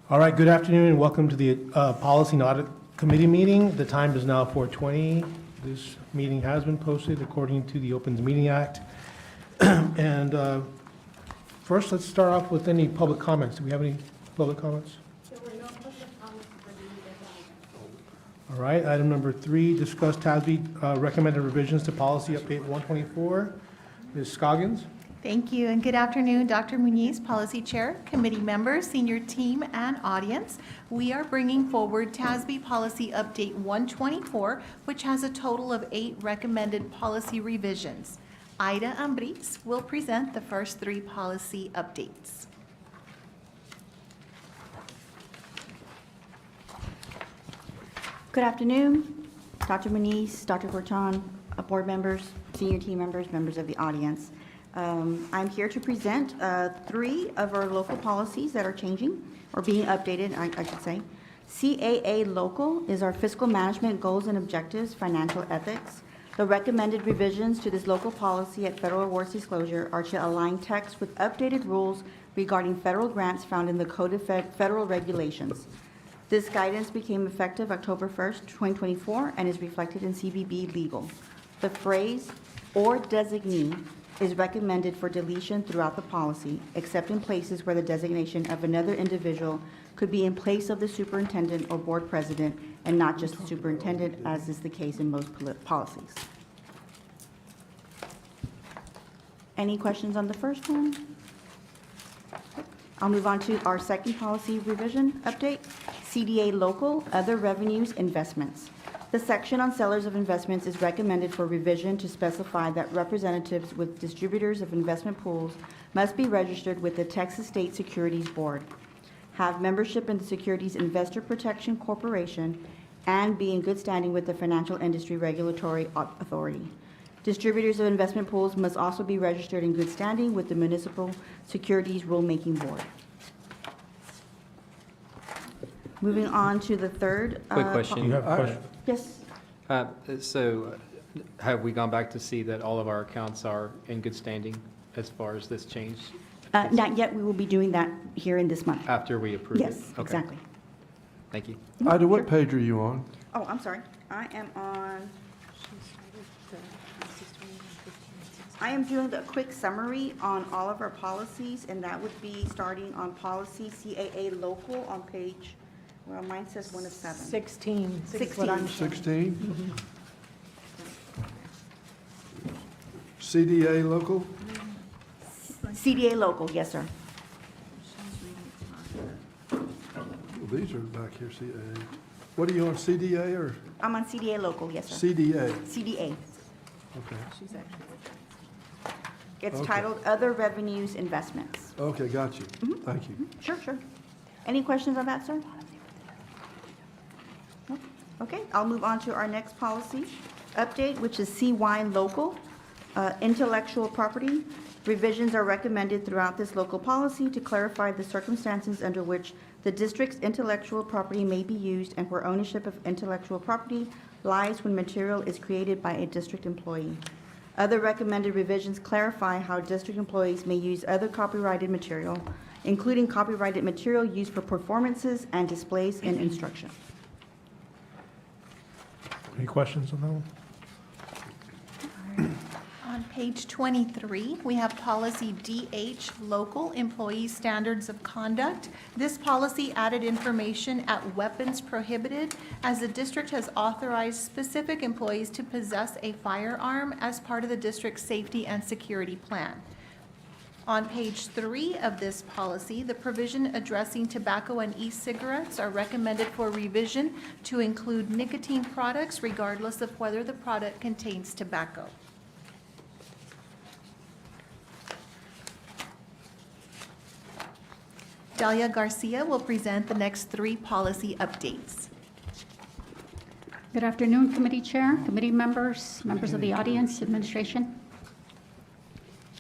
All right, good afternoon and welcome to the Policy and Audit Committee meeting. The time is now 4:20. This meeting has been posted according to the Opens Meeting Act. And first, let's start off with any public comments. Do we have any public comments? There were no public comments for the item. All right, item number 3, discuss TASBY recommended revisions to Policy Update 124. Ms. Scoggins? Thank you, and good afternoon, Dr. Muniz, Policy Chair, committee members, senior team, and audience. We are bringing forward TASBY Policy Update 124, which has a total of 8 recommended policy revisions. Ida Ambriz will present the first 3 policy updates. Good afternoon, Dr. Muniz, Dr. Corton, board members, senior team members, members of the audience. I'm here to present 3 of our local policies that are changing or being updated, I should say. CAA Local is our fiscal management goals and objectives, financial ethics. The recommended revisions to this local policy at federal awards disclosure are to align text with updated rules regarding federal grants found in the Code of Federal Regulations. This guidance became effective October 1st, 2024, and is reflected in CBB Legal. The phrase "or designee" is recommended for deletion throughout the policy, except in places where the designation of another individual could be in place of the superintendent or board president and not just the superintendent, as is the case in most policies. Any questions on the first one? I'll move on to our second policy revision update, CDA Local, Other Revenues, Investments. The section on sellers of investments is recommended for revision to specify that representatives with distributors of investment pools must be registered with the Texas State Securities Board, have membership in the Securities Investor Protection Corporation, and be in good standing with the Financial Industry Regulatory Authority. Distributors of investment pools must also be registered in good standing with the Municipal Securities Rulemaking Board. Moving on to the third. Quick question. You have a question? Yes. So have we gone back to see that all of our accounts are in good standing as far as this change? Not yet. We will be doing that here in this month. After we approve it? Yes, Okay. exactly. Thank you. Ida, what page are you on? Oh, I'm sorry. I am doing a quick summary on all of our policies, and that would be starting on policy CAA Local on page, well, mine says 1 of 7. 16. 16. 16? CDA local? CDA Local, yes, sir. Well, these are back here, CAA. What are you on, CDA or I'm on CDA Local, yes, sir. CDA? CDA. Okay, It's Okay. titled Other Revenues Investments. okay, got you. Thank you. Sure, sure. Any questions on that, sir? No? Okay, I'll move on to our next policy update, which is CY Local, Intellectual Property. Revisions are recommended throughout this local policy to clarify the circumstances under which the district's intellectual property may be used and where ownership of intellectual property lies when material is created by a district employee. Other recommended revisions clarify how district employees may use other copyrighted material, including copyrighted material used for performances and displays in instruction. Any questions on that one? On page 23, we have policy DH, Local Employee Standards of Conduct. This policy added information at weapons prohibited, as the district has authorized specific employees to possess a firearm as part of the district's safety and security plan. On page 3 of this policy, the provision addressing tobacco and e-cigarettes are recommended for revision to include nicotine products regardless of whether the product contains tobacco. Dalia Garcia will present the next 3 policy updates. Good afternoon, committee chair, committee members, members of the audience, administration.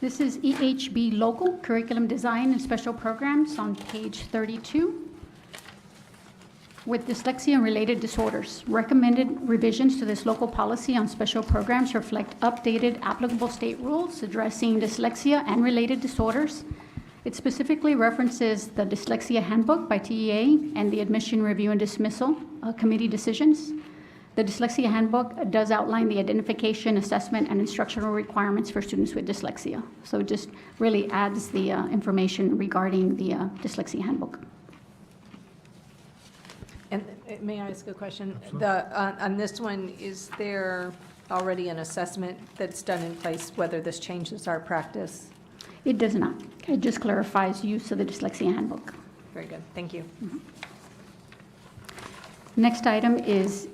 This is EHB Local Curriculum Design and Special Programs on page 32. With dyslexia and related disorders, recommended revisions to this local policy on special programs reflect updated applicable state rules addressing dyslexia and related disorders It specifically references the Dyslexia Handbook by TEA and the Admission Review and Dismissal Committee decisions. The Dyslexia Handbook does outline the identification, assessment, and instructional requirements for students with dyslexia. So it just really adds the information regarding the Dyslexia Handbook. And may I ask a question? On this one, is there already an assessment that's done in place, whether this changes our practice? It does not. It just clarifies use of the Dyslexia Handbook. Very good, thank you. Next item is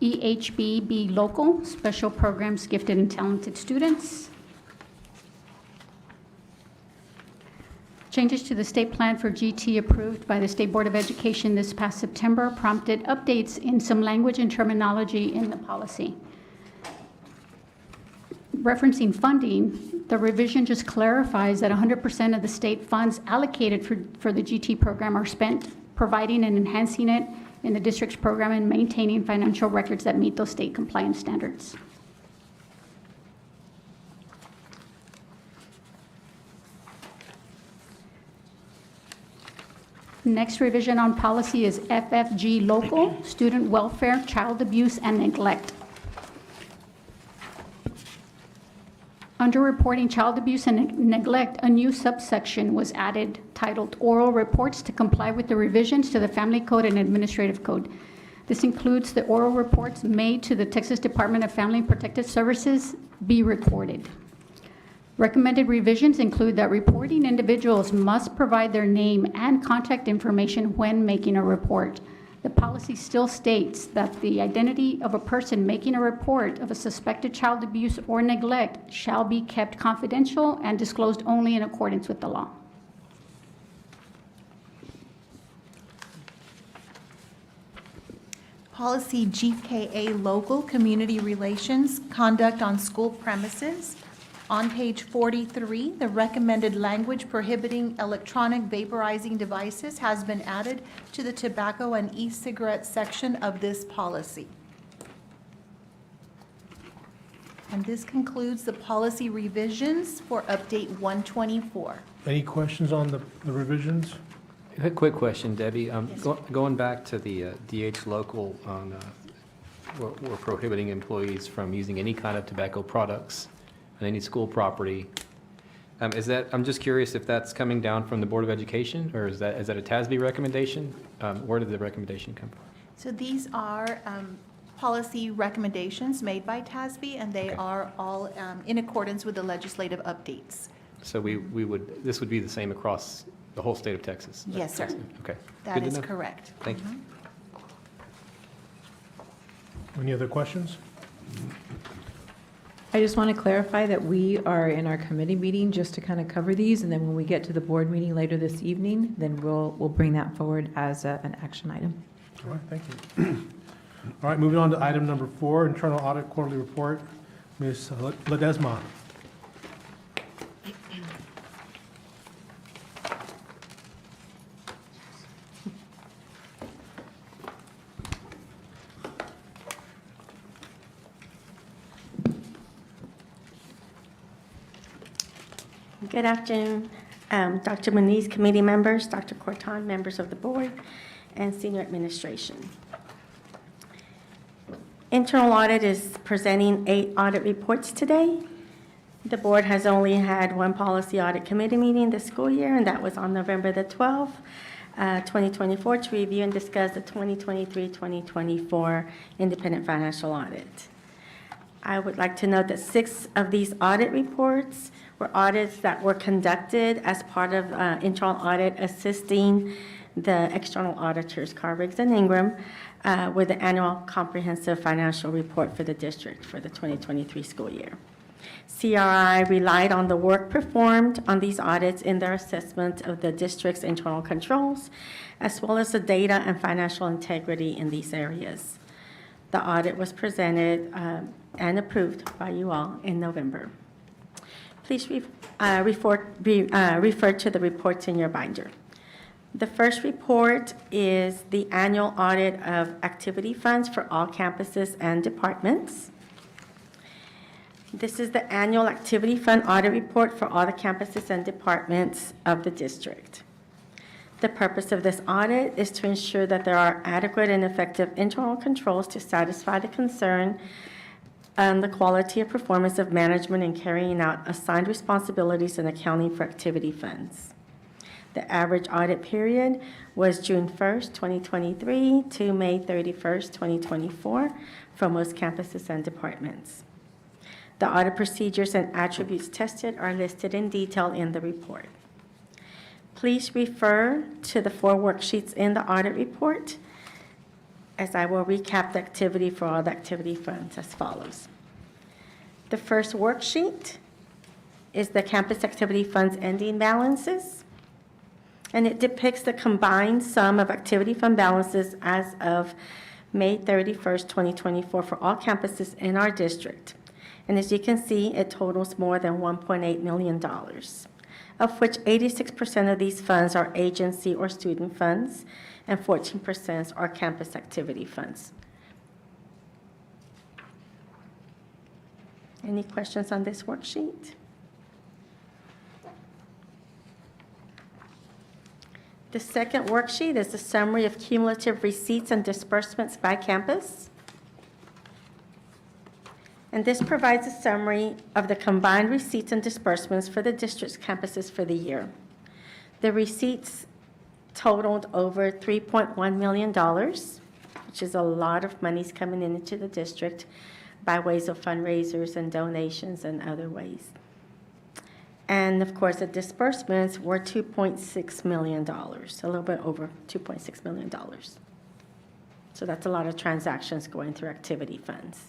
EHBB Local, Special Programs Gifted and Talented Students. Changes to the state plan for GT approved by the State Board of Education this past September prompted updates in some language and terminology in the policy. Referencing funding, the revision just clarifies that 100% of the state funds allocated for the GT program are spent providing and enhancing it in the district's program and maintaining financial records that meet those state compliance standards. Next revision on policy is FFG Local, Student Welfare, Child Abuse, and Neglect. Under reporting child abuse and neglect, a new subsection was added titled Oral Reports to comply with the revisions to the Family Code and Administrative Code. This includes the oral reports made to the Texas Department of Family and Protective Services be recorded. Recommended revisions include that reporting individuals must provide their name and contact information when making a report. The policy still states that the identity of a person making a report of a suspected child abuse or neglect shall be kept confidential and disclosed only in accordance with the law. Policy GKA Local, Community Relations, Conduct on School Premises. On page 43, the recommended language prohibiting electronic vaporizing devices has been added to the tobacco and e-cigarette section of this policy. And this concludes the policy revisions for update 124. Any questions on the revisions? A quick question, Debbie. Going back to the DH local on, we're prohibiting employees from using any kind of tobacco products on any school property. Is that, I'm just curious if that's coming down from the Board of Education, or is that a TASBY recommendation? Where did the recommendation come from? So these are policy recommendations made by TASBY, and they Okay. are all in accordance with the legislative updates. So this would be the same across the whole state of Texas? Yes, sir. Okay. That Good to is know. correct. Thank you. Any other questions? I just want to clarify that we are in our committee meeting just to kind of cover these, and then when we get to the board meeting later this evening, then we'll bring that forward as an action item. All right, thank you. All right, moving on to item number 4, Internal Audit Quarterly Report. Ms. Ledesma. Good afternoon, Dr. Moniz, committee members, Dr. Corton, members of the board, and senior administration. Internal Audit is presenting 8 audit reports today. The board has only had one policy audit committee meeting this school year, and that was on November the 12th, 2024, to review and discuss the 2023-2024 independent financial audit. I would like to note that 6 of these audit reports were audits that were conducted as part of internal audit, assisting the external auditors, Carr-Riggs and Ingram, with the annual comprehensive financial report for the district for the 2023 school year. CRI relied on the work performed on these audits in their assessment of the district's internal controls, as well as the data and financial integrity in these areas. The audit was presented and approved by you all in November. Please refer to the reports in your binder. The first report is the annual audit of activity funds for all campuses and departments. This is the annual activity fund audit report for all the campuses and departments of the district. The purpose of this audit is to ensure that there are adequate and effective internal controls to satisfy the concern and the quality of performance of management in carrying out assigned responsibilities and accounting for activity funds. The average audit period was June 1st, 2023 to May 31st, 2024 for most campuses and departments. The audit procedures and attributes tested are listed in detail in the report. Please refer to the 4 worksheets in the audit report, as I will recap the activity for all the activity funds as follows. The first worksheet is the campus activity funds ending balances, and it depicts the combined sum of activity fund balances as of May 31st, 2024 for all campuses in our district. And as you can see, it totals more than $1.8 million, of which 86% of these funds are agency or student funds, and 14% are campus activity funds. Any questions on this worksheet? The second worksheet is a summary of cumulative receipts and disbursements by campus. And this provides a summary of the combined receipts and disbursements for the district's campuses for the year. The receipts totaled over $3.1 million, which is a lot of monies coming into the district by ways of fundraisers and donations and other ways. And of course, the disbursements were $2.6 million, a little bit over $2.6 million. So that's a lot of transactions going through activity funds.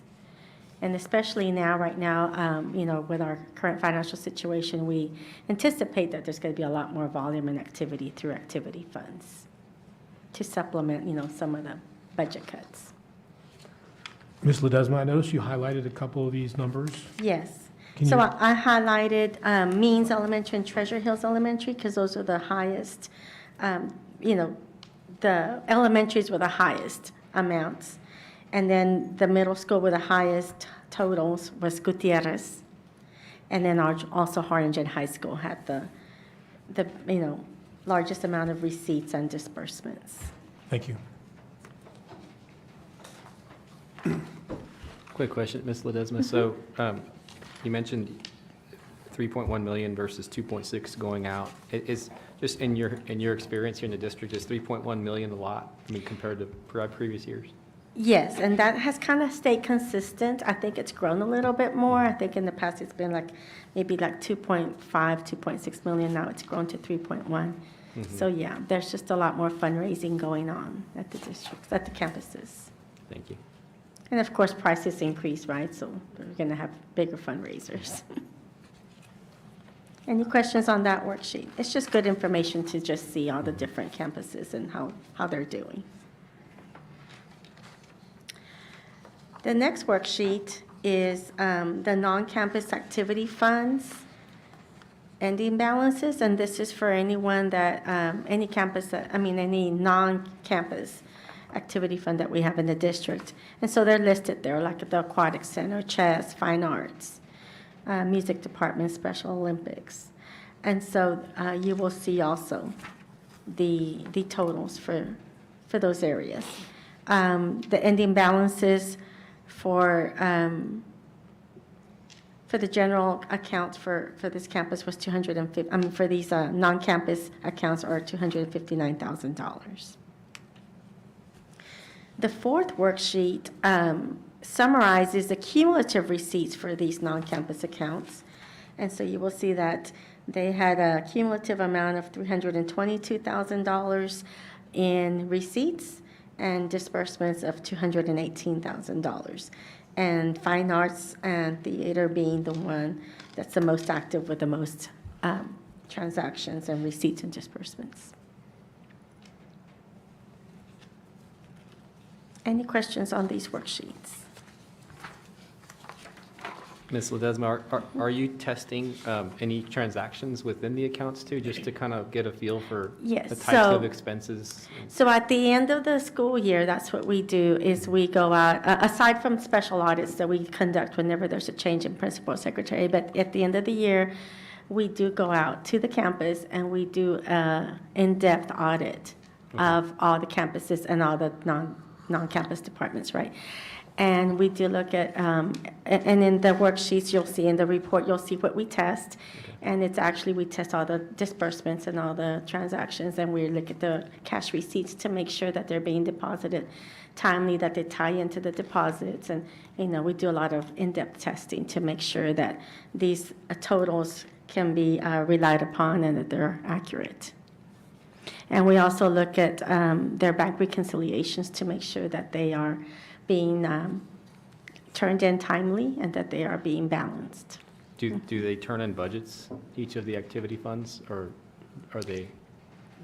And especially now, right now, with our current financial situation, we anticipate that there's going to be a lot more volume and activity through activity funds to supplement, some of the budget cuts. Ms. Ledesma, I noticed you highlighted a couple of these numbers. Yes. Can So you- I highlighted Means Elementary and Treasure Hills Elementary because those are the highest, the elementaries were the highest amounts. And then the middle school with the highest totals was Gutierrez. And then also Harlingen High School had the largest amount of receipts and disbursements. Thank you. Quick question, Ms. Ledesma. So you mentioned 3.1 million versus 2.6 going out. Is just in your experience here in the district, is 3.1 million a lot, compared to previous years? Yes, and that has kind of stayed consistent. I think it's grown a little bit more. I think in the past it's been maybe 2.5, 2.6 million. Now it's grown to 3.1. Mm-hmm. So yeah, there's just a lot more fundraising going on at the districts, at the campuses. Thank you. And of course, prices increase, right? So we're going to have bigger fundraisers. Any questions on that worksheet? It's just good information to just see all the different campuses and how they're doing. The next worksheet is the non-campus activity funds ending balances, and this is for anyone that, any non-campus activity fund that we have in the district. And so they're listed there, like the Aquatic Center, chess, fine arts, music department, Special Olympics. And so you will see also the totals for those areas. The ending balances for the general accounts for this campus was for these non-campus accounts are $259,000. The fourth worksheet summarizes the cumulative receipts for these non-campus accounts. And so you will see that they had a cumulative amount of $322,000 in receipts and disbursements of $218,000. And fine arts and theater being the one that's the most active with the most transactions and receipts and disbursements. Any questions on these worksheets? Ms. Ledesma, are you testing any transactions within the accounts too, just to kind of get a feel for Yes, the types so- of expenses? So at the end of the school year, that's what we do, is we go out, aside from special audits that we conduct whenever there's a change in principal or secretary, but at the end of the year, we do go out to the campus and we do a in-depth audit of all the campuses and all the non-campus departments, right? And we do look at, and in the worksheets, you'll see, in the report, you'll see what we test. And it's actually, we test all the disbursements and all the transactions, and we look at the cash receipts to make sure that they're being deposited timely, that they tie into the deposits. And, we do a lot of in-depth testing to make sure that these totals can be relied upon and that they're accurate. And we also look at their bank reconciliations to make sure that they are being turned in timely and that they are being balanced. Do they turn in budgets, each of the activity funds, or are they,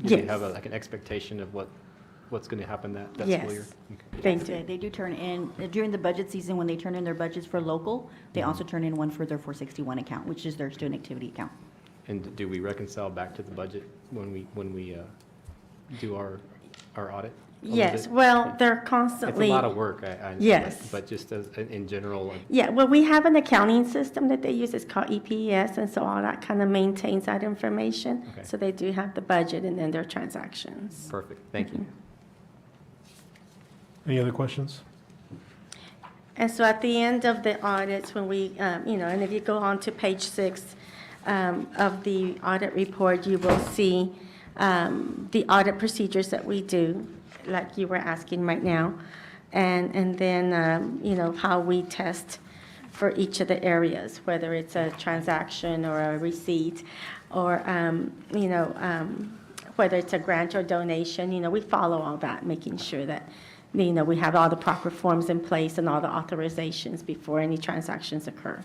do Yes. they have like an expectation of what's going to happen that school Yes. year? Okay. They Yes, do. They do turn in, during the budget season, when they turn in their budgets for local, they also turn in one for their 461 account, which is their student activity account. And do we reconcile back to the budget when we do our audit? Or is Yes, it- well, they're It's constantly. a lot of work, I know, Yes. but just as, in general, like, Yeah, well, we have an accounting system that they use, it's called EPS, and so all that kind of maintains that information. Okay. So they do have the budget and then their transactions. perfect, thank you. Any other questions? And so at the end of the audits, when we, and if you go on to page 6 of the audit report, you will see the audit procedures that we do, like you were asking right now, and then, how we test for each of the areas, whether it's a transaction or a receipt, or, whether it's a grant or donation, we follow all that, making sure that, we have all the proper forms in place and all the authorizations before any transactions occur.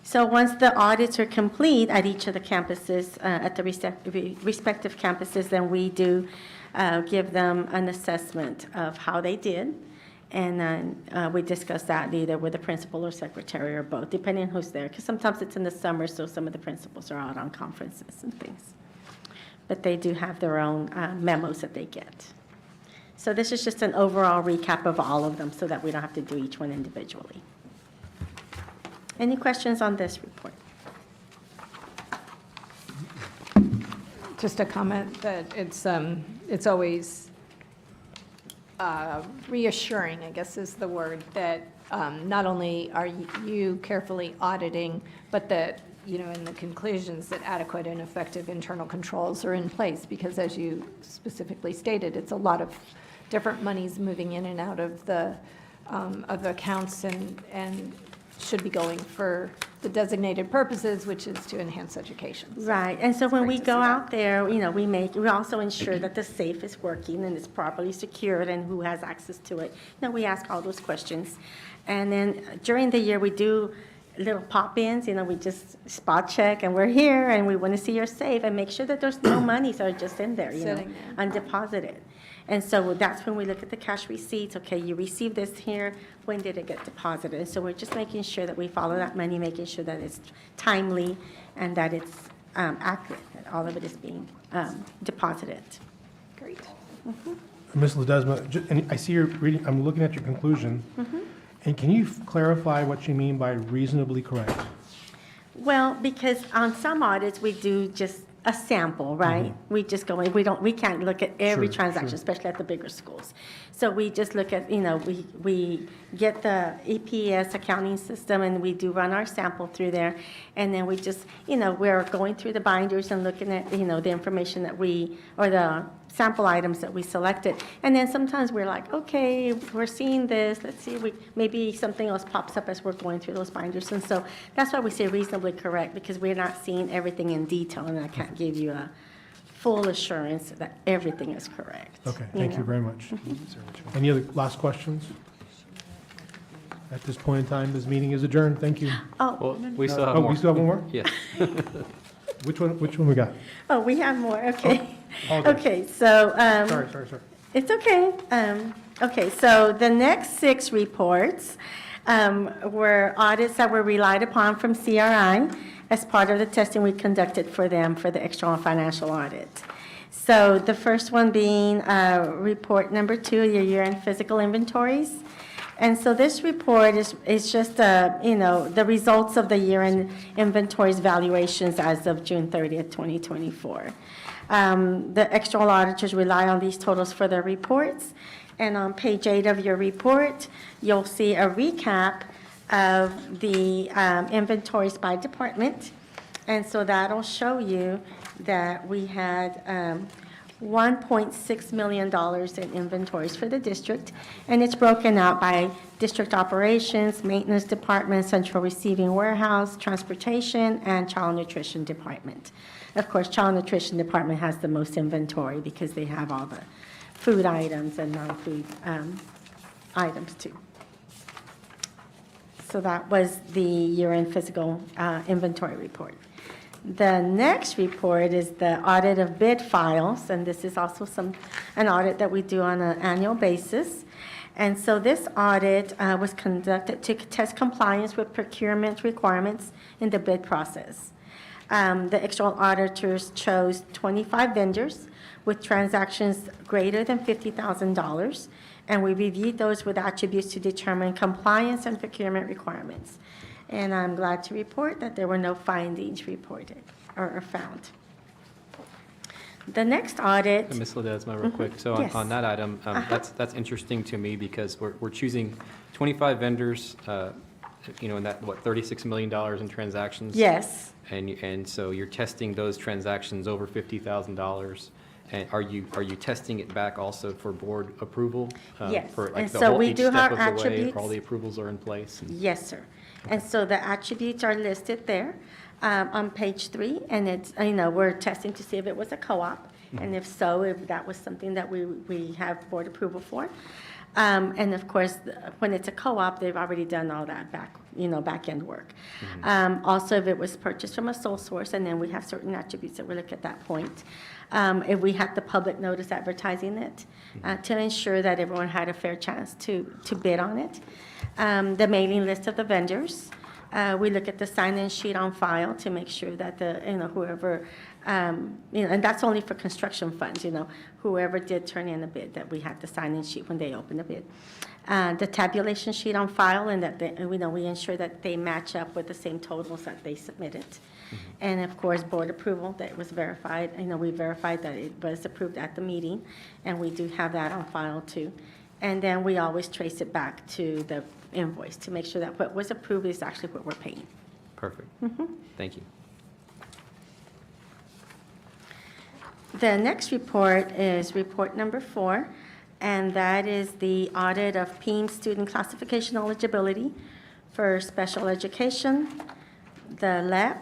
So once the audits are complete at each of the campuses, at the respective campuses, then we do give them an assessment of how they did. And then we discuss that either with the principal or secretary or both, depending on who's there. Because sometimes it's in the summer, so some of the principals are out on conferences and things. But they do have their own memos that they get. So this is just an overall recap of all of them so that we don't have to do each one individually. Any questions on this report? Just a comment that it's always reassuring, I guess is the word, that not only are you carefully auditing, but that, in the conclusions, that adequate and effective internal controls are in place, because as you specifically stated, it's a lot of different monies moving in and out of the accounts and should be going for the designated purposes, which is to enhance education. So Right, and so when great we to go see that. out there, we also ensure that the safe is working and it's properly secured and who has access to it. We ask all those questions. And then during the year, we do little pop-ins, we just spot check and we're here and we want to see your safe and make sure that there's no monies that are just in there, Sitting there. undeposited. And so that's when we look at the cash receipts. Okay, you received this here, when did it get deposited? And so we're just making sure that we follow that money, making sure that it's timely and that it's accurate, that all of it is being deposited. Great. Ms. Ledesma, and I see you're reading, I'm looking at your conclusion. And can you clarify what you mean by reasonably correct? Well, because on some audits, we do just a sample, right? We just go in, we can't look at every Sure, transaction, sure. especially at the bigger schools. So we just look at, we get the EPS accounting system and we do run our sample through there. And then we just, we're going through the binders and looking at, the information that or the sample items that we selected. And then sometimes we're like, okay, we're seeing this, let's see, maybe something else pops up as we're going through those binders. And so that's why we say reasonably correct, because we're not seeing everything in detail, and I can't give you a full assurance that everything is correct. Okay, thank you know. very much. Any other last questions? At this point in time, this meeting is adjourned. Thank you. Well, we still have Oh, more. we still have one more? Yes. Which one we got? Oh, we have more, okay. Apologize. Okay, so, Sorry. it's okay. Okay, so the next 6 reports were audits that were relied upon from CRI as part of the testing we conducted for them for the external financial audit. So the first one being report number 2, your year-end physical inventories. And so this report is just, the results of the year-end inventories valuations as of June 30th, 2024. The external auditors rely on these totals for their reports. And on page 8 of your report, you'll see a recap of the inventories by department. And so that'll show you that we had $1.6 million in inventories for the district, and it's broken out by district operations, maintenance department, central receiving warehouse, transportation, and child nutrition department. Of course, child nutrition department has the most inventory because they have all the food items and non-food items too. So that was the year-end physical inventory report. The next report is the audit of bid files, and this is also an audit that we do on an annual basis. And so this audit was conducted to test compliance with procurement requirements in the bid process. The external auditors chose 25 vendors with transactions greater than $50,000, and we reviewed those with attributes to determine compliance and procurement requirements. And I'm glad to report that there were no findings reported or found. The next audit. Ms. Ledesma, real quick. So Yes. on that item, that's interesting to me because we're choosing 25 vendors, in that, $36 million in transactions? Yes. And so you're testing those transactions over $50,000. And are you testing it back also for board approval? Yes. For And the so whole, we each do step have of the way, attributes. all the approvals are in place? Yes, sir. And so the attributes are listed there on page 3, and it's, we're testing to see if it was a co-op, and if so, if that was something that we have board approval for. And of course, when it's a co-op, they've already done all that back-end work. Also, if it was purchased from a sole source, and then we have certain attributes that we look at that point. If we had the public notice advertising it, to ensure that everyone had a fair chance to bid on it. The mailing list of the vendors. We look at the sign-in sheet on file to make sure that whoever, and that's only for construction funds, whoever did turn in a bid, that we had the sign-in sheet when they open the bid. The tabulation sheet on file, and that we ensure that they match up with the same totals that they submitted. And of course, board approval, that was verified. We verified that it was approved at the meeting, and we do have that on file too. And then we always trace it back to the invoice to make sure that what was approved is actually what we're paying. Perfect. Thank you. The next report is report number 4, and that is the audit of PEAM student classification eligibility for special education, the lab,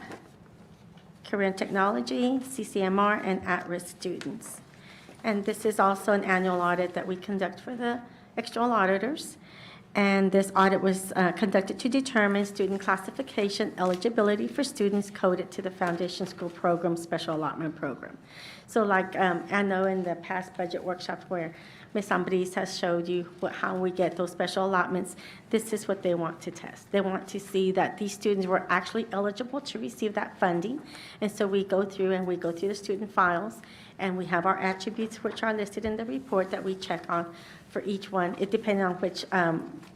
career and technology, CCMR, and at-risk students. And this is also an annual audit that we conduct for the external auditors. And this audit was conducted to determine student classification eligibility for students coded to the Foundation School Program Special Allotment Program. So like I know in the past budget workshops where Ms. Ambriz has showed you how we get those special allotments, this is what they want to test. They want to see that these students were actually eligible to receive that funding. And so we go through the student files, and we have our attributes, which are listed in the report that we check on for each one, it depending on which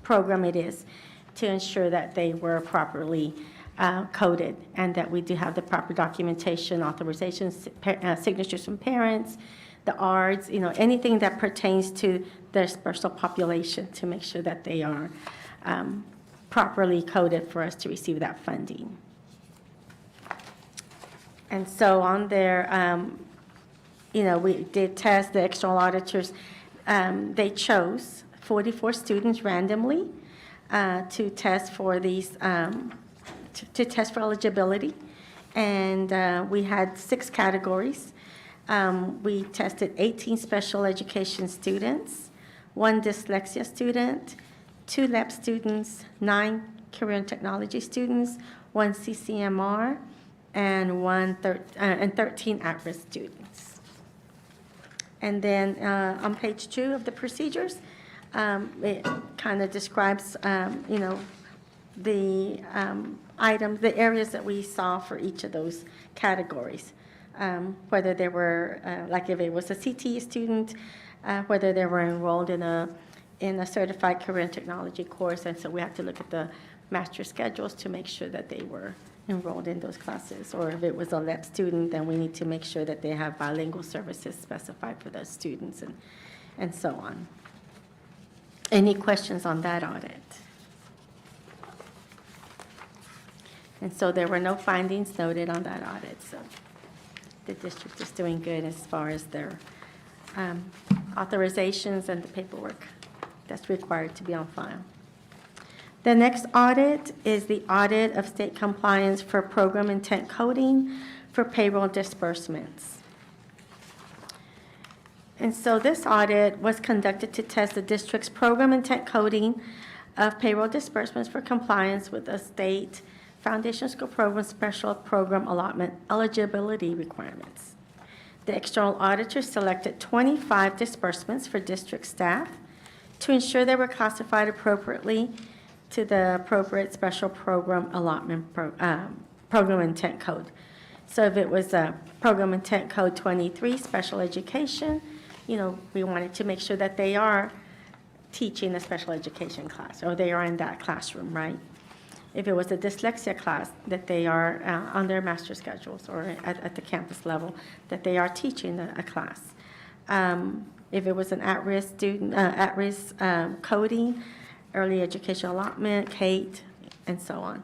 program it is, to ensure that they were properly coded and that we do have the proper documentation, authorizations, signatures from parents, the ARDs, anything that pertains to their special population to make sure that they are properly coded for us to receive that funding. And so on there, we did test the external auditors. They chose 44 students randomly to test for these, to test for eligibility. And we had 6 categories. We tested 18 special education students, 1 dyslexia student, 2 LEP students, 9 career and technology students, 1 CCMR, and 13 at-risk students. And then on page 2 of the procedures, It kind of describes, the items, the areas that we saw for each of those categories. Whether they were, like if it was a CTE student, whether they were enrolled in a certified career and technology course, and so we have to look at the master schedules to make sure that they were enrolled in those classes. Or if it was a LEP student, then we need to make sure that they have bilingual services specified for those students, and so on. Any questions on that audit? And so there were no findings noted on that audit, so the district is doing good as far as their authorizations and the paperwork that's required to be on file. The next audit is the audit of state compliance for program intent coding for payroll disbursements. And so this audit was conducted to test the district's program intent coding of payroll disbursements for compliance with the state Foundation School Program Special Program Allotment eligibility requirements. The external auditor selected 25 disbursements for district staff to ensure they were classified appropriately to the appropriate special program allotment program intent code. So if it was a program intent code 23, special education, we wanted to make sure that they are teaching a special education class, or they are in that classroom, right? If it was a dyslexia class, that they are on their master schedules or at the campus level, that they are teaching a class. If it was an at-risk student, at-risk coding, early education allotment, CATE, and so on.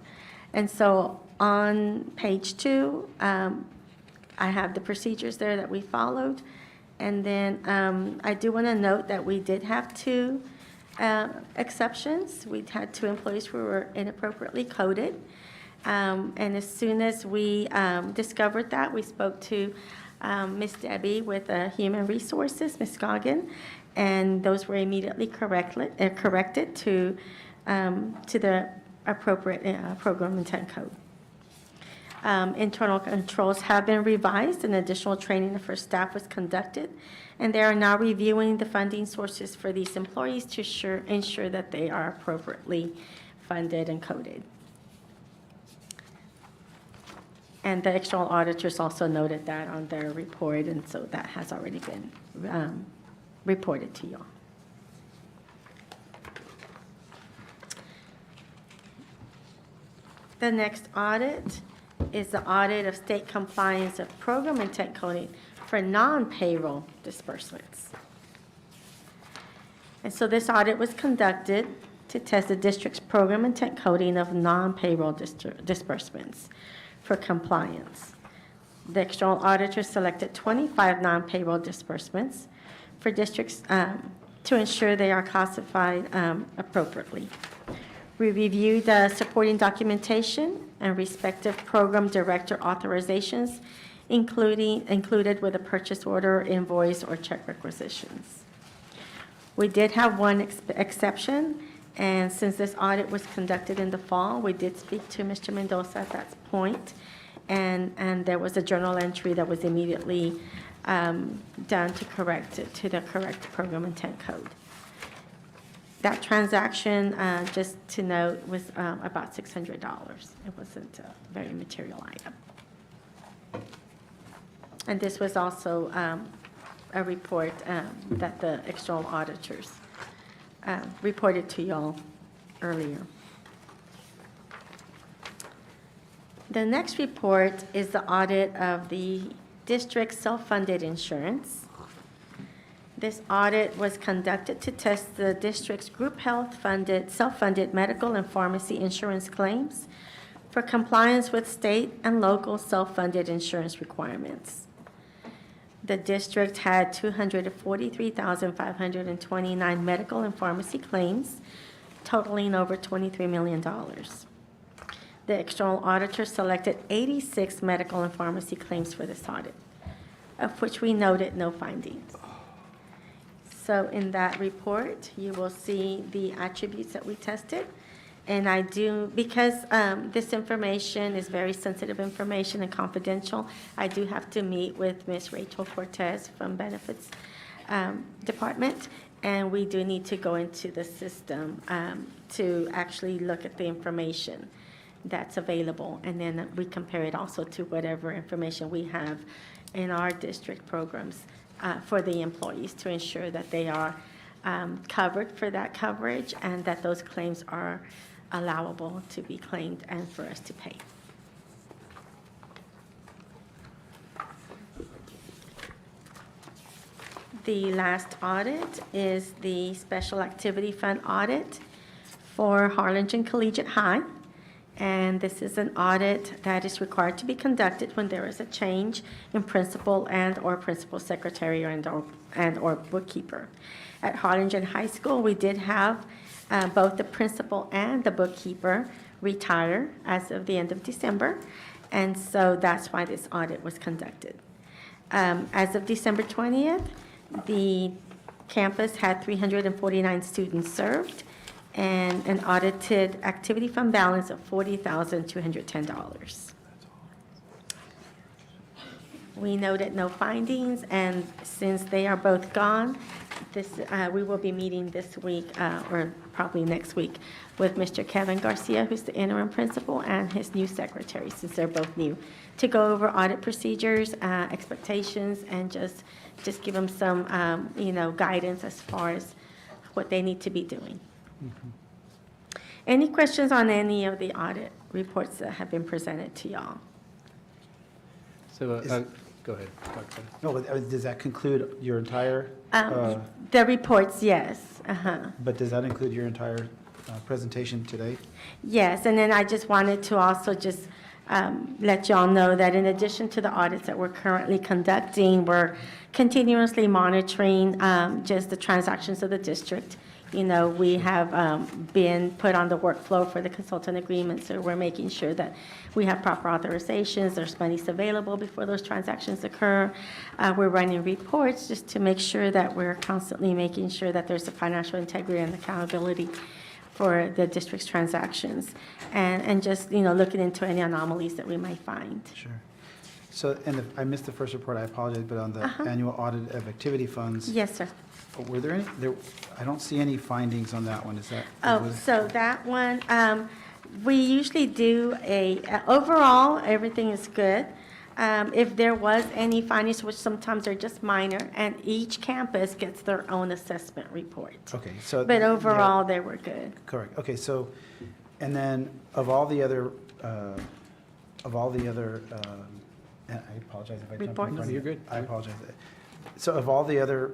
And so on page 2, I have the procedures there that we followed. And then I do want to note that we did have 2 exceptions. We had 2 employees who were inappropriately coded. And as soon as we discovered that, we spoke to Ms. Debbie with Human Resources, Ms. Goggin, and those were immediately corrected to the appropriate program intent code. Internal controls have been revised and additional training for staff was conducted, and they are now reviewing the funding sources for these employees to ensure that they are appropriately funded and coded. And the external auditors also noted that on their report, and so that has already been reported to you all. The next audit is the audit of state compliance of program intent coding for non-payroll disbursements. And so this audit was conducted to test the district's program intent coding of non-payroll disbursements for compliance. The external auditor selected 25 non-payroll disbursements for districts to ensure they are classified appropriately. We reviewed the supporting documentation and respective program director authorizations, included with a purchase order, invoice, or check requisitions. We did have one exception, and since this audit was conducted in the fall, we did speak to Mr. Mendoza at that point, and there was a journal entry that was immediately done to correct it to the correct program intent code. That transaction, just to note, was about $600. It wasn't a very material item. And this was also a report that the external auditors reported to y'all earlier. The next report is the audit of the district's self-funded insurance. This audit was conducted to test the district's group health funded, self-funded medical and pharmacy insurance claims for compliance with state and local self-funded insurance requirements. The district had 243,529 medical and pharmacy claims, totaling over $23 million. The external auditor selected 86 medical and pharmacy claims for this audit, of which we noted no findings. So in that report, you will see the attributes that we tested. And I do, because this information is very sensitive information and confidential, I do have to meet with Ms. Rachel Cortez from Benefits Department and we do need to go into the system to actually look at the information that's available, and then we compare it also to whatever information we have in our district programs for the employees to ensure that they are covered for that coverage and that those claims are allowable to be claimed and for us to pay. The last audit is the Special Activity Fund audit for Harlingen Collegiate High. And this is an audit that is required to be conducted when there is a change in principal and/or principal secretary and/or bookkeeper. At Harlingen High School, we did have both the principal and the bookkeeper retire as of the end of December, and so that's why this audit was conducted. As of December 20th, the campus had 349 students served and an audited activity fund balance of $40,210. We noted no findings, and since they are both gone, we will be meeting this week, or probably next week, with Mr. Kevin Garcia, who's the interim principal, and his new secretary, since they're both new, to go over audit procedures, expectations, and just give them some, guidance as far as what they need to be doing. Any questions on any of the audit reports that have been presented to y'all? So, go ahead, Dr. Fenn. No, but, does that conclude your entire, The reports, yes. but does that include your entire presentation today? Yes, and then I just wanted to also just let y'all know that in addition to the audits that we're currently conducting, we're continuously monitoring just the transactions of the district. We have been put on the workflow for the consultant agreement, so we're making sure that we have proper authorizations, there's monies available before those transactions occur. We're running reports just to make sure that we're constantly making sure that there's a financial integrity and accountability for the district's transactions, and just, looking into any anomalies that we might find. Sure. So, and I missed the first report, I apologize, but on the annual audit of activity funds. Yes, sir. Were there any, I don't see any findings on that one, is that? So that one, we usually do overall, everything is good. If there was any findings, which sometimes are just minor, and each campus gets their own assessment report. Okay, so. But overall, they were good. Correct, okay, so, and then of all the other, and I apologize if I jumped in Reports. front of No, you. you're good. I apologize. So of all the other,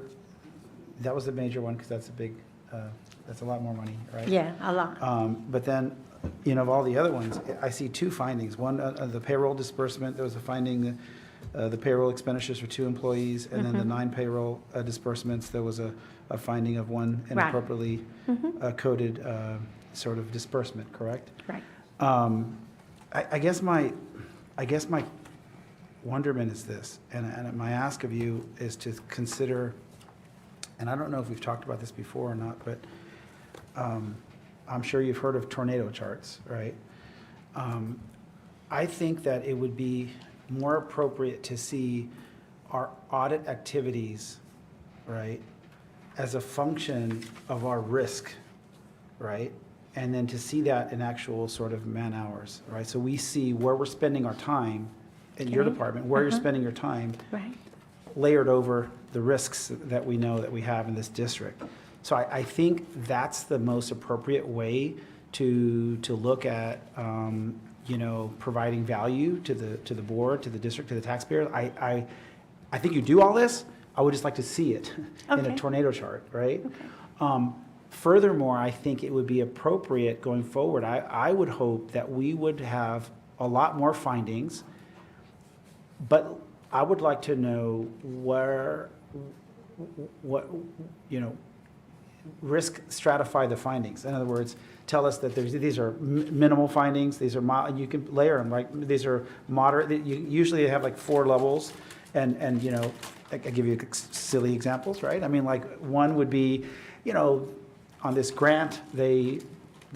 that was the major one, because that's that's a lot more money, right? Yeah, a lot. But then, of all the other ones, I see two findings. One, the payroll disbursement, there was a finding, the payroll expenditures for 2 employees, and then the 9 payroll disbursements, there was a finding of one Right. inappropriately coded sort of disbursement, correct? Right. I guess my wonderment is this, and my ask of you is to consider, and I don't know if we've talked about this before or not, but I'm sure you've heard of tornado charts, right? I think that it would be more appropriate to see our audit activities, right, as a function of our risk, right? And then to see that in actual sort of man hours, right? So we see where we're spending our time in your Okay. department, where you're spending your time, Right. layered over the risks that we know that we have in this district. So I think that's the most appropriate way to look at, providing value to the board, to the district, to the taxpayers. I think you do all this. I would just like to see it in a Okay. tornado chart, right? Furthermore, I think it would be appropriate going forward. I would hope that we would have a lot more findings, but I would like to know risk stratify the findings. In other words, tell us that these are minimal findings, these are mild, and you can layer them, right? These are moderate, you usually have like 4 levels, and I give you silly examples, right? I mean, like, one would be, on this grant, they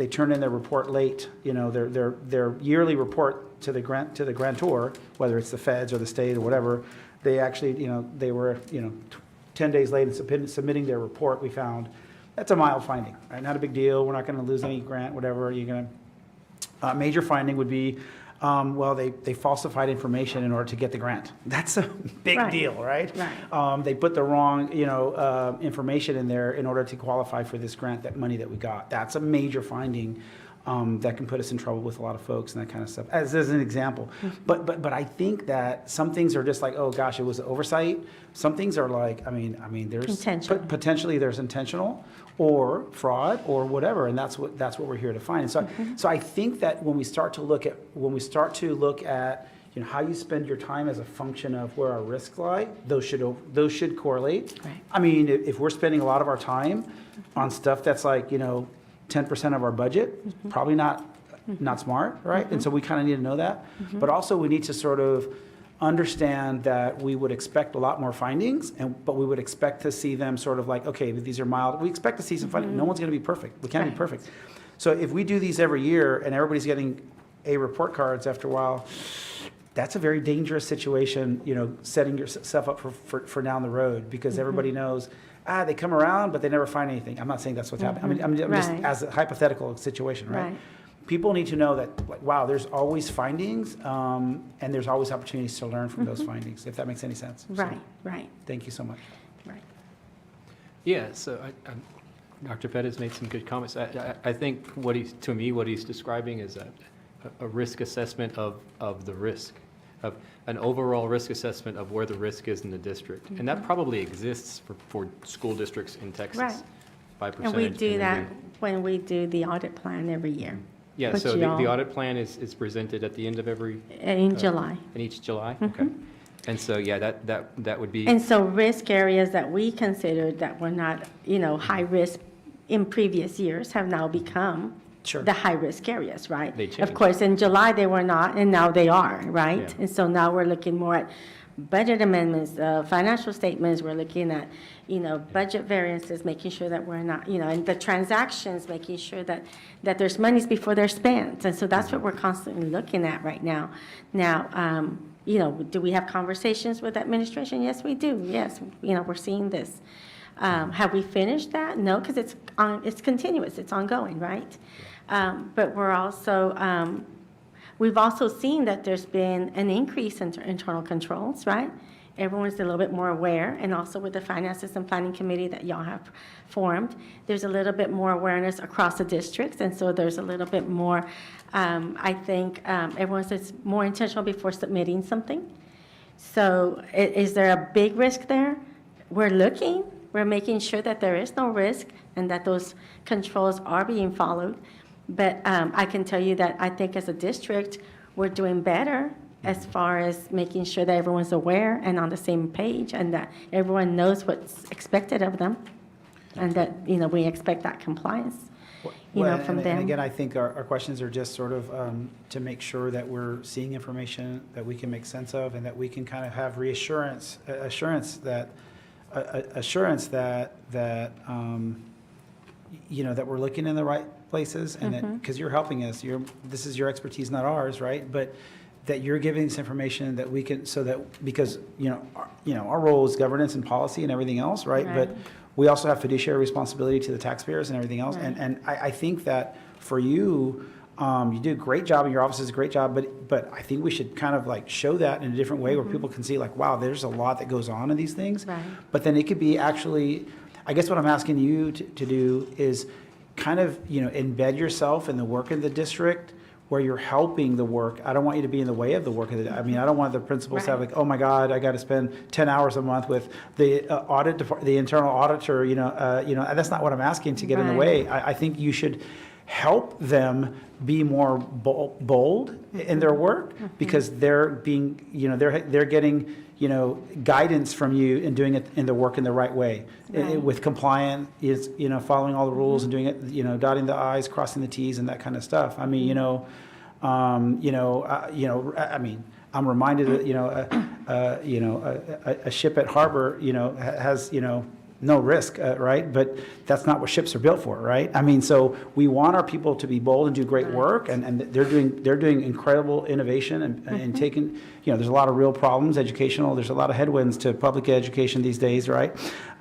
turn in their report late, their yearly report to the grantor, whether it's the feds or the state or whatever, they actually, they were, 10 days late in submitting their report, we found that's a mild finding, right? Not a big deal. We're not going to lose any grant, whatever. You're going to, major finding would be, well, they falsified information in order to get the grant. That's a big Right. deal, right? Right. They put the wrong, information in there in order to qualify for this grant, that money that we got. That's a major finding. That can put us in trouble with a lot of folks and that kind of stuff, as an example. But I think that some things are just like, oh gosh, it was an oversight. Some things are like, I mean, there's Intentional. potentially there's intentional or fraud or whatever, and that's what we're here to find. And so, so I think that when we start to look at how you spend your time as a function of where our risks lie, those should correlate. Right. I mean, if we're spending a lot of our time on stuff that's like 10% of our budget, probably not smart, right? And so we kind of need to know that. But also we need to sort of understand that we would expect a lot more findings, but we would expect to see them sort of like, okay, these are mild. We expect to see some findings. No one's going to be perfect. We can't be perfect. So if we do these every year and everybody's getting A report cards after a while, that's a very dangerous situation, setting yourself up for down the road, because everybody knows, they come around, but they never find anything. I'm not saying that's what's happening. I'm just Right. as a hypothetical situation, right? Right. People need to know that, like, wow, there's always findings, and there's always opportunities to learn from those findings, if that makes any sense. So, Right. thank you so much. Right. Yeah, so Dr. Pettis made some good comments. I think what he's describing is a risk assessment of the risk, of an overall risk assessment of where the risk is in the district. And that probably exists for school districts in Texas. Right. By And percentage. we do and that when we do the audit plan every year. Yeah, Which so the y'all- audit plan is presented at the end of every, In July. in each July? Okay. And so, yeah, that would be. And so risk areas that we considered that were not, high risk in previous years have now become Sure. the high-risk areas, right? They changed. Of course, in July, they were not, and now they are, right? Yeah. And so now we're looking more at budget amendments, financial statements, we're looking at, budget variances, making sure that we're not, and the transactions, making sure that there's monies before they're spent. And so that's what we're constantly looking at right now. Now, do we have conversations with administration? Yes, we do. Yes, we're seeing this. Have we finished that? No, because it's continuous, it's ongoing, right? But we're also, we've also seen that there's been an increase in internal controls, right? Everyone's a little bit more aware, and also with the Finances and Planning Committee that y'all have formed, there's a little bit more awareness across the districts, and so there's a little bit more, I think, everyone's more intentional before submitting something. So is there a big risk there? We're looking, we're making sure that there is no risk and that those controls are being followed. But I can tell you that I think as a district, we're doing better as far as making sure that everyone's aware and on the same page, and that everyone knows what's expected of them, and that, we expect that compliance, from them. And again, I think our questions are just sort of to make sure that we're seeing information that we can make sense of, and that we can kind of have assurance that that we're looking in the right places, and that, because you're helping us, this is your expertise, not ours, right? But that you're giving us information that we can, so that, because, our role is governance and policy and everything else, right? Right. But we also have fiduciary responsibility to the taxpayers and everything else. Right. And I think that for you, you do a great job, and your office does a great job, but I think we should kind of like show that in a different way, where people can see like, wow, there's a lot that goes on in these things. Right. But then it could be actually, I guess what I'm asking you to do is kind of, embed yourself in the work of the district where you're helping the work. I don't want you to be in the way of the work. I don't want the principals to have like, oh my God, I got to spend 10 hours a month with the the internal auditor, that's not what I'm asking to get in the way. I think you should help them be more bold in their work, because they're being, they're getting, guidance from you in doing it in the work in the right way. Right. With compliant is, following all the rules and doing it, dotting the i's, crossing the t's, and that kind of stuff. I mean, I'm reminded that, a ship at harbor, has, no risk, right? But that's not what ships are built for, right? I mean, so we want our people to be bold and do great work, and they're doing incredible innovation and taking, there's a lot of real problems, educational, there's a lot of headwinds to public education these days, right?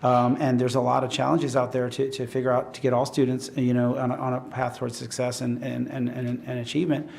And there's a lot of challenges out there to figure out, to get all students, on a path towards success and achievement.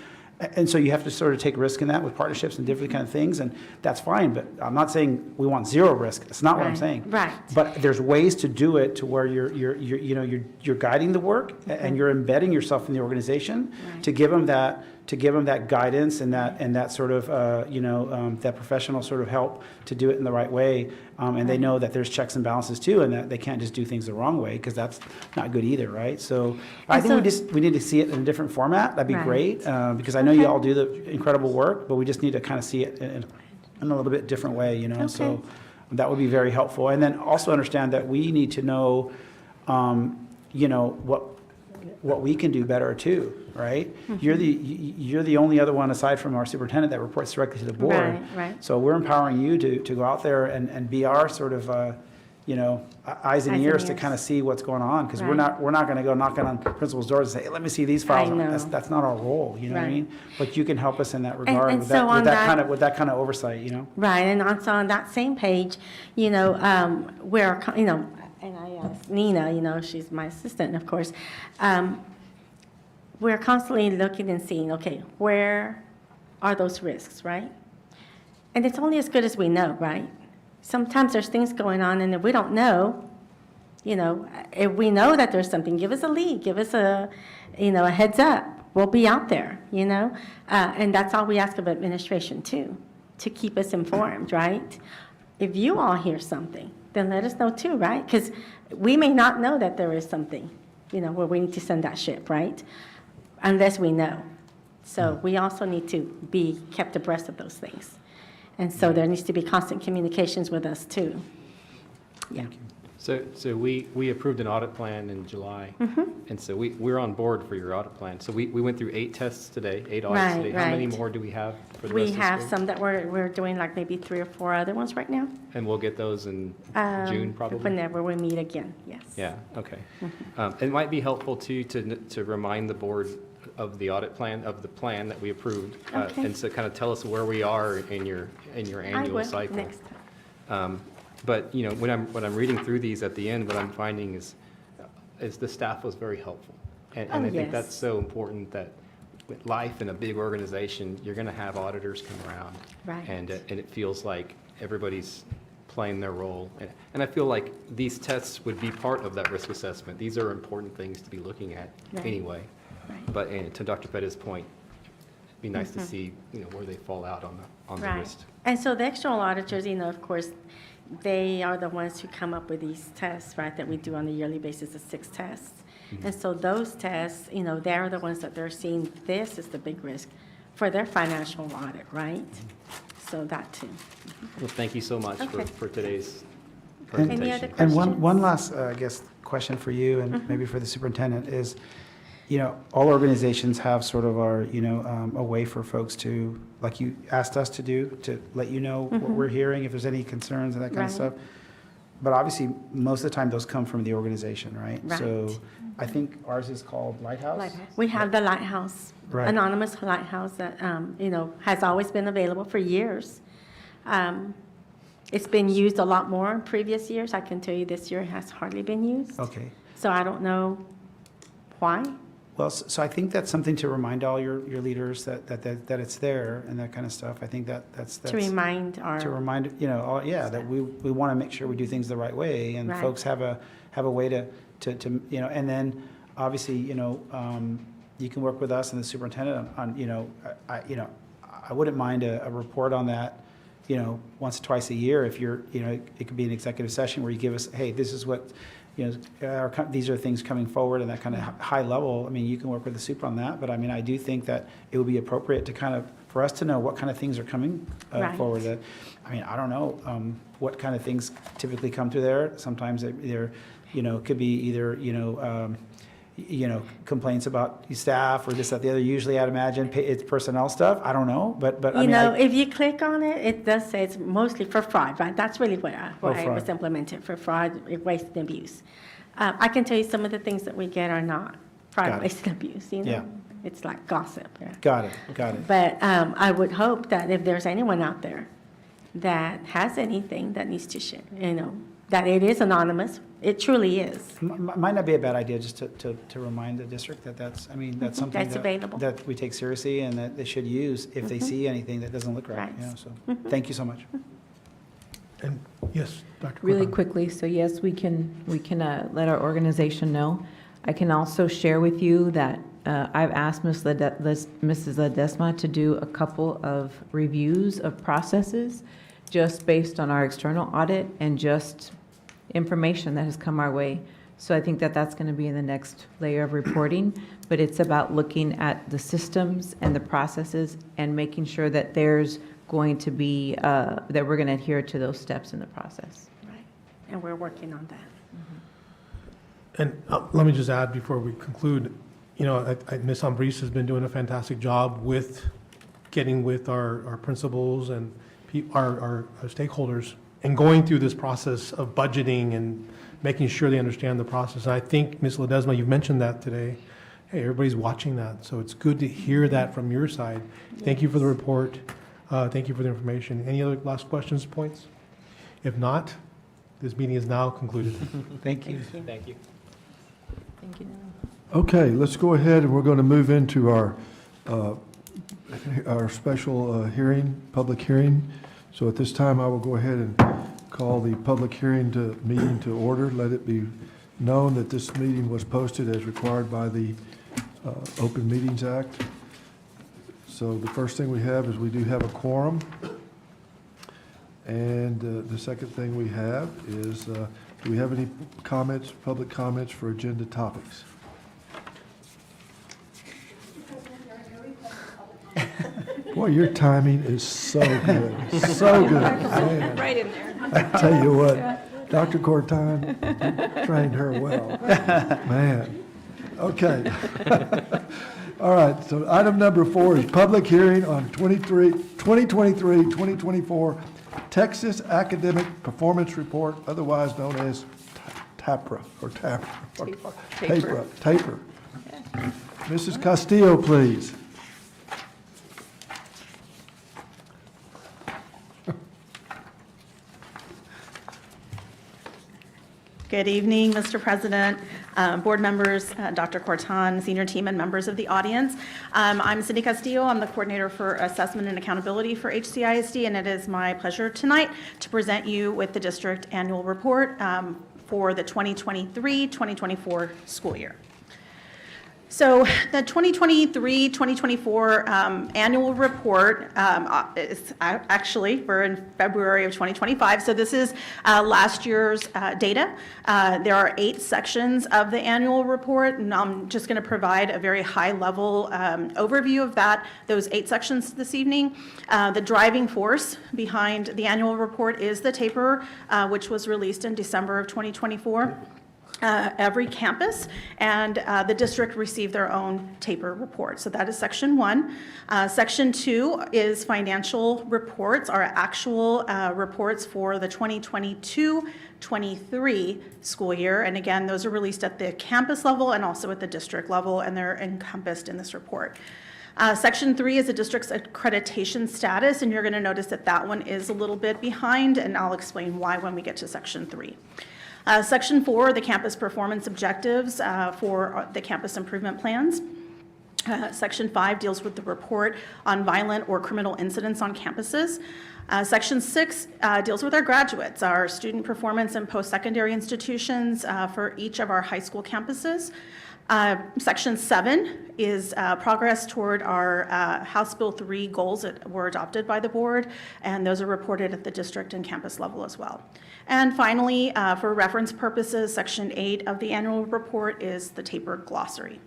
And so you have to sort of take risk in that with partnerships and different kind of things, and that's fine, but I'm not saying we want zero risk. That's not what I'm saying. Right. But there's ways to do it to where you're guiding the work and you're embedding yourself in the organization to give them that guidance and that sort of that professional sort of help to do it in the right way, and they know that there's checks and balances too, and that they can't just do things the wrong way, because that's not good either, right? So I think we need to see it in a different format. That'd be great, because I know you all do the incredible work, but we just need to kind of see it in a little bit different way, so that would be very helpful. And then also understand that we need to know what we can do better too, right? You're the only other one aside from our superintendent that reports directly to the board. Right. So we're empowering you to go out there and be our sort of eyes and ears to kind of see what's going on, because we're not going to go knocking on principals' doors and say, hey, let me see these files. I know. That's not our role, you know what I mean? But you can help us in that regard and with so on that kind of oversight, Right, and also on that same page, where, and I asked Nina, she's my assistant, of course, we're constantly looking and seeing, okay, where are those risks, right? And it's only as good as we know, right? Sometimes there's things going on, and if we don't know, if we know that there's something, give us a lead, give us a heads up. We'll be out there, and that's all we ask of administration too, to keep us informed, right? If you all hear something, then let us know too, right? Because we may not know that there is something, where we need to send that ship, right? Unless we know. So we also need to be kept abreast of those things. And so there needs to be constant communications with us too. Yeah. So we approved an audit plan in July, and so we're on board for your audit plan. So we went through 8 tests today, 8 audits today. How many more do we have for the rest We of the have school? some that we're doing, like maybe 3 or 4 other ones right now. And we'll get those in June, probably? Whenever we meet again, yes. Yeah, okay. It might be helpful too to remind the board of the audit plan, of the plan that we approved, Okay. and so kind of tell us where we are in your annual cycle. Next time. But, when I'm reading through these at the end, what I'm finding is the staff was very helpful. And I think yes. that's so important, that with life in a big organization, you're going to have auditors come around. Right. And it feels like everybody's playing their role. And I feel like these tests would be part of that risk assessment. These are important things to be looking at anyway. Right. But to Dr. Pettis' point, it'd be nice to see, where they fall out on the Right. list. And so the external auditors, of course, they are the ones who come up with these tests, right, that we do on a yearly basis, of 6 tests. And so those tests, they're the ones that they're seeing this is the big risk for their financial audit, right? So that too. Well, thank you so much Okay. for today's And- presentation. Any other And one questions? last, I guess, question for you and maybe for the superintendent is, all organizations have sort of our, a way for folks to, like you asked us to do, to let you know what we're hearing, if there's any concerns and that kind of Right. stuff. But obviously, most of the time, those come from the organization, right? So Right. I think ours is called Lighthouse. We have the Lighthouse, Right. anonymous Lighthouse that, has always been available for years. It's been used a lot more in previous years. I can tell you this year it has hardly been used. Okay. So I don't know why. Well, so I think that's something to remind all your leaders that it's there and that kind of stuff. I think that's. To remind our. To remind, that we want to make sure we do things the right way, and Right. folks have a way to, and then, obviously, you can work with us and the superintendent on, I wouldn't mind a report on that, once or twice a year, if you're, it could be an executive session where you give us, hey, this is what, these are things coming forward, and that kind of high level. I mean, you can work with the super on that, but I mean, I do think that it would be appropriate to kind of, for us to know what kind of things are coming Right. forward. That, I mean, I don't know what kind of things typically come through there. Sometimes they're, it could be either, complaints about staff or this, that, the other. Usually I'd imagine it's personnel stuff. I don't know, but I You mean, know, if you click on it, it does say it's mostly for fraud, right? That's really why it fraud. was implemented, for fraud, waste, and abuse. I can tell you some of the things that we get are not Got fraud, it. waste, and abuse, you know? Yeah. It's like gossip. Yeah. got it. But I would hope that if there's anyone out there that has anything that needs to share, that it is anonymous. It truly is. Might not be a bad idea just to remind the district that that's something That's that, available. that we take seriously and that they should use if they see anything that doesn't look right. Right. So thank you so much. And yes, Dr. Really Corcoran. quickly, so yes, we can let our organization know. I can also share with you that I've asked Mrs. Ledesma to do a couple of reviews of processes just based on our external audit and just information that has come our way. So I think that that's going to be in the next layer of reporting, but it's about looking at the systems and the processes and making sure that there's going to be, that we're going to adhere to those steps in the process. Right. And we're working on that. And let me just add before we conclude, Ms. Ambriz has been doing a fantastic job with getting with our principals and our stakeholders and going through this process of budgeting and making sure they understand the process. And I think, Ms. Ledesma, you've mentioned that today. Hey, everybody's watching that, so it's good to hear that from your side. Thank you for the report. Thank you for the information. Any other last questions, points? If not, this meeting is now concluded. Thank you. Thank you. Thank you. Okay, let's go ahead and we're going to move into our special public hearing. So at this time, I will go ahead and call the public meeting to order. Let it be known that this meeting was posted as required by the Open Meetings Act. So the first thing we have is we do have a quorum. And the second thing we have is, do we have any comments, public comments for agenda topics? Boy, your timing is so good, so good. Man, Right in there. I tell you what, Dr. Corton, you trained her well. Man, okay. All right, so item number 4 is public hearing on 2023-2024 Texas Academic Performance Report, otherwise known as TAPR, or TAPR. TAPR. Mrs. Castillo, please. Good evening, Mr. President, board members, Dr. Corton, senior team, and members of the audience. I'm Cindy Castillo. I'm the coordinator for assessment and accountability for HCISD, and it is my pleasure tonight to present you with the district annual report for the 2023-2024 school year. So the 2023-2024 annual report is actually, we're in February of 2025, so this is last year's data. There are 8 sections of the annual report, and I'm just going to provide a very high-level overview of those 8 sections this evening. The driving force behind the annual report is the TAPR, which was released in December of 2024. Every campus and the district received their own TAPR report. So that is section 1. Section 2 is financial reports, our actual reports for the 2022-23 school year. And again, those are released at the campus level and also at the district level, and they're encompassed in this report. Section 3 is the district's accreditation status, and you're going to notice that that one is a little bit behind, and I'll explain why when we get to section 3. Section 4, the campus performance objectives for the campus improvement plans. Section 5 deals with the report on violent or criminal incidents on campuses. Section 6 deals with our graduates, our student performance in post-secondary institutions for each of our high school campuses. Section 7 is progress toward our House Bill 3 goals that were adopted by the board, and those are reported at the district and campus level as well. And finally, for reference purposes, Section 8 of the annual report is the TAPR glossary.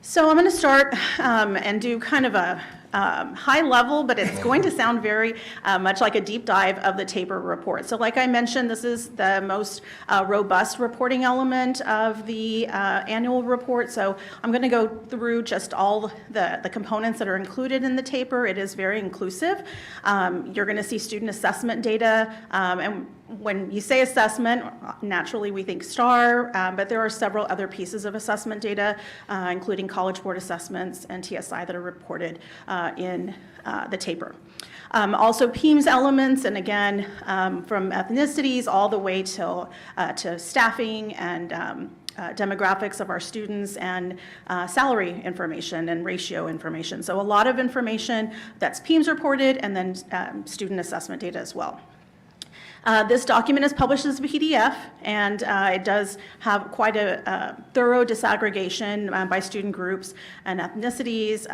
So I'm going to start and do kind of a high level, but it's going to sound very much like a deep dive of the TAPR report. So like I mentioned, this is the most robust reporting element of the annual report. So I'm going to go through just all the components that are included in the TAPR. It is very inclusive. You're going to see student assessment data, and when you say assessment, naturally we think STAR, but there are several other pieces of assessment data, including College Board assessments and TSI that are reported in the TAPR. Also PEMS elements, and again, from ethnicities all the way to staffing and demographics of our students and salary information and ratio information. So a lot of information that's PEMS reported, and then student assessment data as well. This document is published as a PDF, and it does have quite a thorough disaggregation by student groups and ethnicities,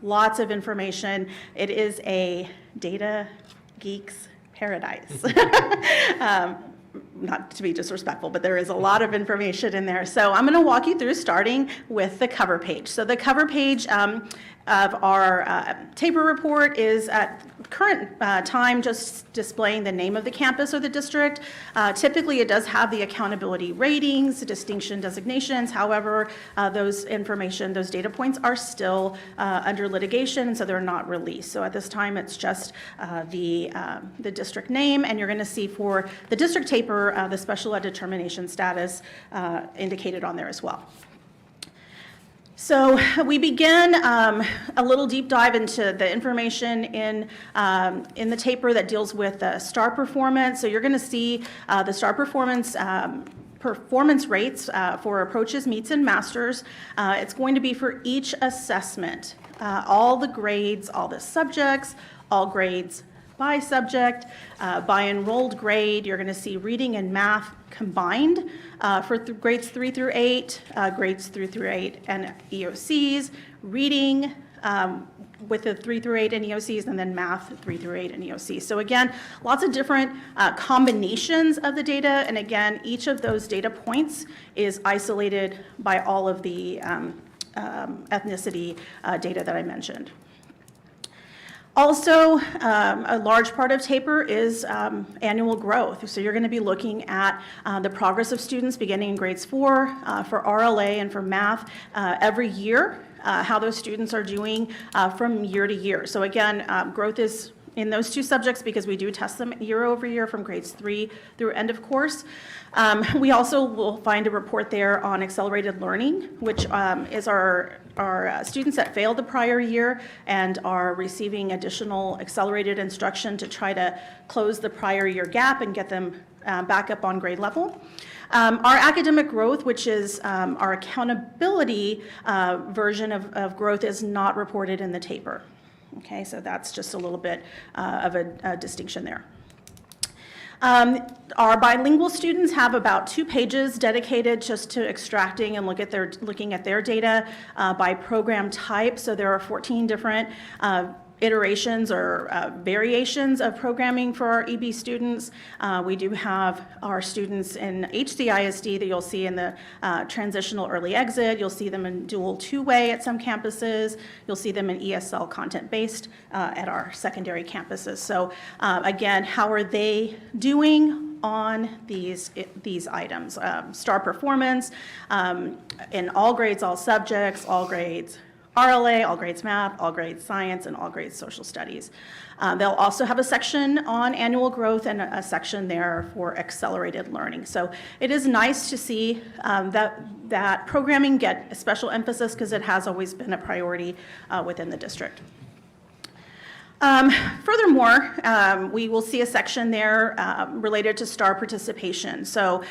lots of information. It is a data geek's paradise. Not to be disrespectful, but there is a lot of information in there. So I'm going to walk you through starting with the cover page. So the cover page of our TAPR report is at current time just displaying the name of the campus or the district. Typically, it does have the accountability ratings, distinction designations. However, those data points are still under litigation, so they're not released. So at this time, it's just the district name, and you're going to see for the district TAPR, the special ed determination status indicated on there as well. So we begin a little deep dive into the information in the TAPR that deals with STAR performance. So you're going to see the STAR performance rates for approaches, meets, and masters. It's going to be for each assessment, all the grades, all the subjects, all grades by subject, by enrolled grade. You're going to see reading and math combined for grades 3 through 8, grades 3 through 8 and EOCs, reading with the 3 through 8 and EOCs, and then math 3 through 8 and EOCs. So again, lots of different combinations of the data, and again, each of those data points is isolated by all of the ethnicity data that I mentioned. Also, a large part of TAPR is annual growth. So you're going to be looking at the progress of students beginning in grades 4 for RLA and for math every year, how those students are doing from year to year. So again, growth is in those two subjects because we do test them year over year from grades 3 through end of course. We also will find a report there on accelerated learning, which is our students that failed the prior year and are receiving additional accelerated instruction to try to close the prior year gap and get them back up on grade level. Our academic growth, which is our accountability version of growth, is not reported in the TAPR. Okay, so that's just a little bit of a distinction there. Our bilingual students have about 2 pages dedicated just to extracting and looking at their data by program type. So there are 14 different iterations or variations of programming for our EB students. We do have our students in HCISD that you'll see in the transitional early exit. You'll see them in dual 2-way at some campuses. You'll see them in ESL content-based at our secondary campuses. So again, how are they doing on these items? STAR performance in all grades, all subjects, all grades RLA, all grades math, all grades science, and all grades social studies. They'll also have a section on annual growth and a section there for accelerated learning. So it is nice to see that programming get a special emphasis because it has always been a priority within the district. Furthermore, we will see a section there related to STAR participation. So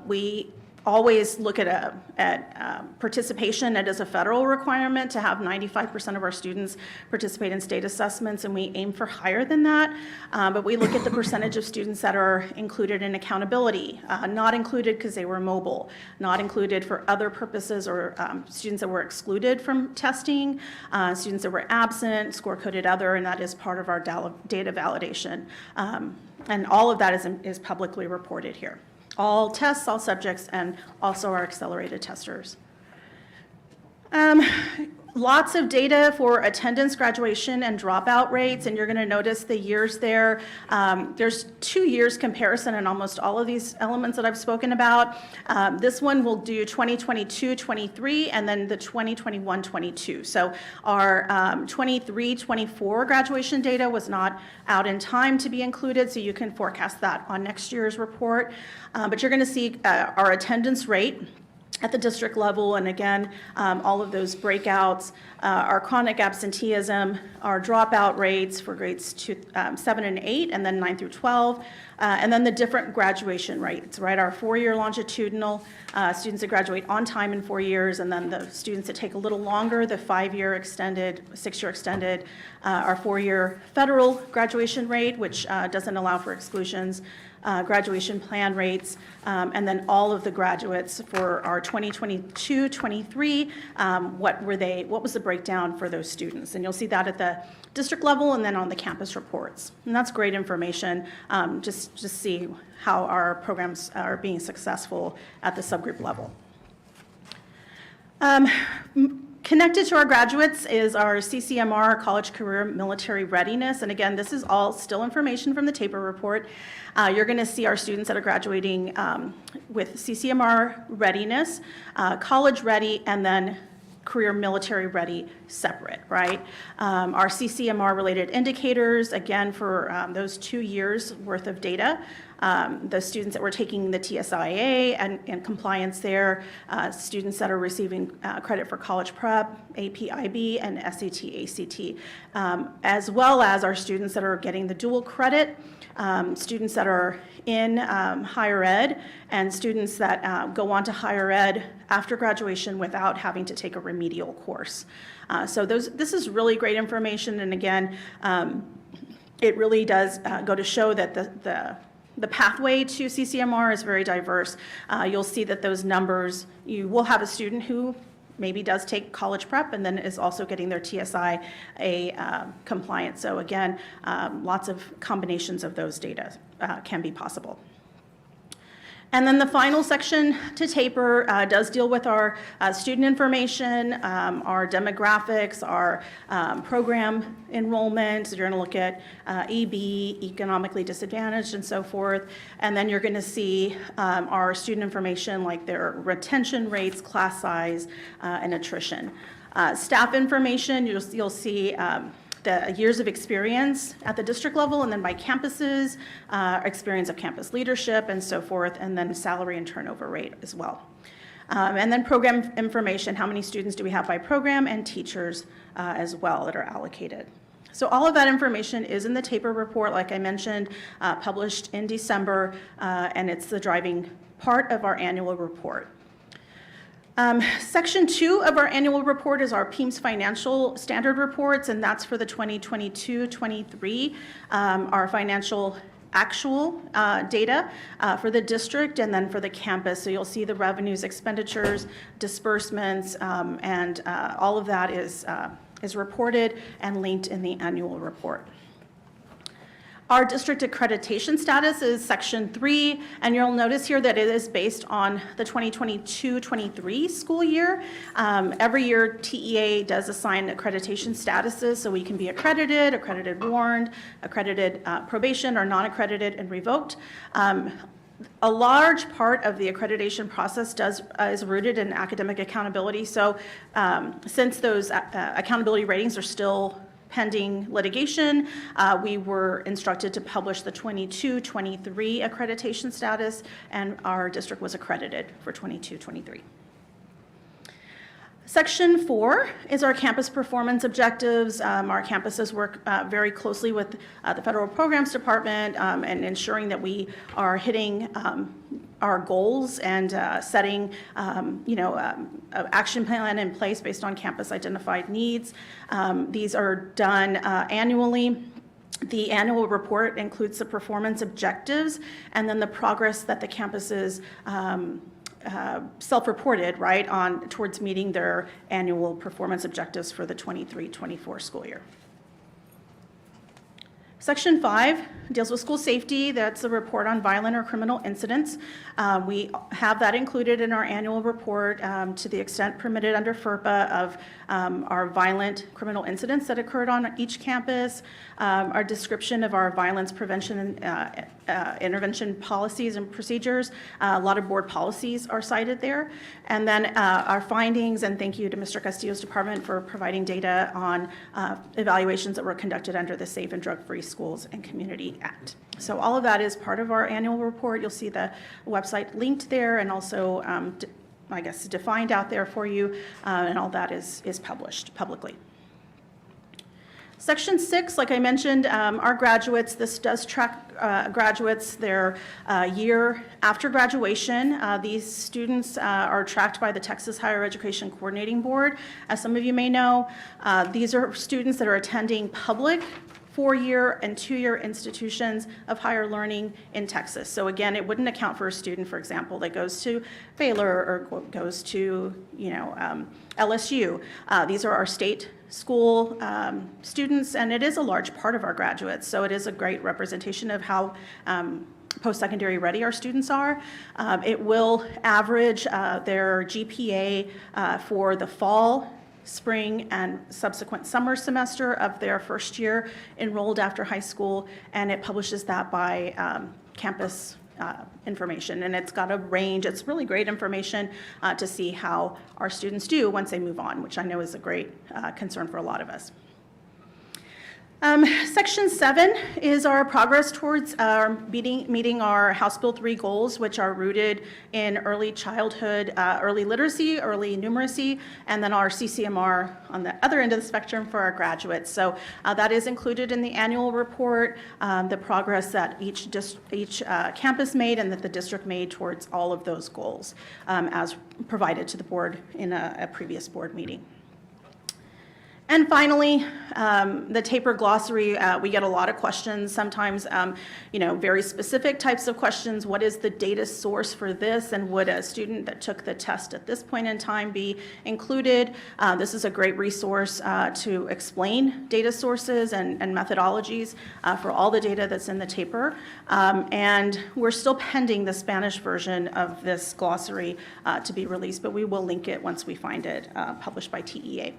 we always look at participation. It is a federal requirement to have 95% of our students participate in state assessments, and we aim for higher than that. But we look at the percentage of students that are included in accountability, not included because they were mobile, not included for other purposes, or students that were excluded from testing, students that were absent, score-coded other, and that is part of our data validation. And all of that is publicly reported here. All tests, all subjects, and also our accelerated testers. Lots of data for attendance, graduation, and dropout rates, and you're going to notice the years there. There's 2 years comparison in almost all of these elements that I've spoken about. This one will do 2022-23, and then the 2021-22. So our 23-24 graduation data was not out in time to be included, so you can forecast that on next year's report. But you're going to see our attendance rate at the district level, and again, all of those breakouts, our chronic absenteeism, our dropout rates for grades 7 and 8, and then 9 through 12, and then the different graduation rates, right? Our 4-year longitudinal, students that graduate on time in 4 years, and then the students that take a little longer, the 5-year extended, 6-year extended, our 4-year federal graduation rate, which doesn't allow for exclusions, graduation plan rates, and then all of the graduates for our 2022-23, what was the breakdown for those students? And you'll see that at the district level and then on the campus reports. And that's great information, just see how our programs are being successful at the subgroup level. Connected to our graduates is our CCMR, College Career Military Readiness. And again, this is all still information from the TAPR report. You're going to see our students that are graduating with CCMR readiness, college ready, and then career military ready separate, right? Our CCMR related indicators, again, for those 2 years worth of data. The students that were taking the TSIA and compliance there, students that are receiving credit for college prep, APIB, and SAT, ACT, as well as our students that are getting the dual credit, students that are in higher ed, and students that go on to higher ed after graduation without having to take a remedial course. So this is really great information, and again, it really does go to show that the pathway to CCMR is very diverse. You'll see that those numbers, you will have a student who maybe does take college prep and then is also getting their TSIA compliance. So again, lots of combinations of those data can be possible. And then the final section to TAPR does deal with our student information, our demographics, our program enrollment. So you're going to look at EB, economically disadvantaged, and so forth. And then you're going to see our student information like their retention rates, class size, and attrition. Staff information, you'll see the years of experience at the district level, and then by campuses, experience of campus leadership, and so forth, and then salary and turnover rate as well. And then program information, how many students do we have by program, and teachers as well that are allocated. So all of that information is in the TAPR report, like I mentioned, published in December, and it's the driving part of our annual report. Section 2 of our annual report is our PEAMS financial standard reports, and that's for the 2022-23, our financial actual data for the district and then for the campus. So you'll see the revenues, expenditures, disbursements, and all of that is reported and linked in the annual report. Our district accreditation status is Section 3, and you'll notice here that it is based on the 2022-23 school year. Every year, TEA does assign accreditation statuses, so we can be accredited, accredited warned, accredited probation, or non-accredited and revoked. A large part of the accreditation process is rooted in academic accountability. So since those accountability ratings are still pending litigation, we were instructed to publish the 22-23 accreditation status, and our district was accredited for 22-23. Section 4 is our campus performance objectives. Our campuses work very closely with the Federal Programs Department and ensuring that we are hitting our goals and setting, an action plan in place based on campus identified needs. These are done annually. The annual report includes the performance objectives and then the progress that the campuses self-reported, right, towards meeting their annual performance objectives for the 23-24 school year. Section 5 deals with school safety. That's a report on violent or criminal incidents. We have that included in our annual report to the extent permitted under FERPA of our violent criminal incidents that occurred on each campus, our description of our violence prevention and intervention policies and procedures. A lot of board policies are cited there. And then our findings, and thank you to Mr. Castillo's department for providing data on evaluations that were conducted under the Safe and Drug-Free Schools and Community Act. So all of that is part of our annual report. You'll see the website linked there and also, I guess, defined out there for you, and all that is published publicly. Section 6, like I mentioned, our graduates, this does track graduates their year after graduation. These students are tracked by the Texas Higher Education Coordinating Board. As some of you may know, these are students that are attending public 4-year and 2-year institutions of higher learning in Texas. So again, it wouldn't account for a student, for example, that goes to Baylor or goes to, LSU. These are our state school students, and it is a large part of our graduates. So it is a great representation of how post-secondary ready our students are. It will average their GPA for the fall, spring, and subsequent summer semester of their first year enrolled after high school, and it publishes that by campus information. And it's got a range. It's really great information to see how our students do once they move on, which I know is a great concern for a lot of us. Section 7 is our progress towards meeting our House Bill 3 goals, which are rooted in early childhood, early literacy, early numeracy, and then our CCMR on the other end of the spectrum for our graduates. So that is included in the annual report, the progress that each campus made and that the district made towards all of those goals as provided to the board in a previous board meeting. And finally, the TAPR glossary, we get a lot of questions, sometimes, very specific types of questions. What is the data source for this? And would a student that took the test at this point in time be included? This is a great resource to explain data sources and methodologies for all the data that's in the TAPR. And we're still pending the Spanish version of this glossary to be released, but we will link it once we find it published by TEA.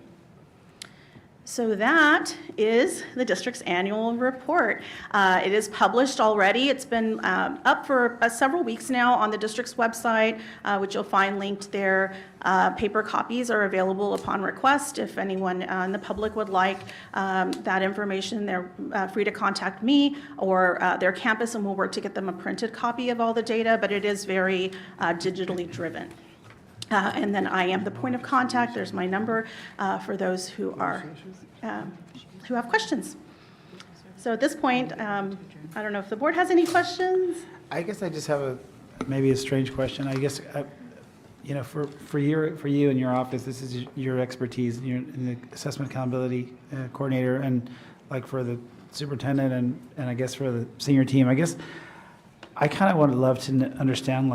So that is the district's annual report. It is published already. It's been up for several weeks now on the district's website, which you'll find linked there. Paper copies are available upon request. If anyone in the public would like that information, they're free to contact me or their campus, and we'll work to get them a printed copy of all the data, but it is very digitally driven. And then I am the point of contact. There's my number for those who have questions. So at this point, I don't know if the board has any questions. I guess I just have maybe a strange question. I guess, for you and your office, this is your expertise. You're in the assessment accountability coordinator, and like for the superintendent and I guess for the senior team. I guess I kind of would love to understand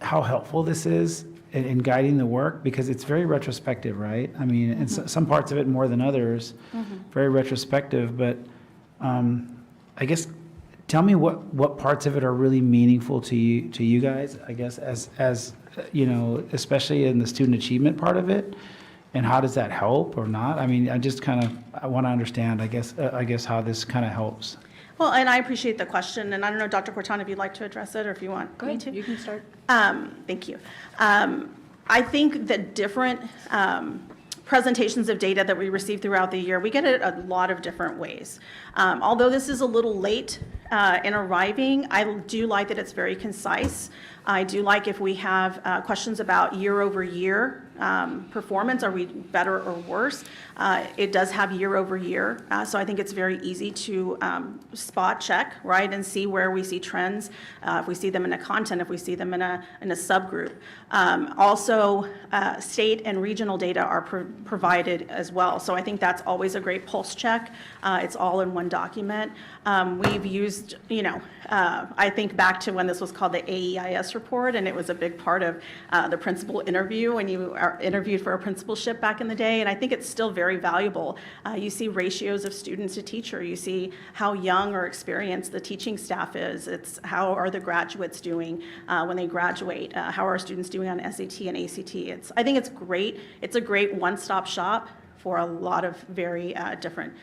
how helpful this is in guiding the work, because it's very retrospective, right? I mean, and some parts of it more than others, very retrospective, but I guess tell me what parts of it are really meaningful to you guys, I guess, as especially in the student achievement part of it, and how does that help or not? I mean, I want to understand, I guess how this kind of helps. Well, and I appreciate the question, and I don't know, Dr. Corton, if you'd like to address it or if you want me to. You can start. Thank you. I think that different presentations of data that we receive throughout the year, we get it a lot of different ways. Although this is a little late in arriving, I do like that it's very concise. I do like if we have questions about year over year performance, are we better or worse? It does have year over year, so I think it's very easy to spot check, right, and see where we see trends, if we see them in a content, if we see them in a subgroup. Also, state and regional data are provided as well, so I think that's always a great pulse check. It's all in one document. We've used, I think back to when this was called the AEIS report, and it was a big part of the principal interview when you are interviewed for a principalship back in the day, and I think it's still very valuable. You see ratios of students to teacher. You see how young or experienced the teaching staff is. It's how are the graduates doing when they graduate? How are students doing on SAT and ACT? I think it's great. It's a great one-stop shop for a lot of very different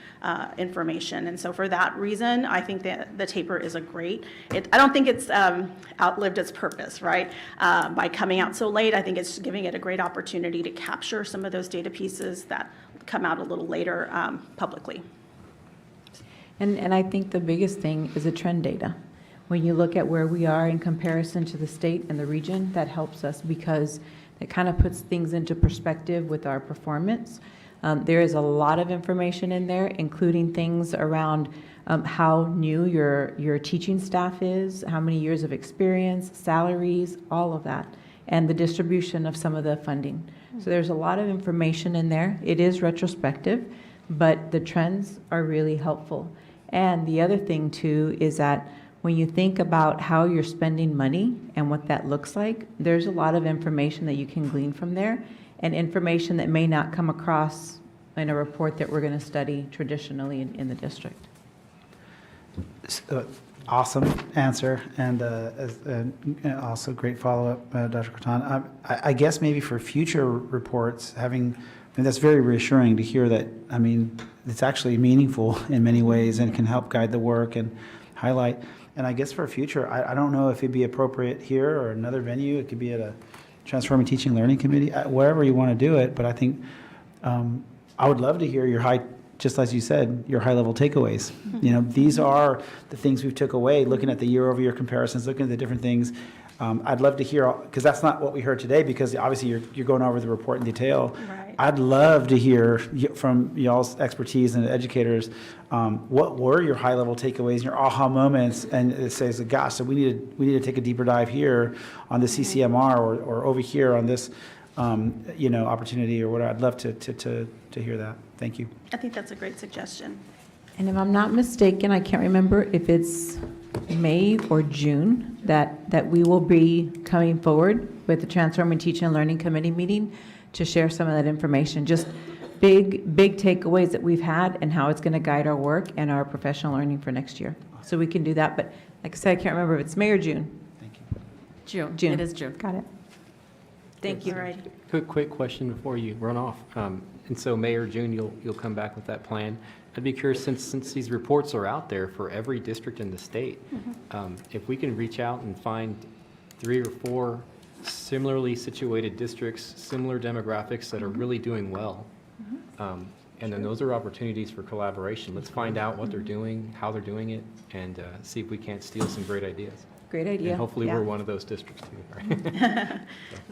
information. And so for that reason, I think that the TAPR is I don't think it's outlived its purpose, right? By coming out so late, I think it's giving it a great opportunity to capture some of those data pieces that come out a little later publicly. And I think the biggest thing is the trend data. When you look at where we are in comparison to the state and the region, that helps us because it kind of puts things into perspective with our performance. There is a lot of information in there, including things around how new your teaching staff is, how many years of experience, salaries, all of that, and the distribution of some of the funding. So there's a lot of information in there. It is retrospective, but the trends are really helpful. And the other thing too is that when you think about how you're spending money and what that looks like, there's a lot of information that you can glean from there, and information that may not come across in a report that we're going to study traditionally in the district. Awesome answer, and also great follow-up, Dr. Corton. I guess maybe for future reports, that's very reassuring to hear that, I mean, it's actually meaningful in many ways and can help guide the work and highlight. And I guess for future, I don't know if it'd be appropriate here or another venue. It could be at a Transforming Teaching Learning Committee, wherever you want to do it. But I think I would love to hear just as you said, your high-level takeaways. You know, these are the things we took away, looking at the year-over-year comparisons, looking at the different things. I'd love to hear, because that's not what we heard today, because obviously you're going over the report in detail. Right. I'd love to hear from y'all's expertise and educators, what were your high-level takeaways and your aha moments, and it says, gosh, so we need to take a deeper dive here on the CCMR or over here on this, opportunity or whatever. I'd love to hear that. Thank you. I think that's a great suggestion. And if I'm not mistaken, I can't remember if it's May or June that we will be coming forward with the Transforming Teaching and Learning Committee meeting to share some of that information. Just big takeaways that we've had and how it's going to guide our work and our professional learning for next year. So we can do that. But like I said, I can't remember if it's May or June. Thank you. June. It is June. Got it. Thank you. All right. Quick question before you run off. And so May or June, you'll come back with that plan. I'd be curious, since these reports are out there for every district in the state, if we can reach out and find 3 or 4 similarly situated districts, similar demographics that are really doing well, and then those are opportunities for collaboration. Let's find out what they're doing, how they're doing it, and see if we can't steal some great ideas. Great idea. And hopefully Yeah. we're one of those districts too, right?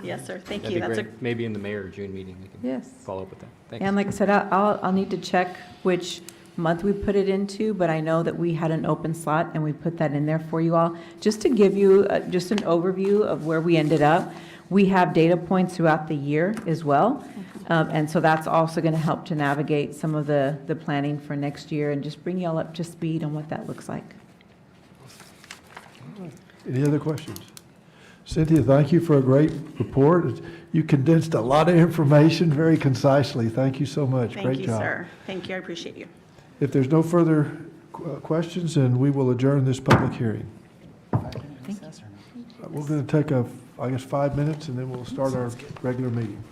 Yes, sir. Thank That'd you. be That's great. Maybe in the May or June meeting, we can Yes. follow up with that. Thanks. And like I said, I'll need to check which month we put it into, but I know that we had an open slot and we put that in there for you all. Just to give you just an overview of where we ended up, we have data points throughout the year as well. And so that's also going to help to navigate some of the planning for next year and just bring you all up to speed on what that looks like. Any other questions? Cynthia, thank you for a great report. You condensed a lot of information very concisely. Thank you so much. Thank Great you, job. sir. Thank you. I appreciate you. If there's no further questions, then we will adjourn this public hearing. We're going to take 5 minutes, and then we'll start our regular meeting.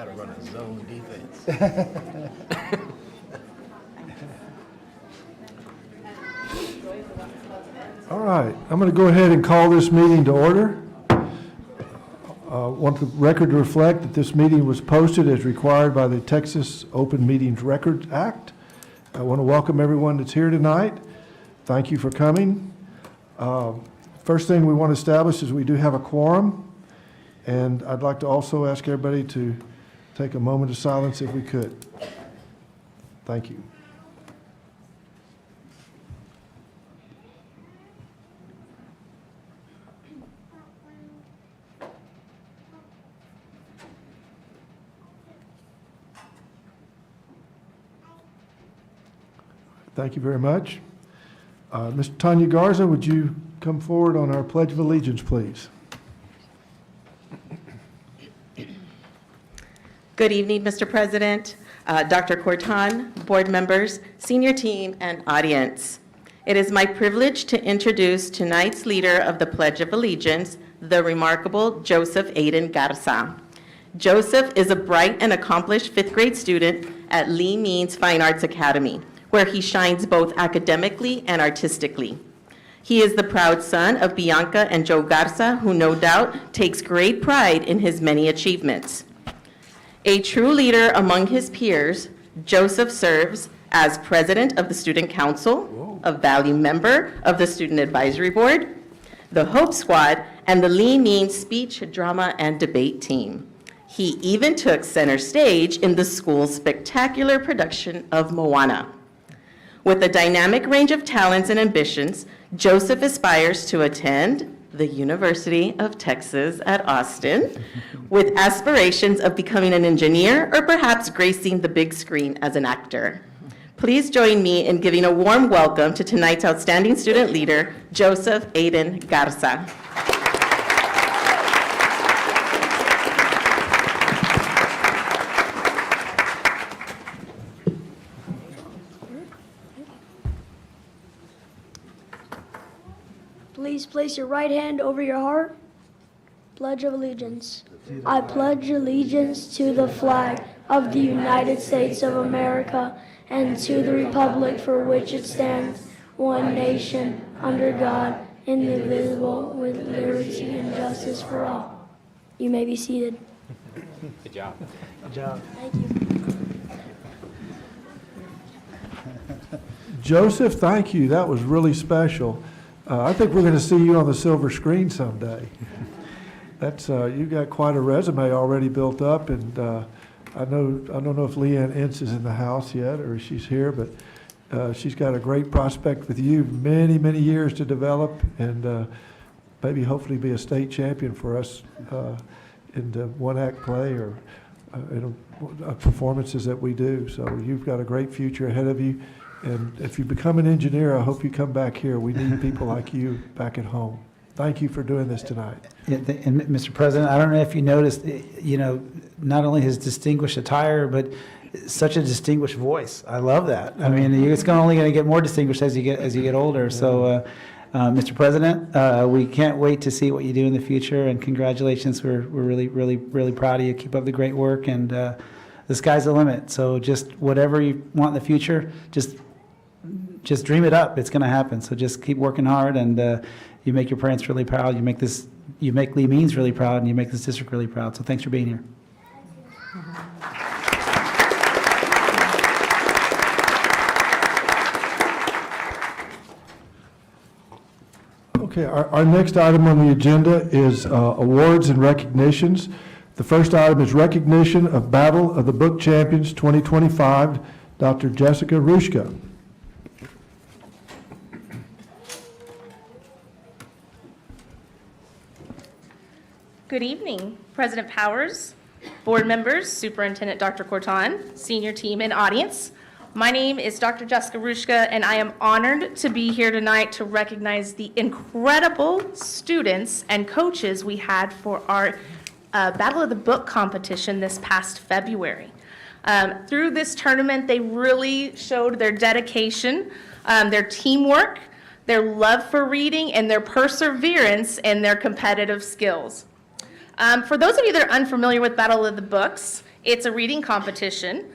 Gotta run a zone defense. All right, I'm going to go ahead and call this meeting to order. Want the record to reflect that this meeting was posted as required by the Texas Open Meetings Records Act. I want to welcome everyone that's here tonight. Thank you for coming. First thing we want to establish is we do have a quorum, and I'd like to also ask everybody to take a moment of silence if we could. Thank you. Thank you very much. Ms. Tanya Garza, would you come forward on our Pledge of Allegiance, please? Good evening, Mr. President, Dr. Corton, board members, senior team, and audience. It is my privilege to introduce tonight's leader of the Pledge of Allegiance, the remarkable Joseph Aiden Garza. Joseph is a bright and accomplished fifth grade student at Lee Means Fine Arts Academy, where he shines both academically and artistically. He is the proud son of Bianca and Joe Garza, who no doubt takes great pride in his many achievements. A true leader among his peers, Joseph serves as president of the Student Council, a value member of the Student Advisory Board, the Hope Squad, and the Lee Means Speech, Drama, and Debate team. He even took center stage in the school's spectacular production of Moana. With a dynamic range of talents and ambitions, Joseph aspires to attend the University of Texas at Austin, with aspirations of becoming an engineer or perhaps gracing the big screen as an actor. Please join me in giving a warm welcome to tonight's outstanding student leader, Joseph Aiden Garza. Please place your right hand over your heart. Pledge of allegiance. I pledge allegiance to the flag of the United States of America and to the republic for which it stands, one nation, under God, indivisible, with liberty and justice for all. You may be seated. Good job. Good job. Thank you. Joseph, thank you. That was really special. I think we're going to see you on the silver screen someday. That's you've got quite a resume already built up, and I don't know if Leanne Ince is in the house yet or if she's here, but she's got a great prospect with you, many years to develop, and maybe hopefully be a state champion for us in the one-act play or performances that we do. So you've got a great future ahead of you. And if you become an engineer, I hope you come back here. We need people like you back at home. Thank you for doing this tonight. And Mr. President, I don't know if you noticed, not only his distinguished attire, but such a distinguished voice. I love that. I mean, it's only going to get more distinguished as you get older. So, Mr. President, we can't wait to see what you do in the future. And congratulations. We're really proud of you. Keep up the great work. And the sky's the limit. So just whatever you want in the future, just dream it up. It's going to happen. So just keep working hard, and you make your parents really proud. You make Lee Means really proud, and you make this district really proud. So thanks for being here. Okay, our next item on the agenda is awards and recognitions. The first item is recognition of Battle of the Book Champions 2025, Dr. Jessica Rushka. Good evening, President Powers, board members, Superintendent Dr. Corton, senior team, and audience. My name is Dr. Jessica Rushka, and I am honored to be here tonight to recognize the incredible students and coaches we had for our Battle of the Book competition this past February. Through this tournament, they really showed their dedication, their teamwork, their love for reading, and their perseverance and their competitive skills. For those of you that are unfamiliar with Battle of the Books, It's a reading competition.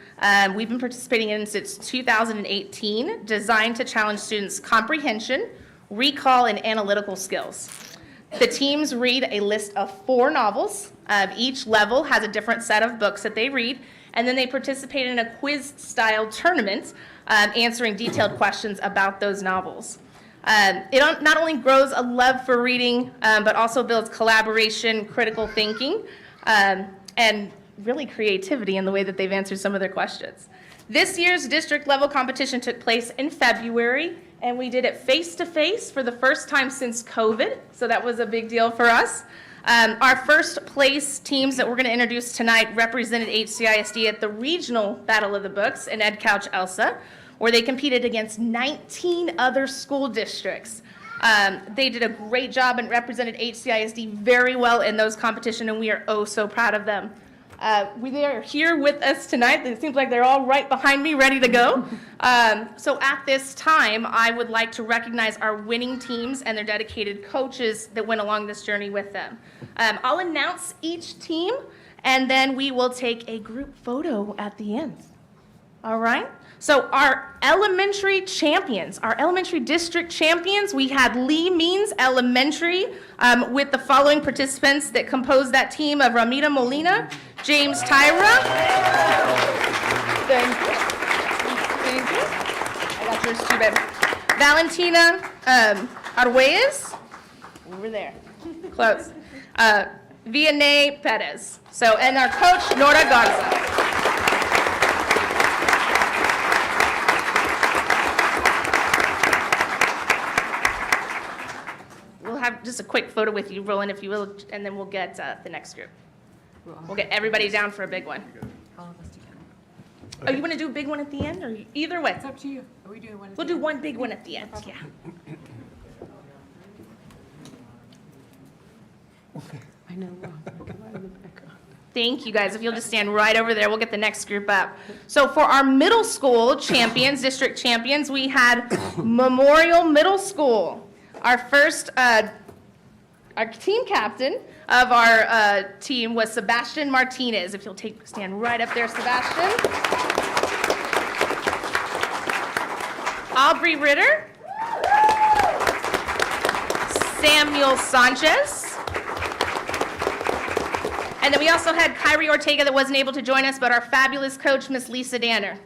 We've been participating in it since 2018, designed to challenge students' comprehension, recall, and analytical skills. The teams read a list of 4 novels. Each level has a different set of books that they read, and then they participate in a quiz-style tournament, answering detailed questions about those novels. It not only grows a love for reading, but also builds collaboration, critical thinking, and really creativity in the way that they've answered some of their questions. This year's district-level competition took place in February, and we did it face-to-face for the first time since COVID, so that was a big deal for us. Our first place teams that we're going to introduce tonight represented HCISD at the regional Battle of the Books in Ed Couch Elsa, where they competed against 19 other school districts. They did a great job and represented HCISD very well in those competitions, and we are oh so proud of them. They are here with us tonight. It seems like they're all right behind me, ready to go. So at this time, I would like to recognize our winning teams and their dedicated coaches that went along this journey with them. I'll announce each team, and then we will take a group photo at the end. All right? So our elementary champions, our elementary district champions, we had Lee Means Elementary with the following participants that composed that team of Ramita Molina, James Tyra. Thank you. Thank you. I got yours too, babe. Valentina Arguez. Over there. Close. Vianney Perez. So, and our coach, Nora Garza. We'll have just a quick photo with you, Roland, if you will, and then we'll get the next group. We'll get everybody down for a big one. Oh, you want to do a big one at the end, or either way? It's up to you. Are we doing one? We'll do one big one at the end, yeah. I know. Thank you, guys. If you'll just stand right over there, we'll get the next group up. So for our middle school champions, district champions, we had Memorial Middle School. Our first, our team captain of our team was Sebastian Martinez. If you'll stand right up there, Sebastian. Aubrey Ritter. Samuel Sanchez. And then we also had Kyrie Ortega that wasn't able to join us, but our fabulous coach, Miss Lisa Danner.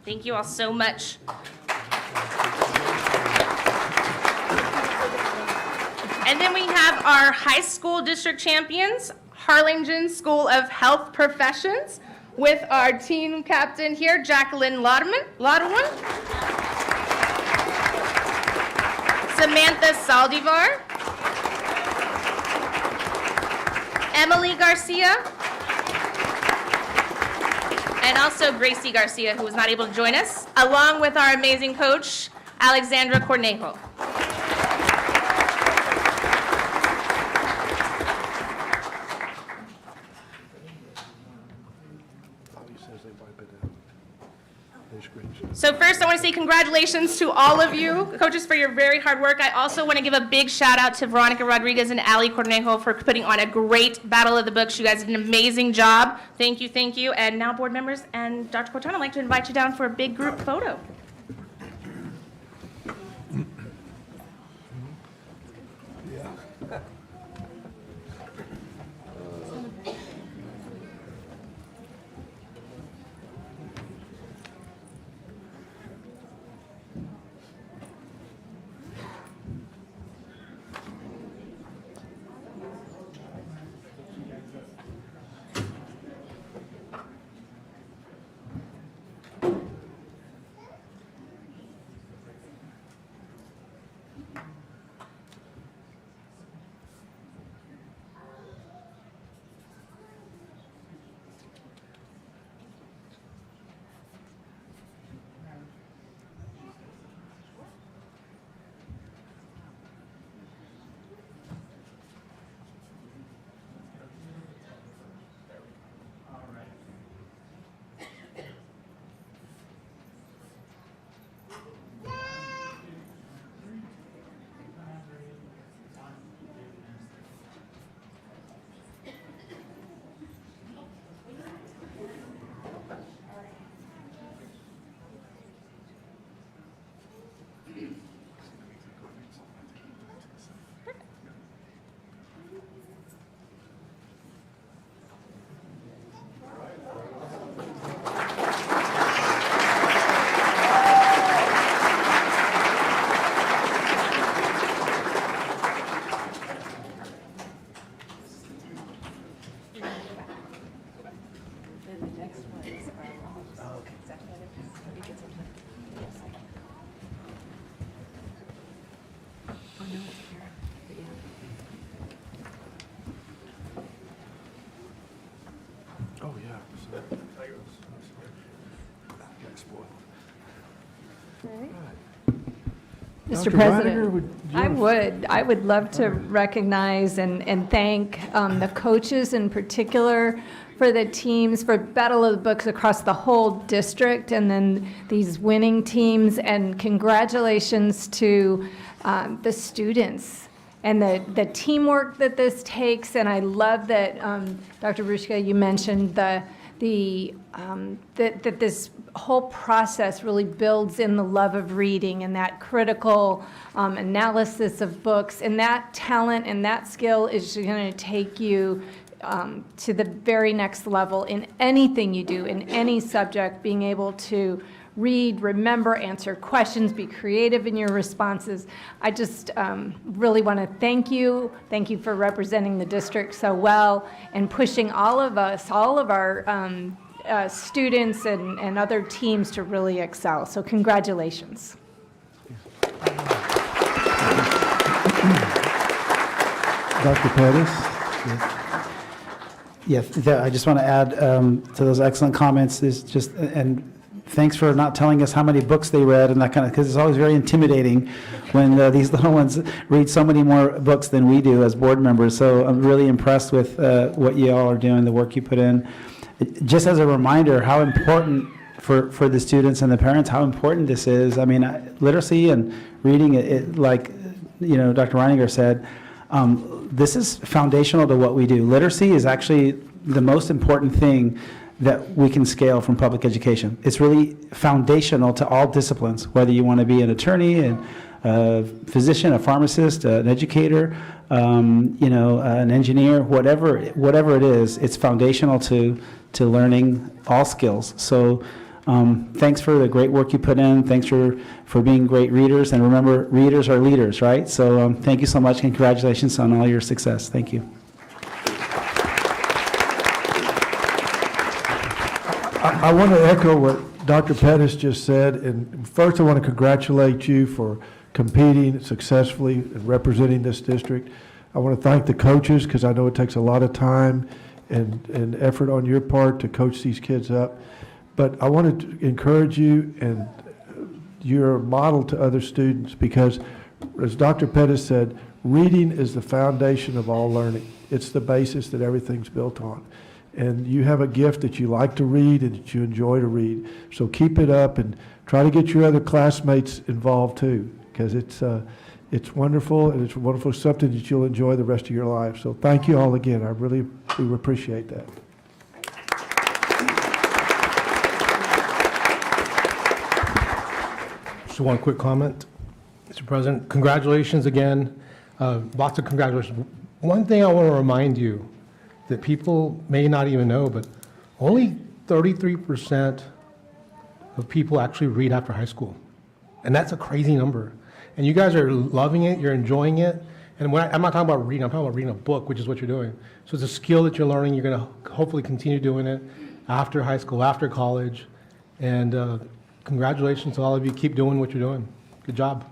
Thank you all so much. And then we have our high school district champions, Harlingen School of Health Professions, with our team captain here, Jacqueline Lauderman, Samantha Saldivar, Emily Garcia, and also Gracie Garcia, who was not able to join us, along with our amazing coach, Alexandra Cornejo. So first, I want to say congratulations to all of you, coaches, for your very hard work. I also want to give a big shout out to Veronica Rodriguez and Ali Cornejo for putting on a great Battle of the Books. You guys did an amazing job. Thank you, thank you. And now, board members and Dr. Corton, I'd like to invite you down for a big group photo. Mr. Dr. Reiniger, President, would you- I would love to recognize and thank the coaches in particular for the teams, for Battle of the Books across the whole district, and then these winning teams, and congratulations to the students and the teamwork that this takes. And I love that, Dr. Rushka, you mentioned that this whole process really builds in the love of reading and that critical analysis of books, and that talent and that skill is going to take you to the very next level in anything you do, in any subject, being able to read, remember, answer questions, be creative in your responses. I just really want to thank you. Thank you for representing the district so well and pushing all of us, all of our students and other teams to really excel. So congratulations. Dr. Pettis? Yeah, I just want to add to those excellent comments, is just, and thanks for not telling us how many books they read and that kind of, because it's always very intimidating when these little ones read so many more books than we do as board members. So I'm really impressed with what you all are doing, the work you put in. Just as a reminder, how important for the students and the parents, how important this is. I mean, literacy and reading, like, Dr. Reininger said, this is foundational to what we do. Literacy is actually the most important thing that we can scale from public education. It's really foundational to all disciplines, whether you want to be an attorney, a physician, a pharmacist, an educator, an engineer, whatever it is, it's foundational to learning all skills. So thanks for the great work you put in. Thanks for being great readers. And remember, readers are leaders, right? So thank you so much, and congratulations on all your success. Thank you. I want to echo what Dr. Pettis just said, and first I want to congratulate you for competing successfully and representing this district. I want to thank the coaches, because I know it takes a lot of time and effort on your part to coach these kids up. But I want to encourage you, and you're a model to other students, because as Dr. Pettis said, reading is the foundation of all learning. It's the basis that everything's built on. And you have a gift that you like to read and that you enjoy to read. So keep it up and try to get your other classmates involved too, because it's wonderful, and it's wonderful, something that you'll enjoy the rest of your life. So thank you all again. We appreciate that. Just one quick comment, Mr. President. Congratulations again. Lots of congratulations. One thing I want to remind you that people may not even know, but only 33% of people actually read after high school. And that's a crazy number. And you guys are loving it, you're enjoying it. And I'm not talking about reading, I'm talking about reading a book, which is what you're doing. So it's a skill that you're learning. You're going to hopefully continue doing it after high school, after college. And congratulations to all of you. Keep doing what you're doing. Good job.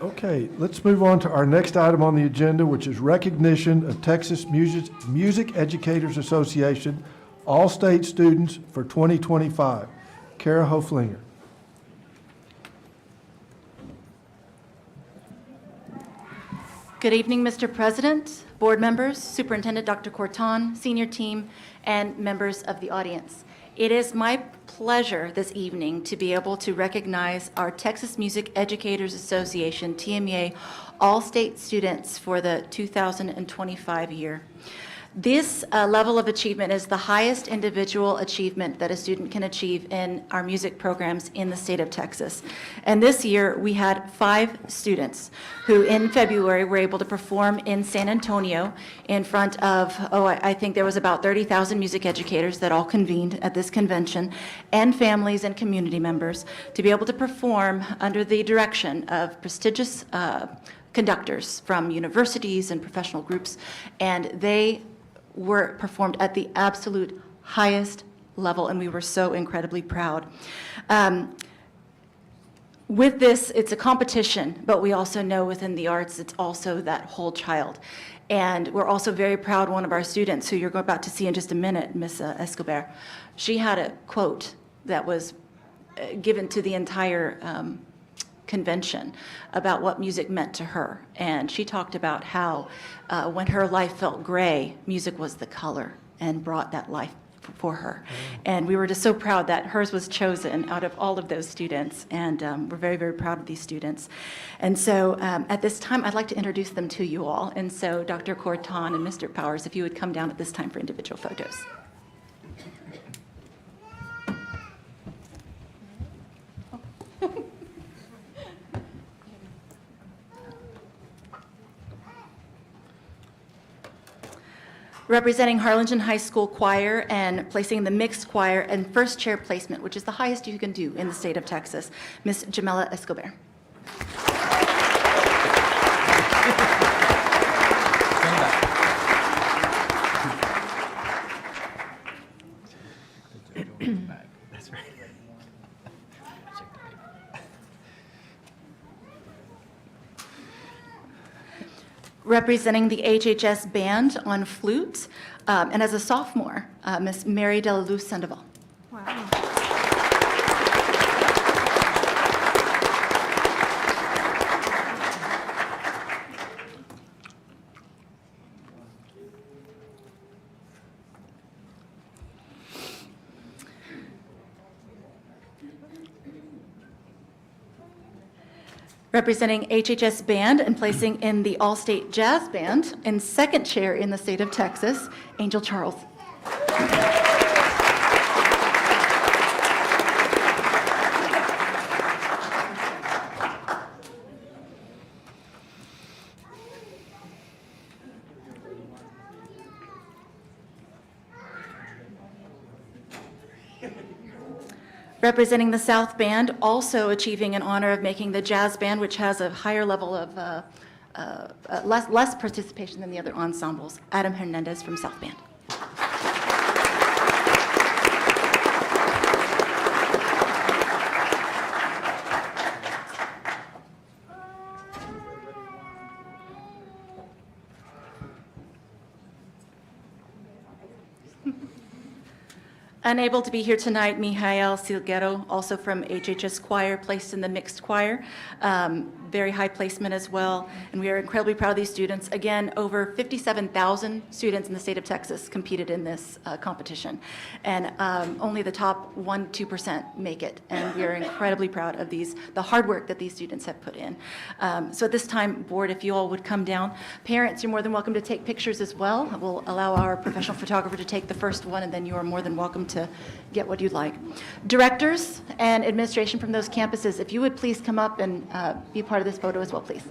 Okay, let's move on to our next item on the agenda, which is recognition of Texas Music Educators Association All-State Students for 2025. Kara Hoflinger. Good evening, Mr. President, board members, Superintendent Dr. Corton, senior team, and members of the audience. It is my pleasure this evening to be able to recognize our Texas Music Educators Association, TMEA, all-state students for the 2025 year. This level of achievement is the highest individual achievement that a student can achieve in our music programs in the state of Texas. And this year, we had 5 students who in February were able to perform in San Antonio in front of, I think there was about 30,000 music educators that all convened at this convention, and families and community members, to be able to perform under the direction of prestigious conductors from universities and professional groups, and they were performed at the absolute highest level, and we were so incredibly proud. with this, it's a competition, but we also know within the arts, it's also that whole child. And we're also very proud, one of our students, who you're about to see in just a minute, Miss Escobar, she had a quote that was given to the entire convention about what music meant to her. And she talked about how when her life felt gray, music was the color and brought that life for her. And we were just so proud that hers was chosen out of all of those students, and we're very, very proud of these students. And so at this time, I'd like to introduce them to you all. And so Dr. Corton and Mr. Powers, if you would come down at this time for individual photos. Representing Harlingen High School Choir and placing the mixed choir and first chair placement, which is the highest you can do in the state of Texas, Miss Jamela Escobar. Representing the HHS band on flute, and as a sophomore, Miss Mary De La Luz Sandoval. Wow. Representing HHS band and placing in the All-State Jazz Band in second chair in the state of Texas, Angel Charles. Representing the South Band, also achieving an honor of making the Jazz Band, which has a higher level of less participation than the other ensembles, Adam Hernandez from South Band. Unable to be here tonight, Mijael Silguero, also from HHS Choir, placed in the mixed choir. Very high placement as well, and we are incredibly proud of these students. Again, over 57,000 students in the state of Texas competed in this competition, and only the top 1-2% make it, and we are incredibly proud of the hard work that these students have put in. So at this time, board, if you all would come down. Parents, you're more than welcome to take pictures as well. We'll allow our professional photographer to take the first one, and then you are more than welcome to get what you'd like. Directors and administration from those campuses, if you would please come up and be part of this photo as well, please.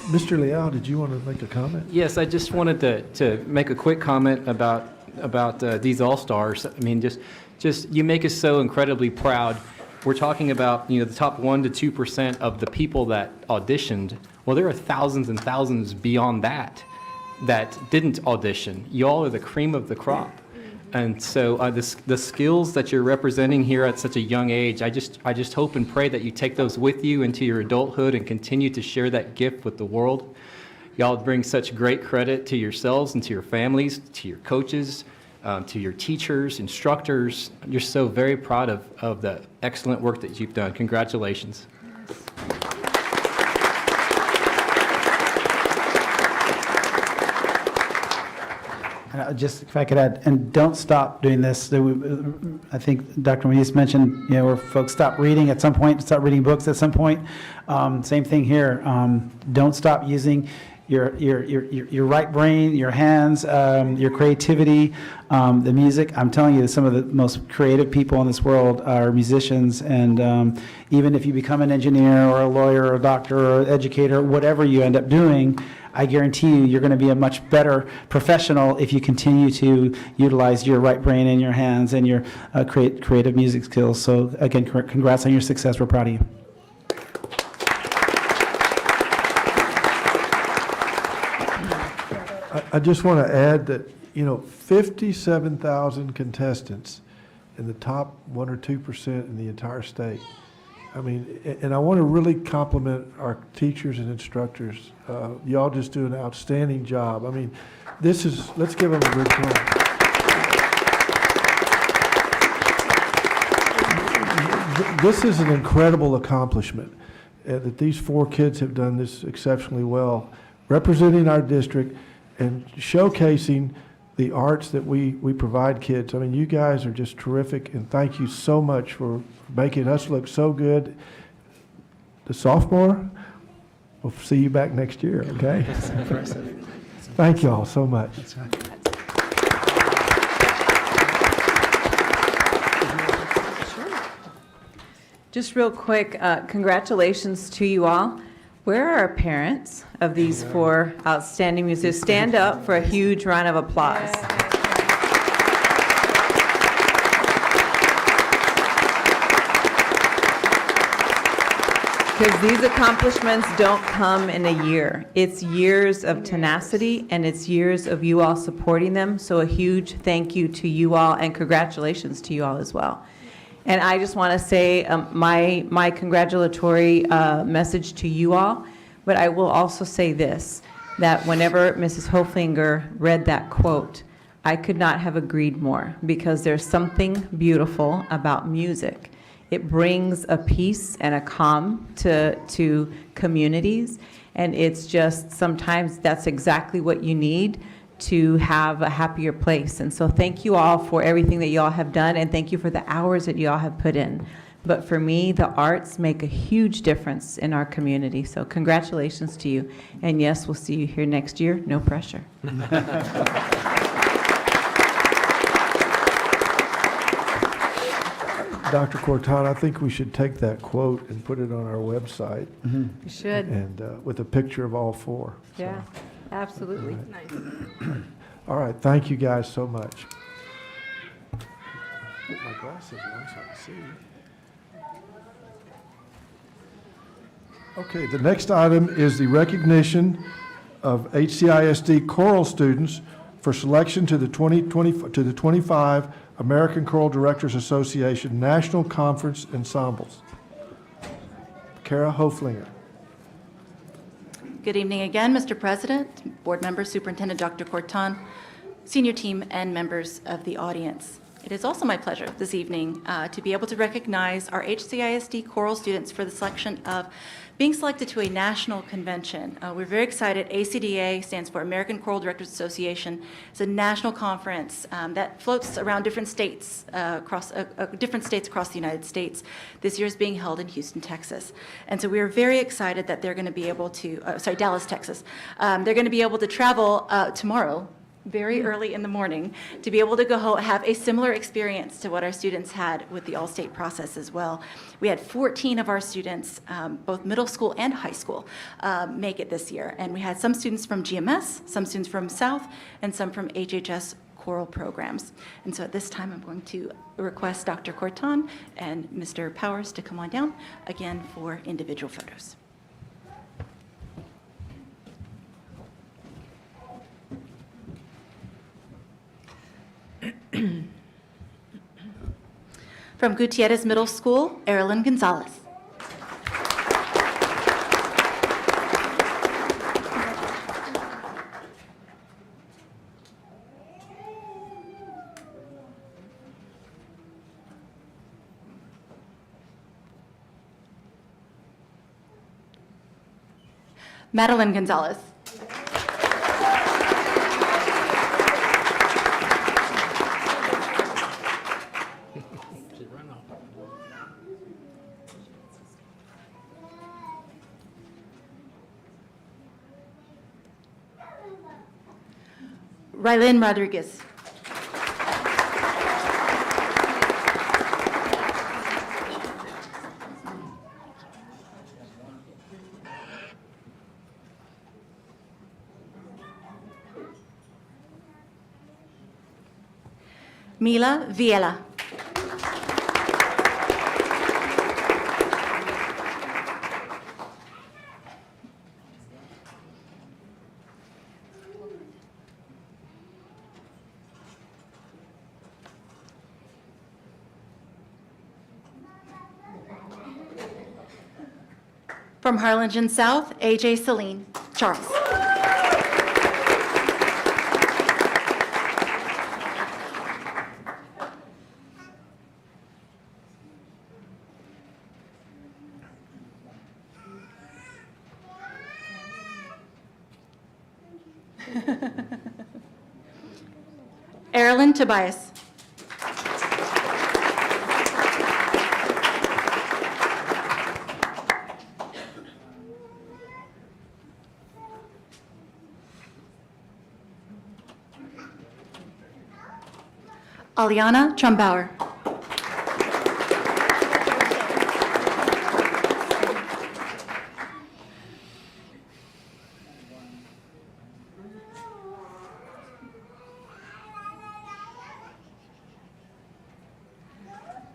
Mr. Leal, did you want to make a comment? Yes, I just wanted to make a quick comment about these all-stars. I mean, just you make us so incredibly proud. We're talking about, the top 1% to 2% of the people that auditioned. Well, there are thousands and thousands beyond that didn't audition. Y'all are the cream of the crop. And so the skills that you're representing here at such a young age, I just hope and pray that you take those with you into your adulthood and continue to share that gift with the world. Y'all bring such great credit to yourselves and to your families, to your coaches, to your teachers, instructors. You're so very proud of the excellent work that you've done. Congratulations. Just if I could add, and don't stop doing this. I think Dr. Muniz mentioned, where folks stop reading at some point, stop reading books at some point. Same thing here. Don't stop using your right brain, your hands, your creativity, the music. I'm telling you, some of the most creative people in this world are musicians. And even if you become an engineer or a lawyer or a doctor or educator, whatever you end up doing, I guarantee you're going to be a much better professional if you continue to utilize your right brain and your hands and your creative music skills. So again, congrats on your success. We're proud of you. I just want to add that, 57,000 contestants in the top 1% or 2% in the entire state. I mean, and I want to really compliment our teachers and instructors. Y'all just do an outstanding job. I mean, let's give them a good applause. This is an incredible accomplishment that these 4 kids have done this exceptionally well, representing our district and showcasing the arts that we provide kids. I mean, you guys are just terrific, and thank you so much for making us look so good. The sophomore, we'll see you back next year, okay? That's impressive. Thank you all so much. That's right. Just real quick, congratulations to you all. Where are our parents of these 4 outstanding musicians? Stand up for a huge round of applause. Because these accomplishments don't come in a year. It's years of tenacity, and it's years of you all supporting them. So a huge thank you to you all, and congratulations to you all as well. And I just want to say my congratulatory message to you all, but I will also say this, that whenever Mrs. Hoflinger read that quote, I could not have agreed more, because there's something beautiful about music. It brings a peace and a calm to communities, and it's just sometimes that's exactly what you need to have a happier place. And so thank you all for everything that you all have done, and thank you for the hours that you all have put in. But for me, the arts make a huge difference in our community. So congratulations to you. And yes, we'll see you here next year. No pressure. Dr. Cortana, I think we should take that quote and put it on our website. You should. And with a picture of all 4. So. Yeah, absolutely. All right, thank you guys so much. Put my glasses on so I can see. Okay, the next item is the recognition of HCISD choral students for selection to the 25 American Choral Directors Association National Conference Ensembles. Kara Hoflinger. Good evening again, Mr. President, board members, Superintendent Dr. Corton, senior team, and members of the audience. It is also my pleasure this evening to be able to recognize our HCISD choral students for the selection of being selected to a national convention. We're very excited. ACDA stands for American Choral Directors Association. It's a national conference that floats around different states across the United States. This year is being held in Houston, Texas. And so we are very excited that they're going to be able to, Dallas, Texas. They're going to be able to travel tomorrow very early in the morning to be able to go have a similar experience to what our students had with the all-state process as well. We had 14 of our students, both middle school and high school, make it this year. And we had some students from GMS, some students from South, and some from HHS choral programs. And so at this time, I'm going to request Dr. Corton and Mr. Powers to come on down again for individual photos. From Gutierrez Middle School, Erilyn Gonzalez. Madeline Gonzalez. Rylin Rodriguez. Mila Viela. From Harlingen South, AJ Celine. Charles. Erilyn Tobias. Aliana Trumbauer.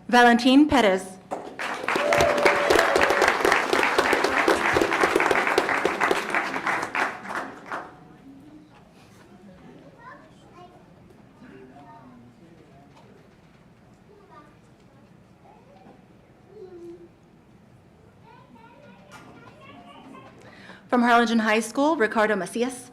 Valentin Perez. From Harlingen High School, Ricardo Macias.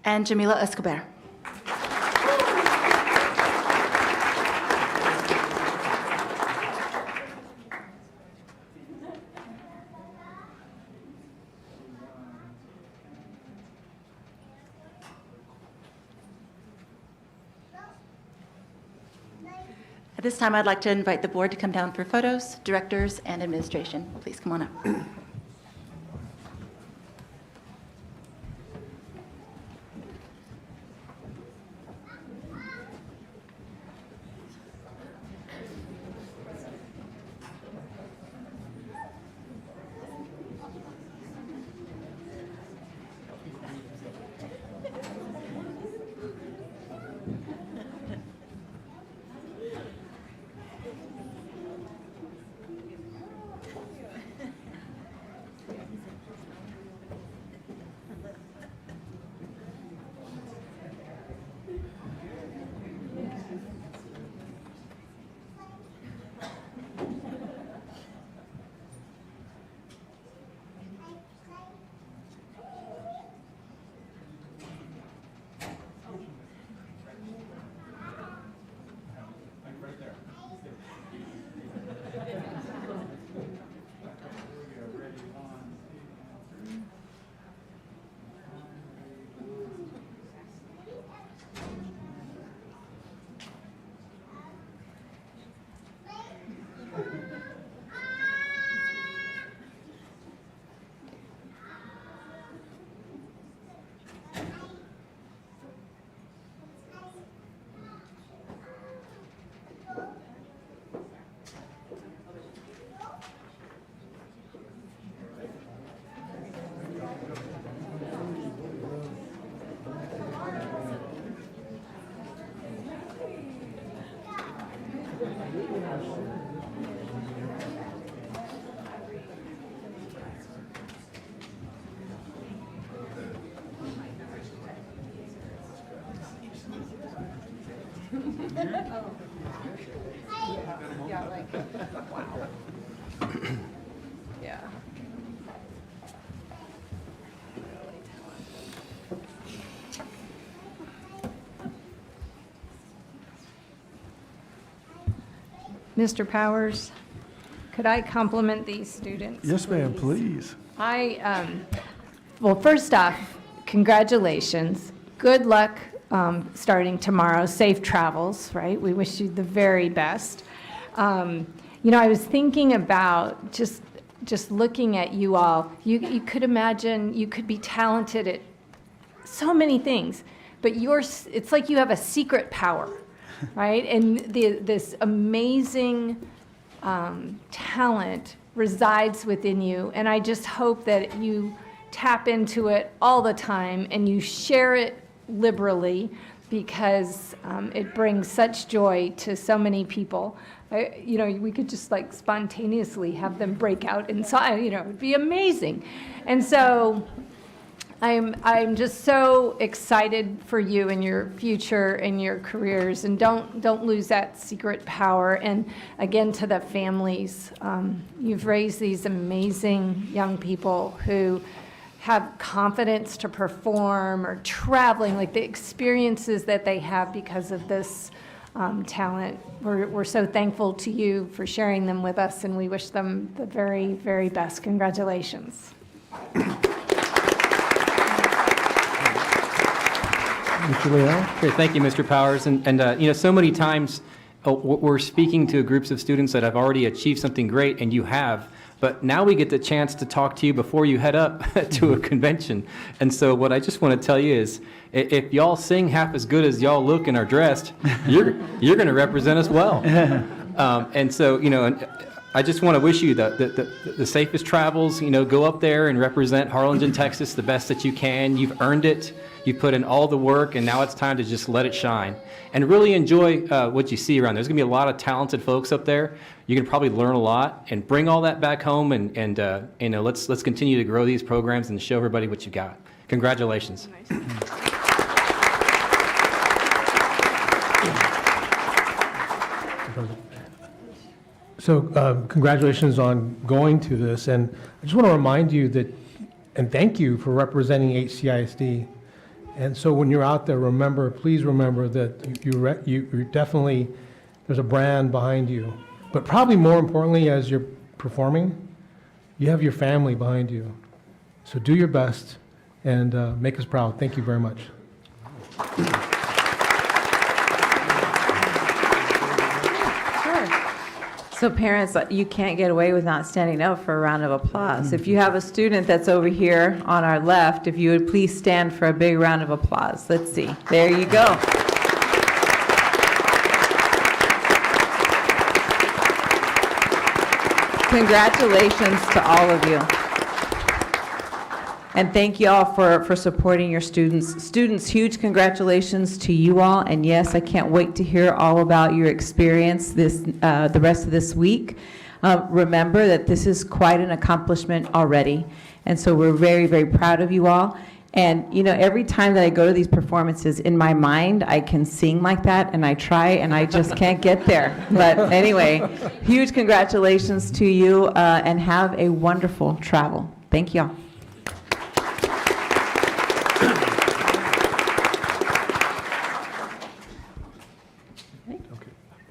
And Jamila Escobar. At this time, I'd like to invite the board to come down for photos, directors, and administration. Please come on up. Yeah. Mr. Powers, could I compliment these students? Yes, ma'am, please. Well, first off, congratulations. Good luck starting tomorrow. Safe travels, right? We wish you the very best. I was thinking about just looking at you all. You could imagine you could be talented at so many things, but it's like you have a secret power, right? And this amazing talent resides within you, and I just hope that you tap into it all the time and you share it liberally, because it brings such joy to so many people. We could just like spontaneously have them break out inside, it would be amazing. And so I'm just so excited for you and your future and your careers, and don't lose that secret power. And again, to the families, you've raised these amazing young people who have confidence to perform or traveling, like the experiences that they have because of this talent. We're so thankful to you for sharing them with us, and we wish them the very, very best. Congratulations. Mr. Leal? Great, thank you, Mr. Powers. And so many times we're speaking to groups of students that have already achieved something great, and you have. But now we get the chance to talk to you before you head up to a convention. And so what I just want to tell you is, if y'all sing half as good as y'all look and are dressed, you're going to represent us well. And so, I just want to wish you the safest travels. Go up there and represent Harlingen, Texas, the best that you can. You've earned it. You put in all the work, and now it's time to just let it shine. And really enjoy what you see around. There's going to be a lot of talented folks up there. You can probably learn a lot, and bring all that back home, and let's continue to grow these programs and show everybody what you got. Congratulations. So congratulations on going to this, and I just want to remind you that, and thank you for representing HCISD. And so when you're out there, please remember that you definitely, there's a brand behind you. But probably more importantly, as you're performing, you have your family behind you. So do your best and make us proud. Thank you very much. So parents, you can't get away with not standing up for a round of applause. If you have a student that's over here on our left, if you would please stand for a big round of applause. Let's see. There you go. Congratulations to all of you. And thank you all for supporting your students. Students, huge congratulations to you all. And yes, I can't wait to hear all about your experience the rest of this week. Remember that this is quite an accomplishment already. And so we're very, very proud of you all. And every time that I go to these performances, in my mind, I can sing like that, and I try, and I just can't get there. But anyway, huge congratulations to you, and have a wonderful travel. Thank you all.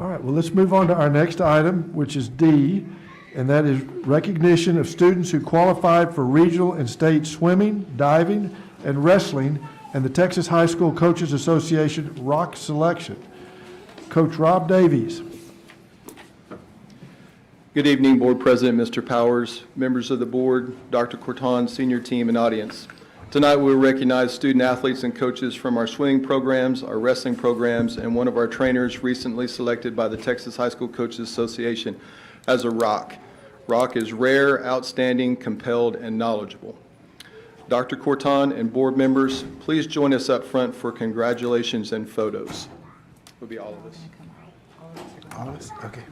All right, well, let's move on to our next item, which is D, and that is recognition of students who qualified for regional and state swimming, diving, and wrestling, and the Texas High School Coaches Association ROC selection. Coach Rob Davies. Good evening, Board President, Mr. Powers, members of the board, Dr. Corton, senior team, and audience. Tonight we will recognize student athletes and coaches from our swimming programs, our wrestling programs, and one of our trainers recently selected by the Texas High School Coaches Association as a ROC. ROC is rare, outstanding, compelled, and knowledgeable. Dr. Corton and board members, please join us up front for congratulations and photos. It will be all of us. All of us? Okay.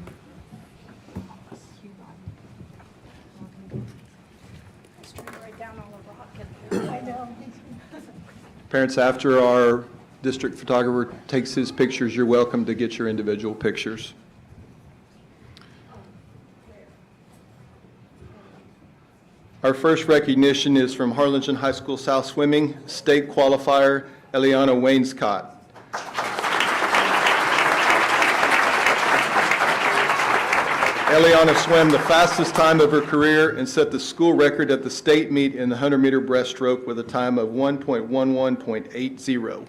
Parents, after our district photographer takes his pictures, you're welcome to get your individual pictures. Our first recognition is from Harlingen High School South Swimming, state qualifier Eliana Wainscott. Eliana swam the fastest time of her career and set the school record at the state meet in the 100-meter breaststroke with a time of 1.11.80.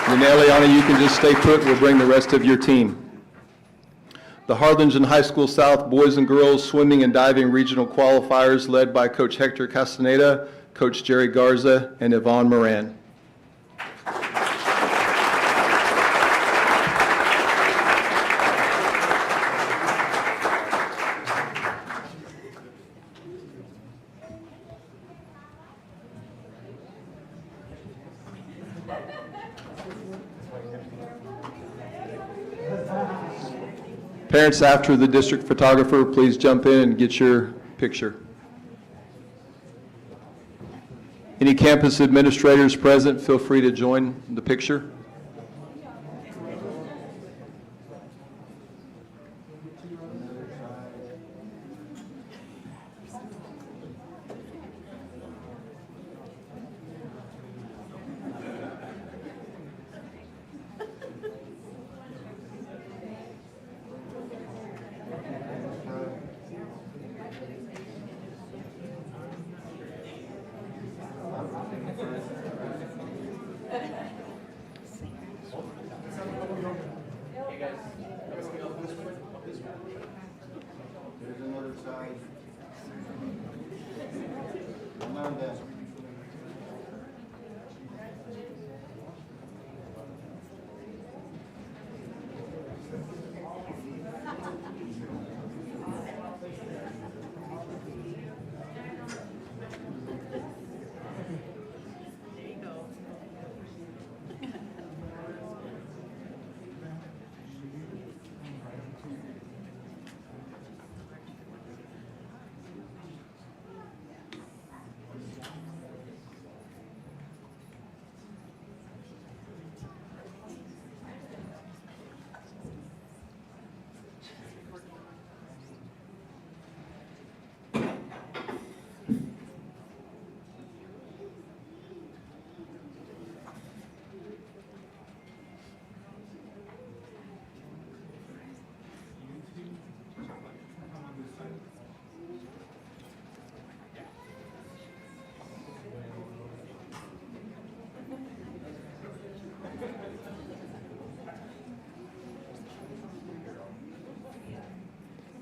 And Eliana, you can just stay put. We'll bring the rest of your team. The Harlingen High School South Boys and Girls Swimming and Diving Regional Qualifiers led by Coach Hector Castaneda, Coach Jerry Garza, and Yvonne Moran. Parents, after the district photographer, please jump in and get your picture. Any campus administrators present, feel free to join the picture.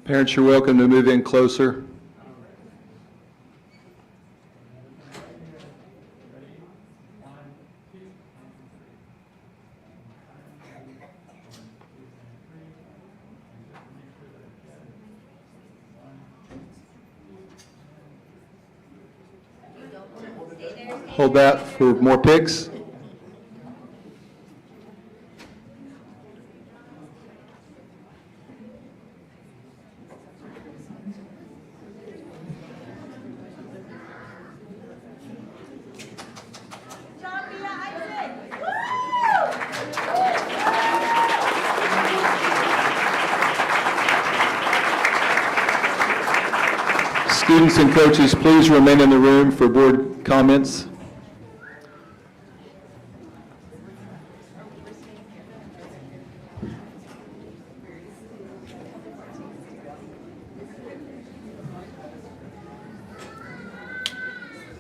Parents, you're welcome to move in closer. Hold that for more pics. Students and coaches, please remain in the room for board comments.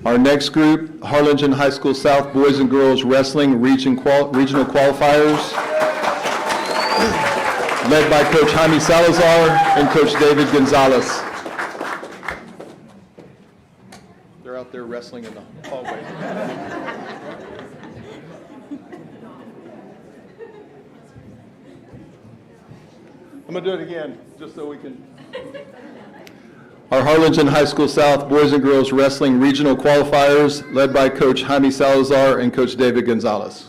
Our next group, Harlingen High School South Boys and Girls Wrestling Regional Qualifiers, led by Coach Jaime Salazar and Coach David Gonzalez. They're out there wrestling in the hallway. I'm going to do it again, just so we can. Our Harlingen High School South Boys and Girls Wrestling Regional Qualifiers, led by Coach Jaime Salazar and Coach David Gonzalez.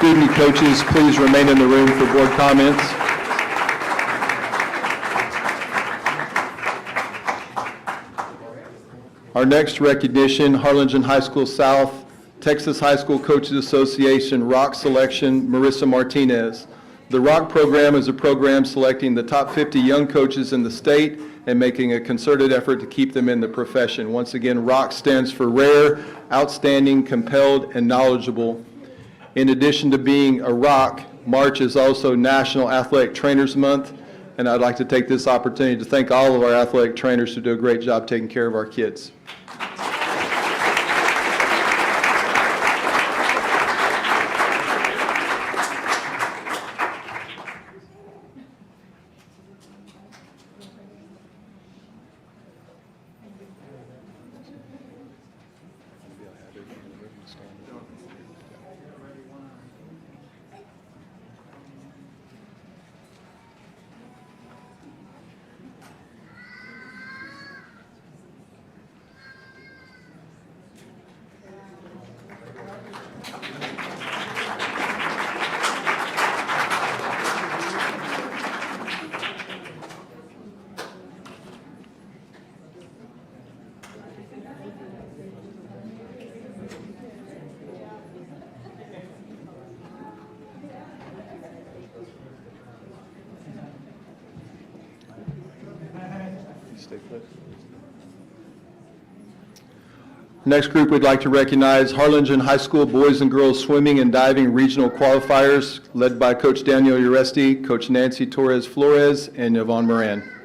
Student coaches, please remain in the room for board comments. Our next recognition, Harlingen High School South, Texas High School Coaches Association ROC selection, Marissa Martinez. The ROC program is a program selecting the top 50 young coaches in the state and making a concerted effort to keep them in the profession. Once again, ROC stands for Rare, Outstanding, Compelled, and Knowledgeable. In addition to being a ROC, March is also National Athletic Trainers Month, and I'd like to take this opportunity to thank all of our athletic trainers who do a great job taking care of our kids. Next group, we'd like to recognize Harlingen High School Boys and Girls Swimming and Diving Regional Qualifiers, led by Coach Daniel Uresti, Coach Nancy Torres Flores, and Yvonne Moran.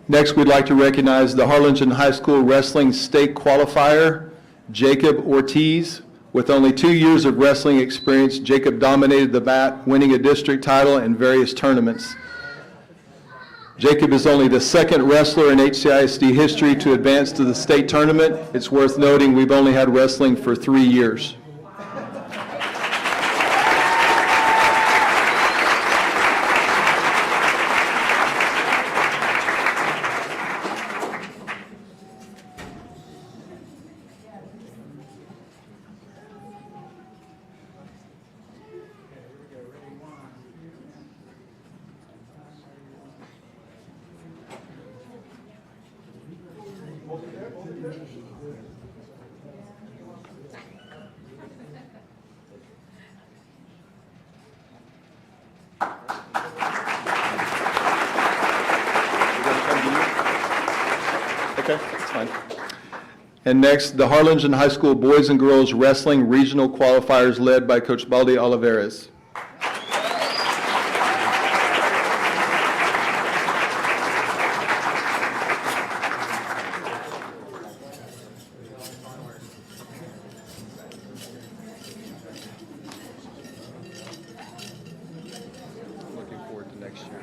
Next, we'd like to recognize the Harlingen High School Wrestling State Qualifier, Jacob Ortiz. With only 2 years of wrestling experience, Jacob dominated the mat, winning a district title in various tournaments. Jacob is only the second wrestler in HCISD history to advance to the state tournament. It's worth noting we've only had wrestling for 3 years. Okay, that's fine. And next, the Harlingen High School Boys and Girls Wrestling Regional Qualifiers led by Coach Baldi Olivares. Looking forward to next year.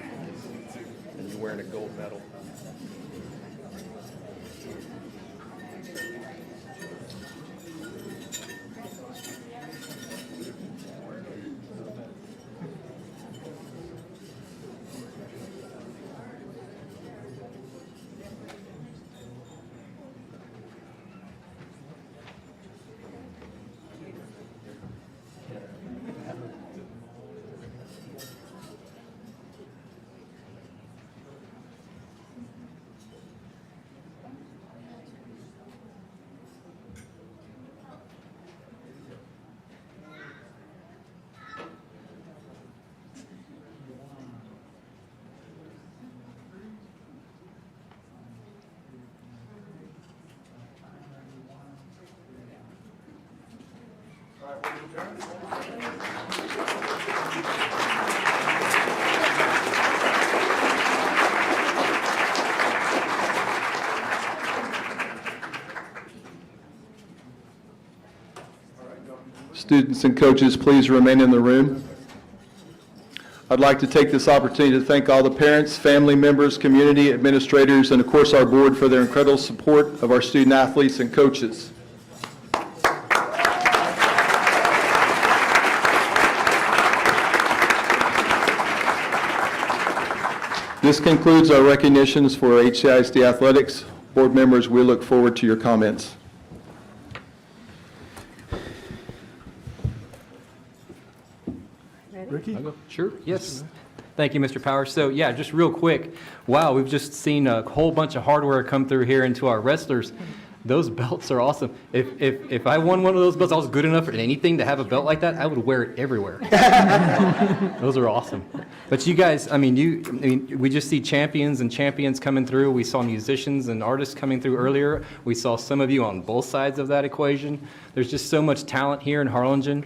And you're wearing a gold medal. Students and coaches, please remain in the room. I'd like to take this opportunity to thank all the parents, family members, community administrators, and of course our board for their incredible support of our student athletes and coaches. This concludes our recognitions for HCISD athletics. Board members, we look forward to your comments. Ricky? Sure, yes. Thank you, Mr. Powers. So yeah, just real quick, wow, we've just seen a whole bunch of hardware come through here into our wrestlers. Those belts are awesome. If I won one of those belts, I was good enough at anything to have a belt like that, I would wear it everywhere. Those are awesome. But you guys, we just see champions and champions coming through. We saw musicians and artists coming through earlier. We saw some of you on both sides of that equation. There's just so much talent here in Harlingen.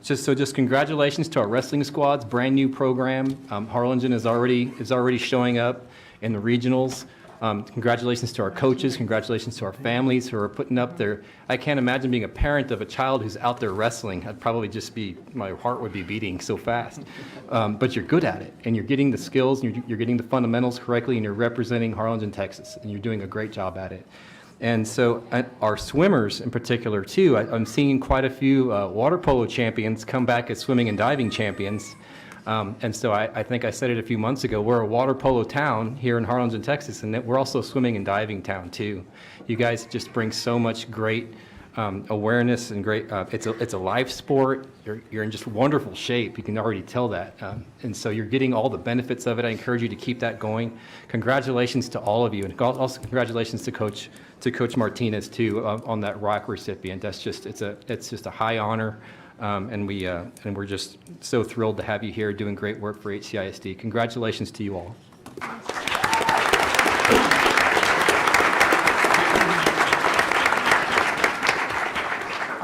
Just congratulations to our wrestling squads, brand new program. Harlingen is already showing up in the regionals. Congratulations to our coaches, congratulations to our families who are putting up their, I can't imagine being a parent of a child who's out there wrestling. I'd probably just be, my heart would be beating so fast. But you're good at it, and you're getting the skills, and you're getting the fundamentals correctly, and you're representing Harlingen, Texas, and you're doing a great job at it. And so our swimmers in particular too, I'm seeing quite a few water polo champions come back as swimming and diving champions. And so I think I said it a few months ago, we're a water polo town here in Harlingen, Texas, and we're also a swimming and diving town too. You guys just bring so much great awareness and great, it's a live sport. You're in just wonderful shape. You can already tell that. And so you're getting all the benefits of it. I encourage you to keep that going. Congratulations to all of you, and also congratulations to Coach Martinez too on that ROC recipient. That's just, it's just a high honor. And we're just so thrilled to have you here doing great work for HCISD. Congratulations to you all.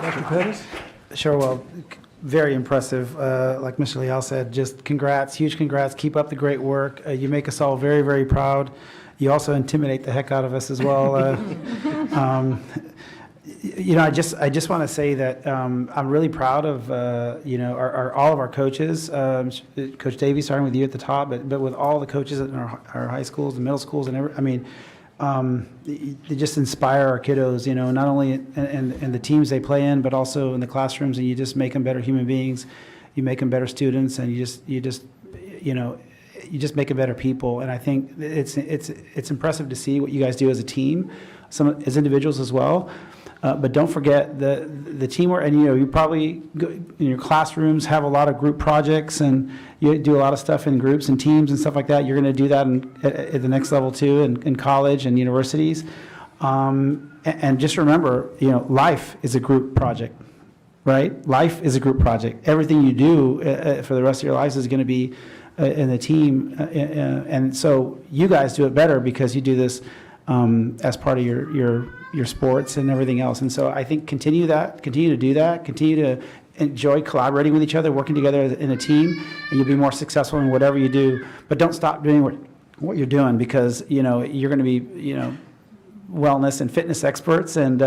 Dr. Pettis? Sure, well, very impressive. Like Mr. Leal said, just congrats, huge congrats. Keep up the great work. You make us all very, very proud. You also intimidate the heck out of us as well. I just want to say that I'm really proud of all of our coaches. Coach Davey, starting with you at the top, but with all the coaches in our high schools and middle schools and they just inspire our kiddos. Not only in the teams they play in, but also in the classrooms. And you just make them better human beings. You make them better students, and you just make them better people. And I think it's impressive to see what you guys do as a team, as individuals as well. But don't forget the teamwork, and you probably in your classrooms have a lot of group projects, and you do a lot of stuff in groups and teams and stuff like that. You're going to do that at the next level too, in college and universities. And just remember, life is a group project, right? Life is a group project. Everything you do for the rest of your lives is going to be in a team, and so you guys do it better because you do this as part of your sports and everything else. And so I think continue to do that, continue to enjoy collaborating with each other, working together in a team, and you'll be more successful in whatever you do. But don't stop doing what you're doing, because you're going to be wellness and fitness experts, and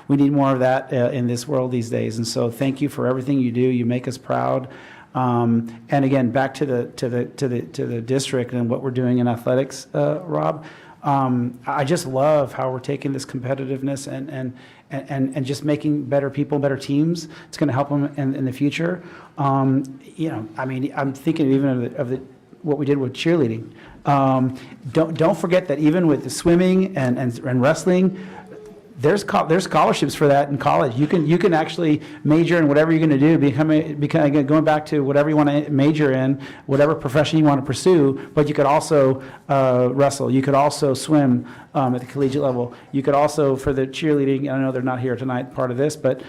we need more of that in this world these days. And so thank you for everything you do. You make us proud. And again, back to the district and what we're doing in athletics, Rob. I just love how we're taking this competitiveness and just making better people, better teams. It's going to help them in the future. I'm thinking even of what we did with cheerleading. Don't forget that even with the swimming and wrestling, there's scholarships for that in college. You can actually major in whatever you're going to do, going back to whatever you want to major in, whatever profession you want to pursue. But you could also wrestle. You could also swim at the collegiate level. You could also, for the cheerleading, I know they're not here tonight, part of this, but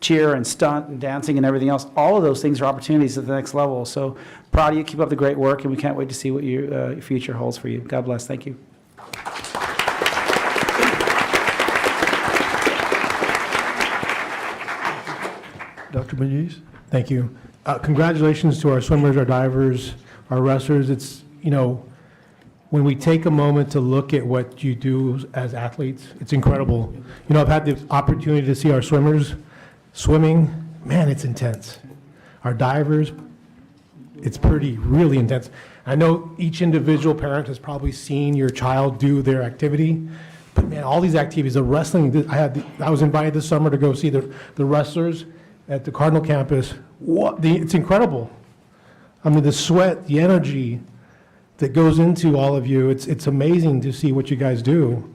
cheer and stunt and dancing and everything else. All of those things are opportunities at the next level. So proud of you. Keep up the great work, and we can't wait to see what your future holds for you. God bless. Thank you. Dr. Muniz? Thank you. Congratulations to our swimmers, our divers, our wrestlers. It's, when we take a moment to look at what you do as athletes, it's incredible. I've had the opportunity to see our swimmers swimming. Man, it's intense. Our divers, it's really intense. I know each individual parent has probably seen your child do their activity, but man, all these activities, the wrestling, I was invited this summer to go see the wrestlers at the Cardinal campus. It's incredible. I mean, the sweat, the energy that goes into all of you, it's amazing to see what you guys do.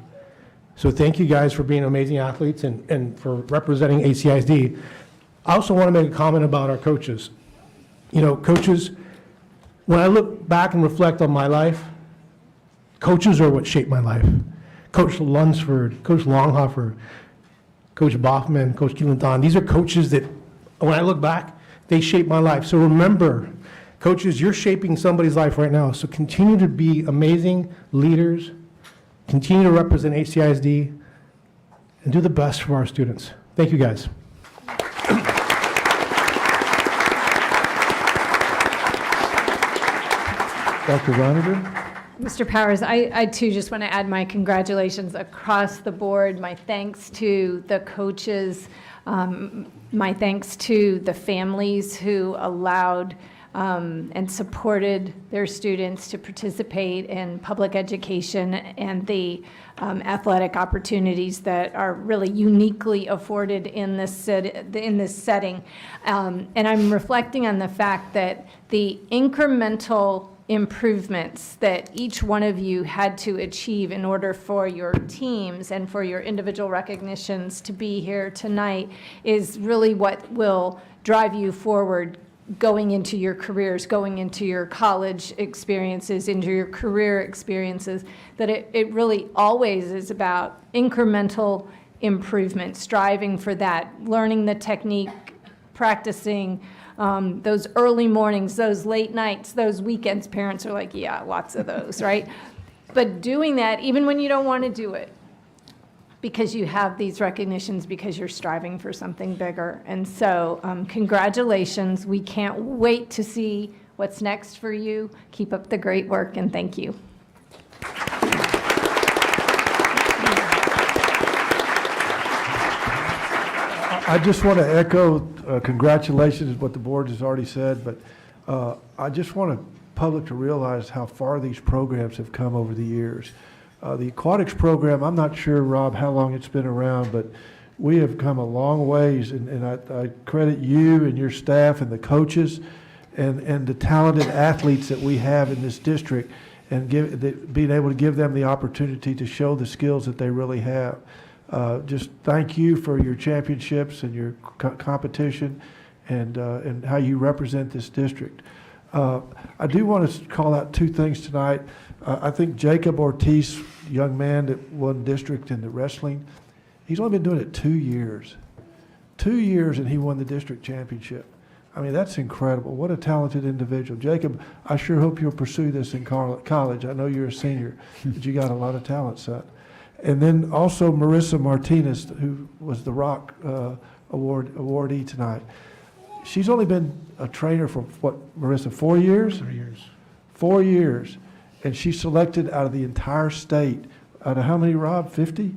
So thank you guys for being amazing athletes and for representing ACISD. I also want to make a comment about our coaches. Coaches, when I look back and reflect on my life, coaches are what shaped my life. Coach Lunsford, Coach Longhofer, Coach Boffman, Coach Keelan, these are coaches that, when I look back, they shaped my life. So remember, coaches, you're shaping somebody's life right now. So continue to be amazing leaders, continue to represent ACISD, and do the best for our students. Thank you, guys. Dr. Roniger? Mr. Powers, I too just want to add my congratulations across the board, my thanks to the coaches, my thanks to the families who allowed and supported their students to participate in public education and the athletic opportunities that are really uniquely afforded in this setting. And I'm reflecting on the fact that the incremental improvements that each one of you had to achieve in order for your teams and for your individual recognitions to be here tonight is really what will drive you forward going into your careers, going into your college experiences, into your career experiences, that it really always is about incremental improvement, striving for that, learning the technique, practicing, those early mornings, those late nights, those weekends. Parents are like, yeah, lots of those, right? But doing that, even when you don't want to do it, because you have these recognitions because you're striving for something bigger. And so congratulations. We can't wait to see what's next for you. Keep up the great work, and thank you. I just want to echo congratulations, is what the board has already said, but I just want the public to realize how far these programs have come over the years. The aquatics program, I'm not sure, Rob, how long it's been around, but we have come a long ways, and I credit you and your staff and the coaches and the talented athletes that we have in this district, and being able to give them the opportunity to show the skills that they really have. Just thank you for your championships and your competition and how you represent this district. I do want to call out two things tonight. I think Jacob Ortiz, young man that won district in the wrestling, he's only been doing it 2 years. 2 years and he won the district championship. I mean, that's incredible. What a talented individual. Jacob, I sure hope you'll pursue this in college. I know you're a senior, but you got a lot of talent, son. And then also Marissa Martinez, who was the Rock awardee tonight. She's only been a trainer for, what, Marissa, 4 years? 3 years. 4 years. And she's selected out of the entire state. Out of how many, Rob? 50?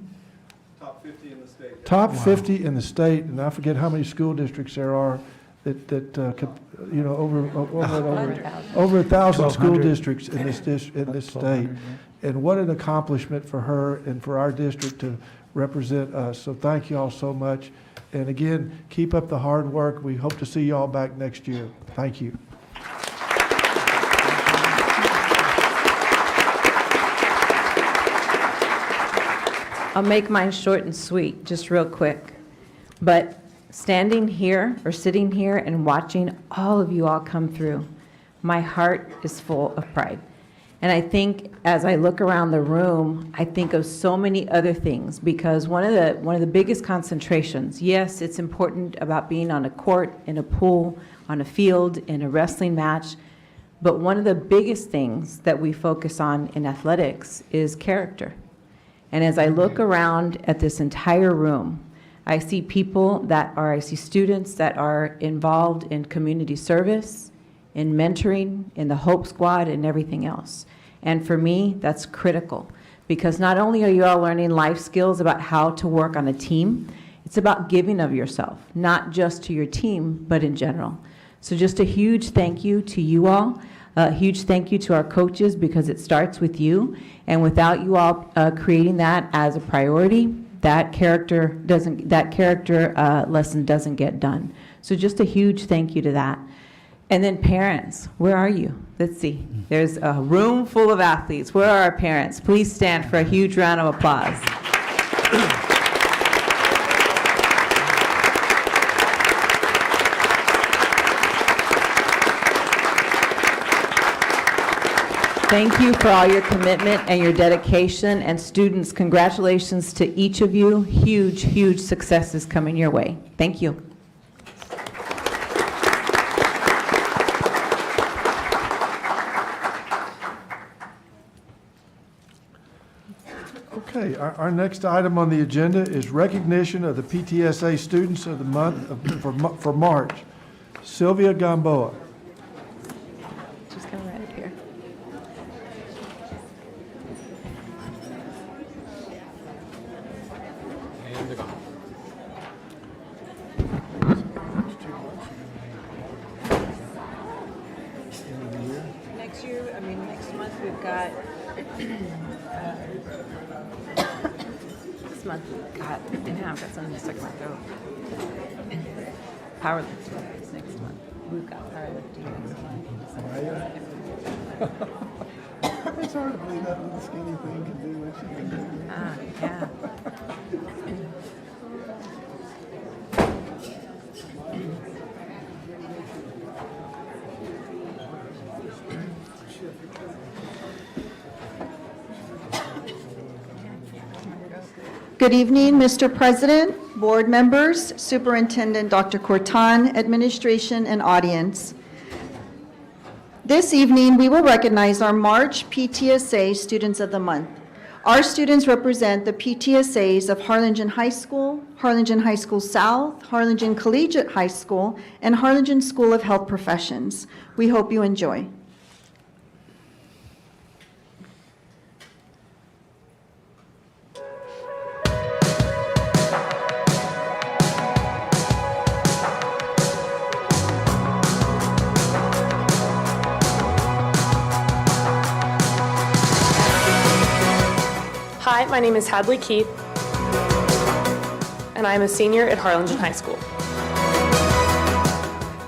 Top 50 in the state. Top 50 in the state, and I forget how many school districts there are you know, over 1,000 school districts in this state. And what an accomplishment for her and for our district to represent us. So thank you all so much. And again, keep up the hard work. We hope to see you all back next year. Thank you. I'll make mine short and sweet, just real quick. But standing here or sitting here and watching all of you all come through, my heart is full of pride. And I think as I look around the room, I think of so many other things, because one of the biggest concentrations, yes, it's important about being on a court, in a pool, on a field, in a wrestling match, but one of the biggest things that we focus on in athletics is character. And as I look around at this entire room, I see I see students that are involved in community service, in mentoring, in the Hope Squad, and everything else. And for me, that's critical, because not only are you all learning life skills about how to work on a team, it's about giving of yourself, not just to your team, but in general. So just a huge thank you to you all. A huge thank you to our coaches, because it starts with you. And without you all creating that as a priority, that character lesson doesn't get done. So just a huge thank you to that. And then parents, where are you? Let's see. There's a room full of athletes. Where are our parents? Please stand for a huge round of applause. Thank you for all your commitment and your dedication. And students, congratulations to each of you. Huge, huge successes coming your way. Thank you. Okay, our next item on the agenda is recognition of the PTSA Students of the Month for March. Sylvia Gamboa. Just come right here. And they're gone. Next month we've got, I've got something stuck in my throat. Powerlifting is next month. We've got powerlifting next month. It's hard to believe that little skinny thing can do what she can do. Yeah. Good evening, Mr. President, board members, Superintendent Dr. Corton, administration, and audience. This evening, we will recognize our March PTSA Students of the Month. Our students represent the PTSAs of Harlingen High School, Harlingen High School South, Harlingen Collegiate High School, and Harlingen School of Health Professions. We hope you enjoy. Hi, my name is Hadley Keith, and I am a senior at Harlingen High School.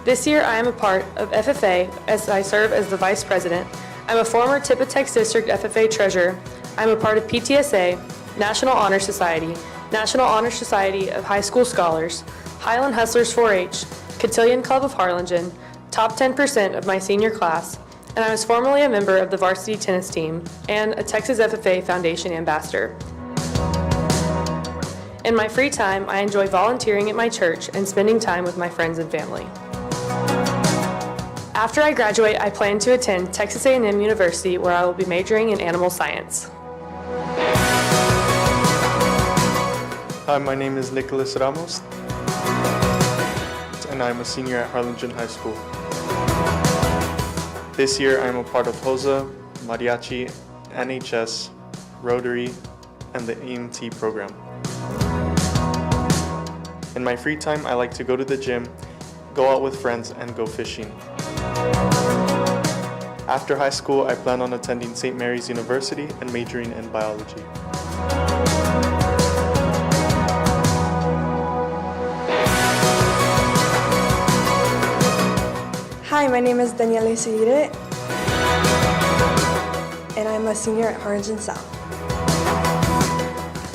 This year, I am a part of FFA as I serve as the Vice President. I'm a former Tippecanoe District FFA Treasurer. I'm a part of PTSA, National Honor Society, National Honor Society of High School Scholars, Highland Hustlers 4-H, Cotillion Club of Harlingen, top 10% of my senior class, and I was formerly a member of the varsity tennis team and a Texas FFA Foundation ambassador. In my free time, I enjoy volunteering at my church and spending time with my friends and family. After I graduate, I plan to attend Texas A&M University, where I will be majoring in animal science. Hi, my name is Nicholas Ramos, and I'm a senior at Harlingen High School. This year, I am a part of HOSA, Mariachi, NHS, Rotary, and the EMT program. In my free time, I like to go to the gym, go out with friends, and go fishing. After high school, I plan on attending St. Mary's University and majoring in biology. Hi, my name is Daniela Seguire, and I'm a senior at Harlingen South.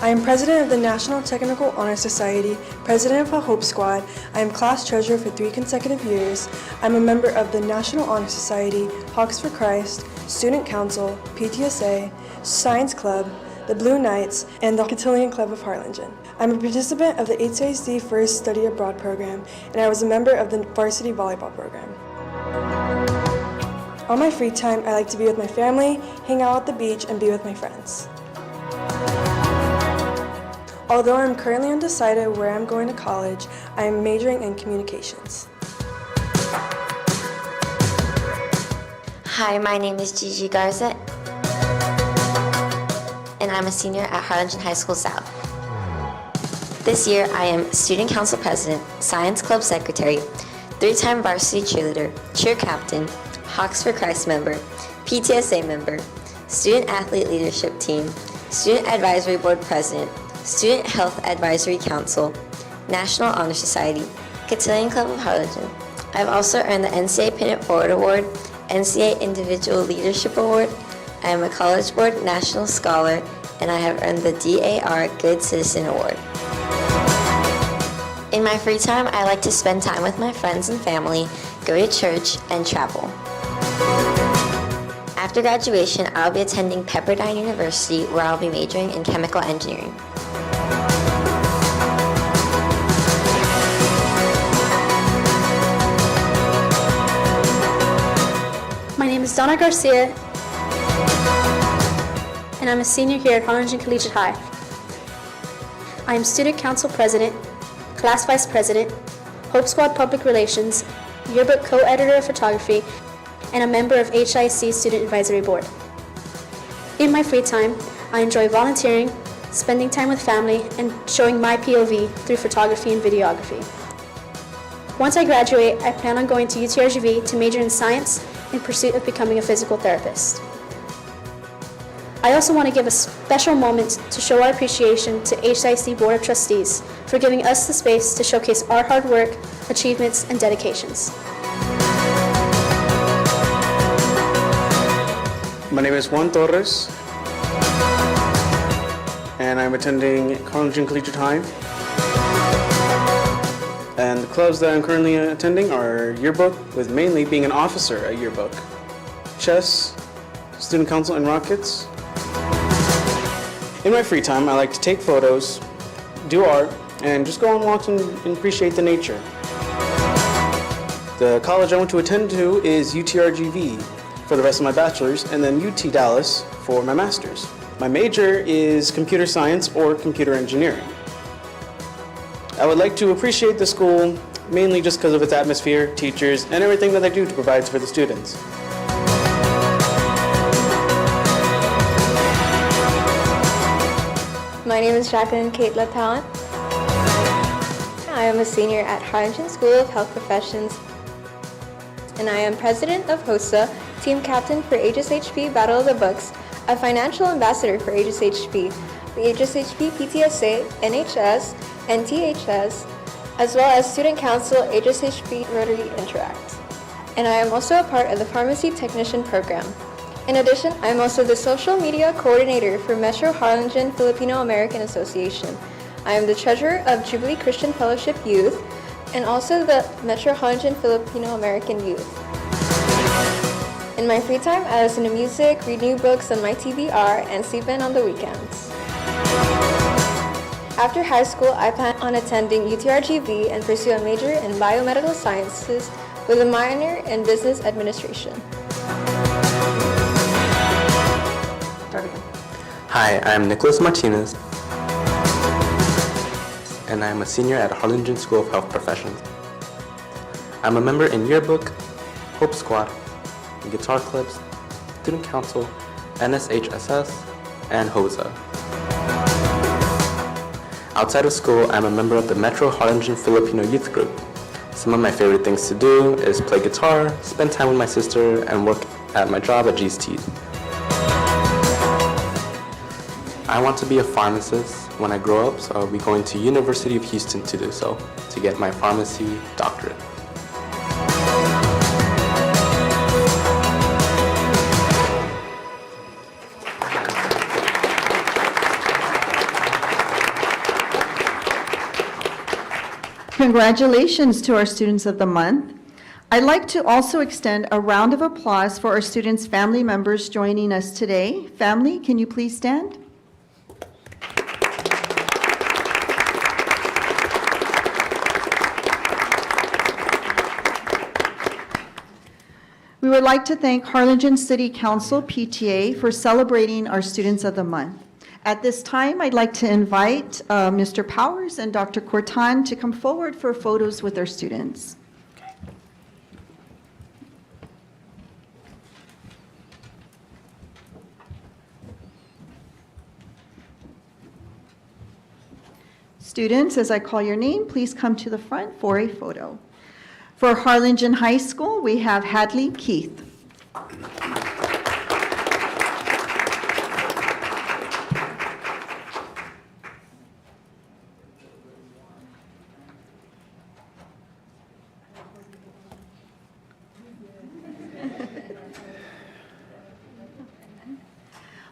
I am president of the National Technical Honor Society, president of a Hope Squad. I am class treasurer for 3 consecutive years. I'm a member of the National Honor Society, Hawks for Christ, Student Council, PTSA, Science Club, the Blue Knights, and the Cotillion Club of Harlingen. I'm a participant of the ACDA First Study Abroad program, and I was a member of the varsity volleyball program. On my free time, I like to be with my family, hang out at the beach, and be with my friends. Although I'm currently undecided where I'm going to college, I am majoring in communications. Hi, my name is Gigi Garza, and I'm a senior at Harlingen High School South. This year, I am Student Council President, Science Club Secretary, 3-time varsity cheerleader, cheer captain, Hawks for Christ member, PTSA member, Student Athlete Leadership Team, Student Advisory Board President, Student Health Advisory Council, National Honor Society, Cotillion Club of Harlingen. I've also earned the NCAA Pennant Forward Award, NCAA Individual Leadership Award. I am a College Board National Scholar, and I have earned the DAR Good Citizen Award. In my free time, I like to spend time with my friends and family, go to church, and travel. After graduation, I'll be attending Pepperdine University, where I'll be majoring in chemical engineering. My name is Donna Garcia, and I'm a senior here at Harlingen Collegiate High. I am Student Council President, Class Vice President, Hope Squad Public Relations, Yearbook Co-Editor of Photography, and a member of HIC Student Advisory Board. In my free time, I enjoy volunteering, spending time with family, and showing my POV through photography and videography. Once I graduate, I plan on going to UTRGV to major in science in pursuit of becoming a physical therapist. I also want to give a special moment to show our appreciation to HIC Board of Trustees for giving us the space to showcase our hard work, achievements, and dedications. My name is Juan Torres, and I'm attending Harlingen Collegiate High. And the clubs that I'm currently attending are Yearbook, with mainly being an officer at Yearbook, Chess, Student Council, and Rockets. In my free time, I like to take photos, do art, and just go on walks and appreciate the nature. The college I want to attend to is UTRGV for the rest of my bachelor's, and then UT Dallas for my master's. My major is computer science or computer engineering. I would like to appreciate the school mainly just because of its atmosphere, teachers, and everything that they do to provide for the students. My name is Jacqueline Kate LaTalent. I am a senior at Harlingen School of Health Professions, and I am president of HOSA, team captain for HSHP Battle of the Books, a financial ambassador for HSHP, the HSHP PTSA, NHS, and THS, as well as student council HSHP Rotary Interact. And I am also a part of the pharmacy technician program. In addition, I am also the social media coordinator for Metro Harlingen Filipino American Association. I am the treasurer of Jubilee Christian Fellowship Youth and also the Metro Harlingen Filipino American Youth. In my free time, I listen to music, read new books on my TBR, and sleep in on the weekends. After high school, I plan on attending UTRGV and pursue a major in biomedical sciences with a minor in business administration. Hi, I'm Nicholas Martinez, and I'm a senior at Harlingen School of Health Professions. I'm a member in Yearbook, Hope Squad, Guitar Clubs, Student Council, NSHSS, and HOSA. Outside of school, I'm a member of the Metro Harlingen Filipino Youth Group. Some of my favorite things to do is play guitar, spend time with my sister, and work at my job at G's Teeth. I want to be a pharmacist when I grow up, so I'll be going to University of Houston to do so, to get my pharmacy doctorate. Congratulations to our Students of the Month. I'd like to also extend a round of applause for our students' family members joining us today. Family, can you please stand? We would like to thank Harlingen City Council, PTA, for celebrating our Students of the Month. At this time, I'd like to invite Mr. Powers and Dr. Cortan to come forward for photos with our students. Students, as I call your name, please come to the front for a photo. For Harlingen High School, we have Hadley Keith.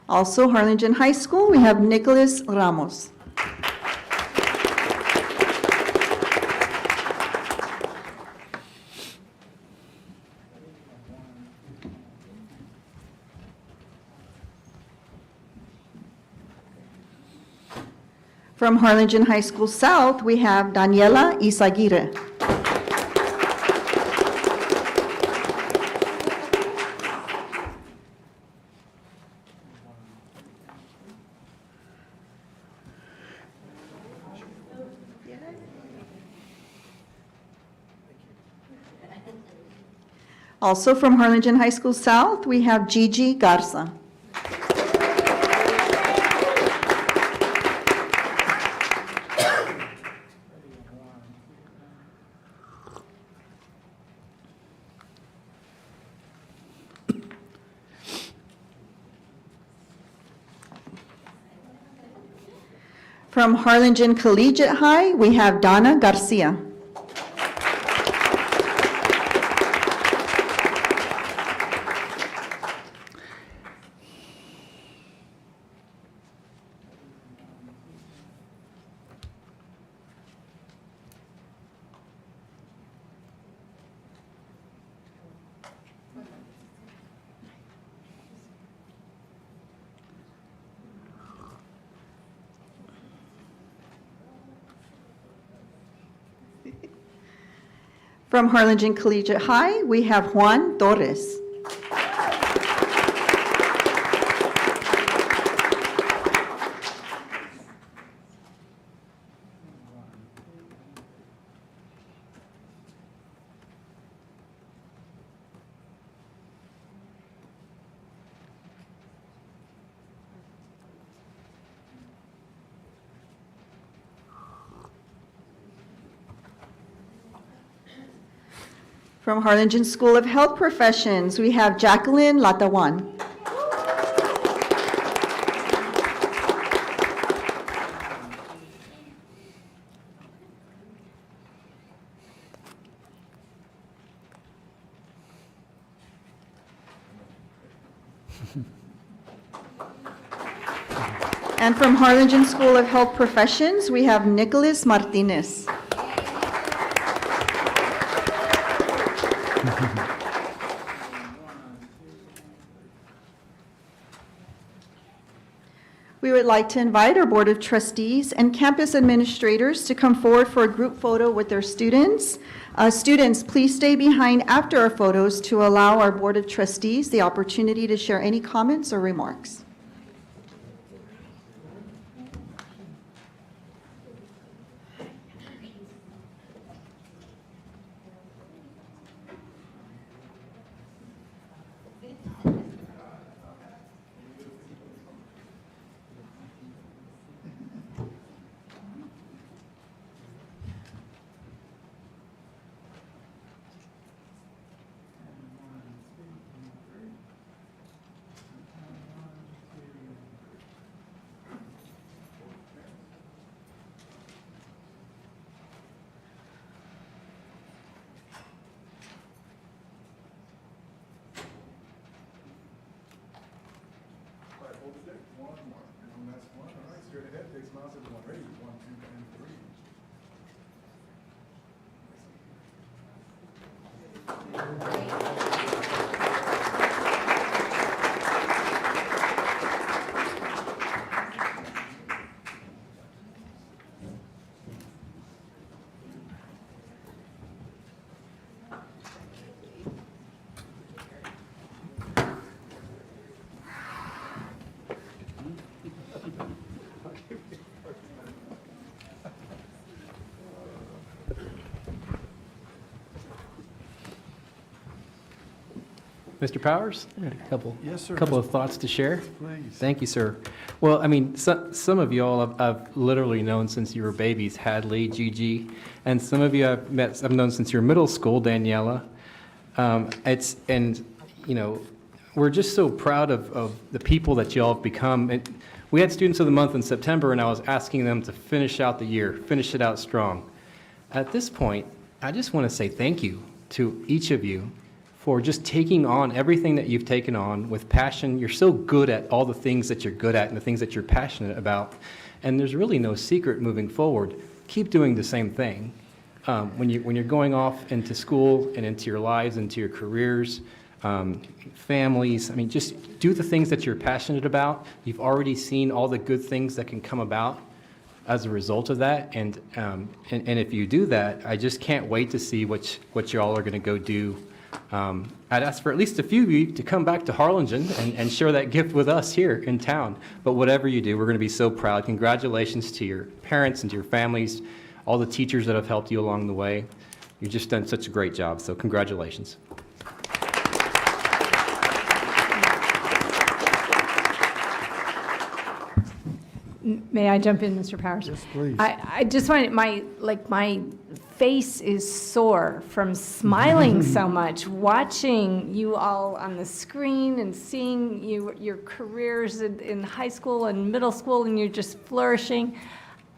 Also, Harlingen High School, we have Nicholas Ramos. From Harlingen High School South, we have Daniela Isaguirre. Also from Harlingen High School South, we have Gigi Garza. From Harlingen Collegiate High, we have Donna Garcia. From Harlingen Collegiate High, we have Juan Torres. From Harlingen School of Health Professions, we have Jacqueline Latawan. And from Harlingen School of Health Professions, we have Nicholas Martinez. We would like to invite our Board of Trustees and campus administrators to come forward for a group photo with their students. Students, please stay behind after our photos to allow our Board of Trustees the opportunity to share any comments or remarks. Mr. Powers? I had a couple, Yes, sir. couple of thoughts to share. Please. Thank you, sir. Well, I mean, some of you all I've literally known since you were babies, Hadley, Gigi, and some of you I've known since your middle school, Daniela. We're just so proud of the people that you all have become. And we had Students of the Month in September, and I was asking them to finish out the year, finish it out strong. At this point, I just want to say thank you to each of you for just taking on everything that you've taken on with passion. You're so good at all the things that you're good at and the things that you're passionate about. And there's really no secret moving forward. Keep doing the same thing. When you're going off into school and into your lives, into your careers, families, I mean, just do the things that you're passionate about. You've already seen all the good things that can come about as a result of that. And if you do that, I just can't wait to see what you all are going to go do. I'd ask for at least a few of you to come back to Harlingen and share that gift with us here in town. But whatever you do, we're going to be so proud. Congratulations to your parents and to your families, all the teachers that have helped you along the way. You've just done such a great job, so congratulations. May I jump in, Mr. Powers? Yes, please. I just wanted, my face is sore from smiling so much, watching you all on the screen and seeing your careers in high school and middle school, and you're just flourishing.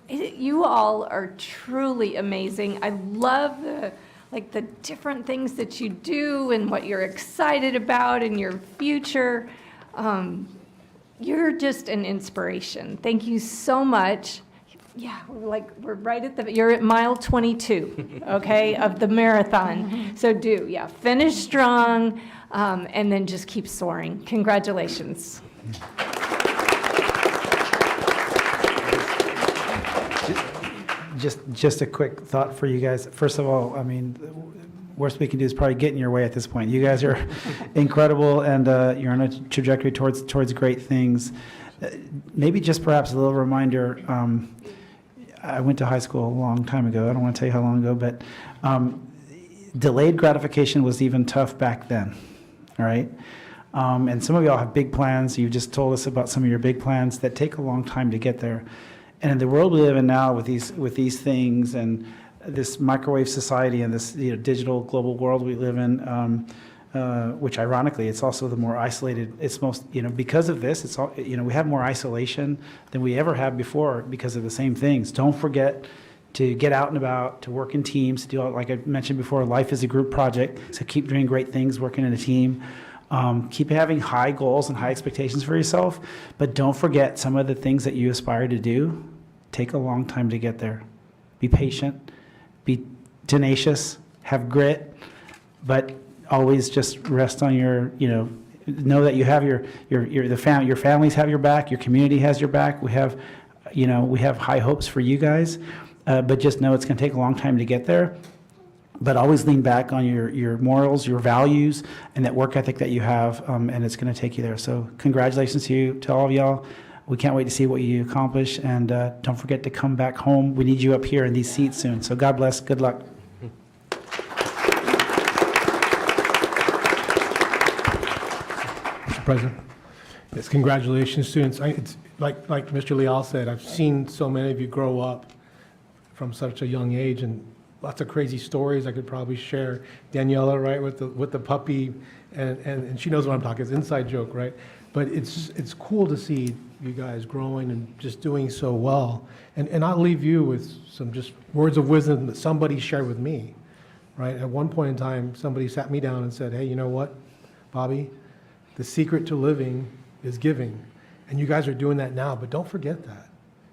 You all are truly amazing. I love the different things that you do and what you're excited about in your future. You're just an inspiration. Thank you so much. Yeah, we're right at you're at mile 22, okay, of the marathon. So finish strong, and then just keep soaring. Congratulations. Just a quick thought for you guys. First of all, I mean, worst we can do is probably get in your way at this point. You guys are incredible, and you're on a trajectory towards great things. Maybe just perhaps a little reminder. I went to high school a long time ago. I don't want to tell you how long ago, but delayed gratification was even tough back then. All right. And some of y'all have big plans. You just told us about some of your big plans that take a long time to get there. And in the world we live in now with these things and this microwave society and this digital global world we live in, which ironically, it's also the more isolated, it's most, because of this, it's all, we have more isolation than we ever have before because of the same things. Don't forget to get out and about, to work in teams, to do, like I mentioned before, life is a group project, so keep doing great things, working in a team. Keep having high goals and high expectations for yourself, but don't forget some of the things that you aspire to do take a long time to get there. Be patient, be tenacious, have grit, but always just rest on your, know that you have your families have your back, your community has your back. We have, we have high hopes for you guys, but just know it's going to take a long time to get there. But always lean back on your morals, your values, and that work ethic that you have, and it's going to take you there. So congratulations to all of y'all. We can't wait to see what you accomplish, and don't forget to come back home. We need you up here in these seats soon. So God bless. Good luck. Mr. President, yes, congratulations, students. It's like Mr. Leal said, I've seen so many of you grow up from such a young age, and lots of crazy stories I could probably share. Daniela, right, with the puppy, and she knows what I'm talking. It's an inside joke, right? But it's cool to see you guys growing and just doing so well. And I'll leave you with some just words of wisdom that somebody shared with me, right? At one point in time, somebody sat me down and said, hey, you know what, Bobby? The secret to living is giving. And you guys are doing that now, but don't forget that.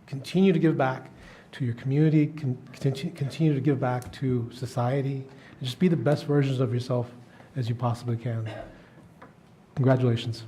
Continue to give back to your community, continue to give back to society, and just be the best versions of yourself as you possibly can. Congratulations.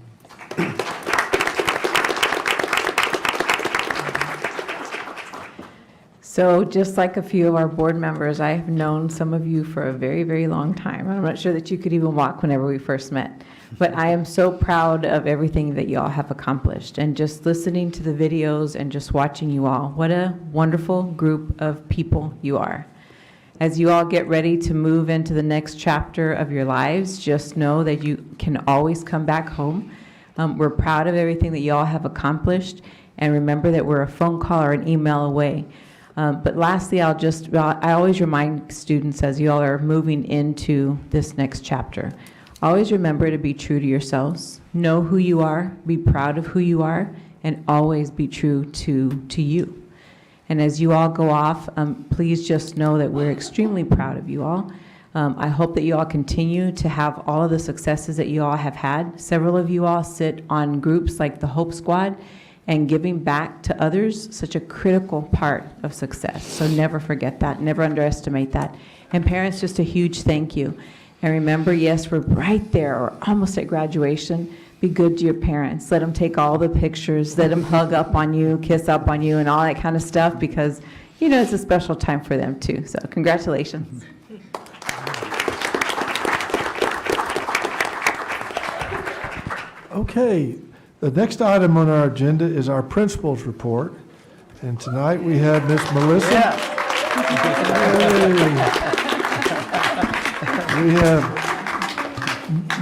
So just like a few of our board members, I have known some of you for a very, very long time. I'm not sure that you could even walk whenever we first met. But I am so proud of everything that you all have accomplished. And just listening to the videos and just watching you all, what a wonderful group of people you are. As you all get ready to move into the next chapter of your lives, just know that you can always come back home. We're proud of everything that you all have accomplished. And remember that we're a phone call or an email away. But lastly, I always remind students as you all are moving into this next chapter, always remember to be true to yourselves, know who you are, be proud of who you are, and always be true to you. And as you all go off, please just know that we're extremely proud of you all. I hope that you all continue to have all of the successes that you all have had. Several of you all sit on groups like the Hope Squad, and giving back to others, such a critical part of success. So never forget that, never underestimate that. And parents, just a huge thank you. And remember, yes, we're right there or almost at graduation. Be good to your parents. Let them take all the pictures, let them hug up on you, kiss up on you, and all that kind of stuff, because, it's a special time for them too. So congratulations. Okay. The next item on our agenda is our principal's report. And tonight we have Miss Melissa. Yeah. We have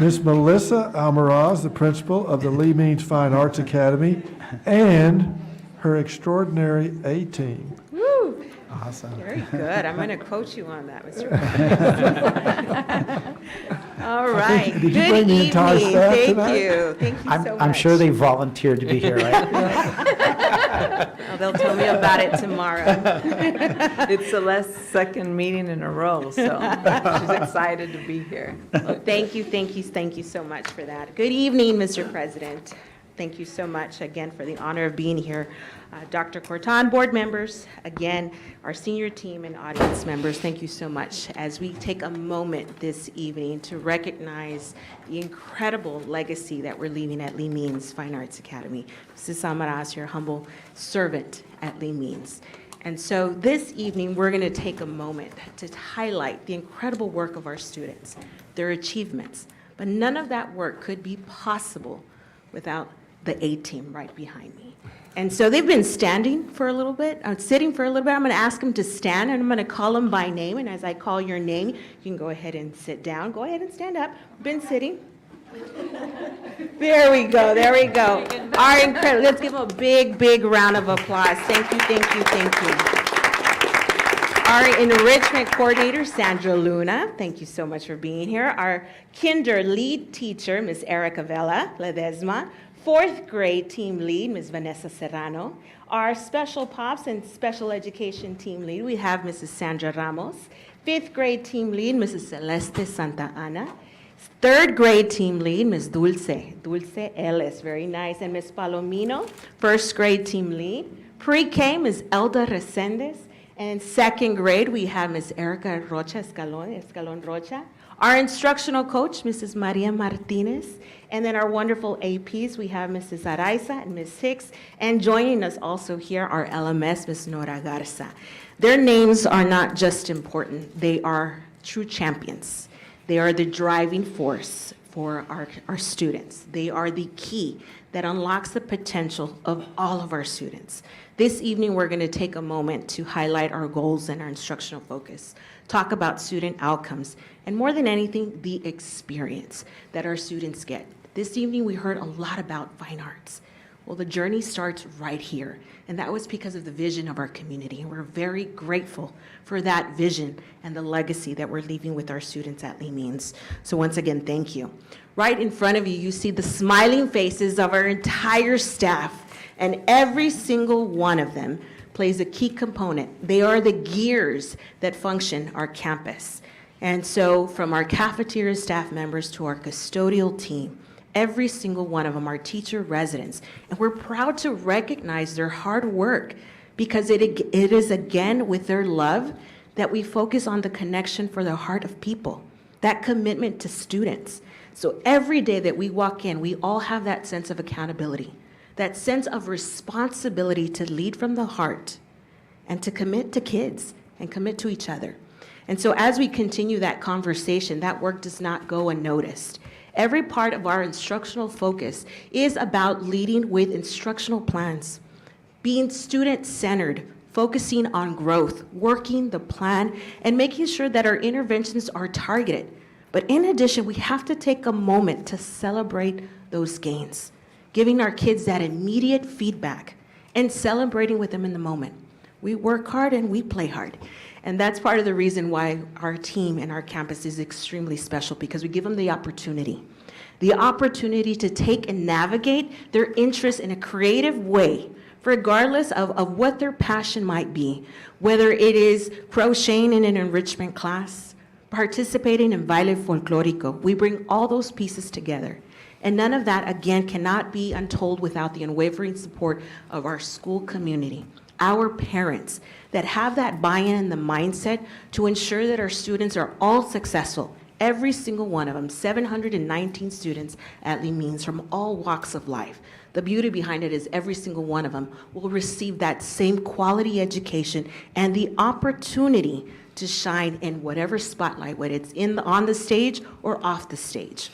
Miss Melissa Almaraz, the principal of the Lee Means Fine Arts Academy, and her extraordinary A-team. Woo! Awesome. Very good. I'm going to quote you on that, Mr. President. All right. Did you bring the entire staff Thank tonight? you. Thank you so much. I'm sure they volunteered to be here, right? Well, they'll tell me about it tomorrow. It's Celeste's second meeting in a row, so she's excited to be here. Thank you so much for that. Good evening, Mr. President. Thank you so much again for the honor of being here. Dr. Corton, board members, again, our senior team and audience members, thank you so much as we take a moment this evening to recognize the incredible legacy that we're leaving at Lee Means Fine Arts Academy. Mrs. Almaraz, your humble servant at Lee Means. And so this evening, we're going to take a moment to highlight the incredible work of our students, their achievements. But none of that work could be possible without the A-team right behind me. And so they've been standing for a little bit, sitting for a little bit. I'm going to ask them to stand, and I'm going to call them by name. And as I call your name, you can go ahead and sit down. Go ahead and stand up. Been sitting. There we go. There we go. Our incredible. Let's give them a big, big round of applause. Thank you, thank you, thank you. Our enrichment coordinator, Sandra Luna, thank you so much for being here. Our kinder lead teacher, Ms. Erica Vela Ledesma. Fourth grade team lead, Ms. Vanessa Serrano. Our special pops and special education team lead, we have Mrs. Sandra Ramos. Fifth grade team lead, Mrs. Celeste Santa Ana. Third grade team lead, Ms. Dulce Ellis, very nice. And Ms. Palomino, first grade team lead. Pre-K, Ms. Elda Resendez. And second grade, we have Ms. Erica Rocha Escalon Rocha. Our instructional coach, Mrs. Maria Martinez. And then our wonderful APs, we have Mrs. Araiza and Ms. Hicks. And joining us also here, our LMS, Ms. Nora Garza. Their names are not just important, they are true champions. They are the driving force for our students. They are the key that unlocks the potential of all of our students. This evening, we're going to take a moment to highlight our goals and our instructional focus, talk about student outcomes, and more than anything, the experience that our students get. This evening, we heard a lot about fine arts. Well, the journey starts right here, and that was because of the vision of our community, and we're very grateful for that vision and the legacy that we're leaving with our students at Lee Means. So once again, thank you. Right in front of you, you see the smiling faces of our entire staff, and every single one of them plays a key component. They are the gears that function our campus. And so from our cafeteria staff members to our custodial team, every single one of them are teacher residents, and we're proud to recognize their hard work because it is again with their love that we focus on the connection for the heart of people, that commitment to students. So every day that we walk in, we all have that sense of accountability, that sense of responsibility to lead from the heart and to commit to kids and commit to each other. And so as we continue that conversation, that work does not go unnoticed. Every part of our instructional focus is about leading with instructional plans, being student-centered, focusing on growth, working the plan, and making sure that our interventions are targeted. But in addition, we have to take a moment to celebrate those gains, giving our kids that immediate feedback and celebrating with them in the moment. We work hard and we play hard. And that's part of the reason why our team and our campus is extremely special, because we give them the opportunity to take and navigate their interests in a creative way, regardless of what their passion might be, whether it is crocheting in an enrichment class, participating in baile folklorico. We bring all those pieces together. And none of that, again, cannot be untold without the unwavering support of our school community, our parents that have that buy-in and the mindset to ensure that our students are all successful. Every single one of them, 719 students at Lee Means from all walks of life. The beauty behind it is every single one of them will receive that same quality education and the opportunity to shine in whatever spotlight, whether it's on the stage or off the stage.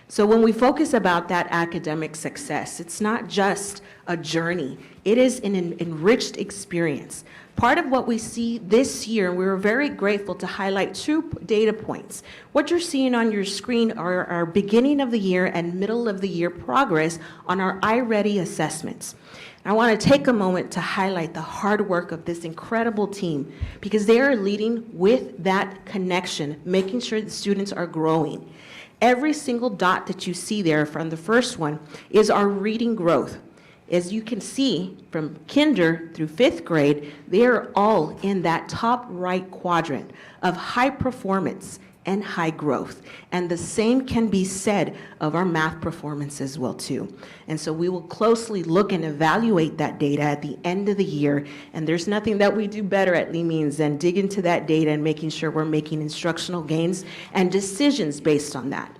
So when we focus about that academic success, it's not just a journey, it is an enriched experience. Part of what we see this year, and we were very grateful to highlight 2 data points. What you're seeing on your screen are our beginning of the year and middle of the year progress on our iReady assessments. I want to take a moment to highlight the hard work of this incredible team because they are leading with that connection, making sure the students are growing. Every single dot that you see there from the first one is our reading growth. As you can see, from kinder through 5th grade, they are all in that top right quadrant of high performance and high growth. And the same can be said of our math performance as well too. And so we will closely look and evaluate that data at the end of the year. And there's nothing that we do better at Lee Means than dig into that data and making sure we're making instructional gains and decisions based on that.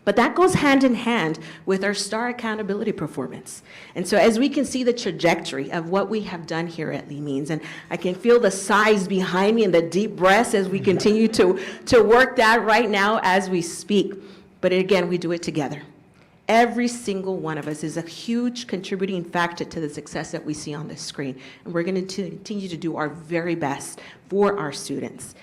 But that goes hand in hand with our STAR accountability performance. And so as we can see the trajectory of what we have done here at Lee Means, and I can feel the sighs behind me and the deep breaths as we continue to work that right now as we speak. But again, we do it together. Every single one of us is a huge contributing factor to the success that we see on this screen. And we're going to continue to do our very best for our students.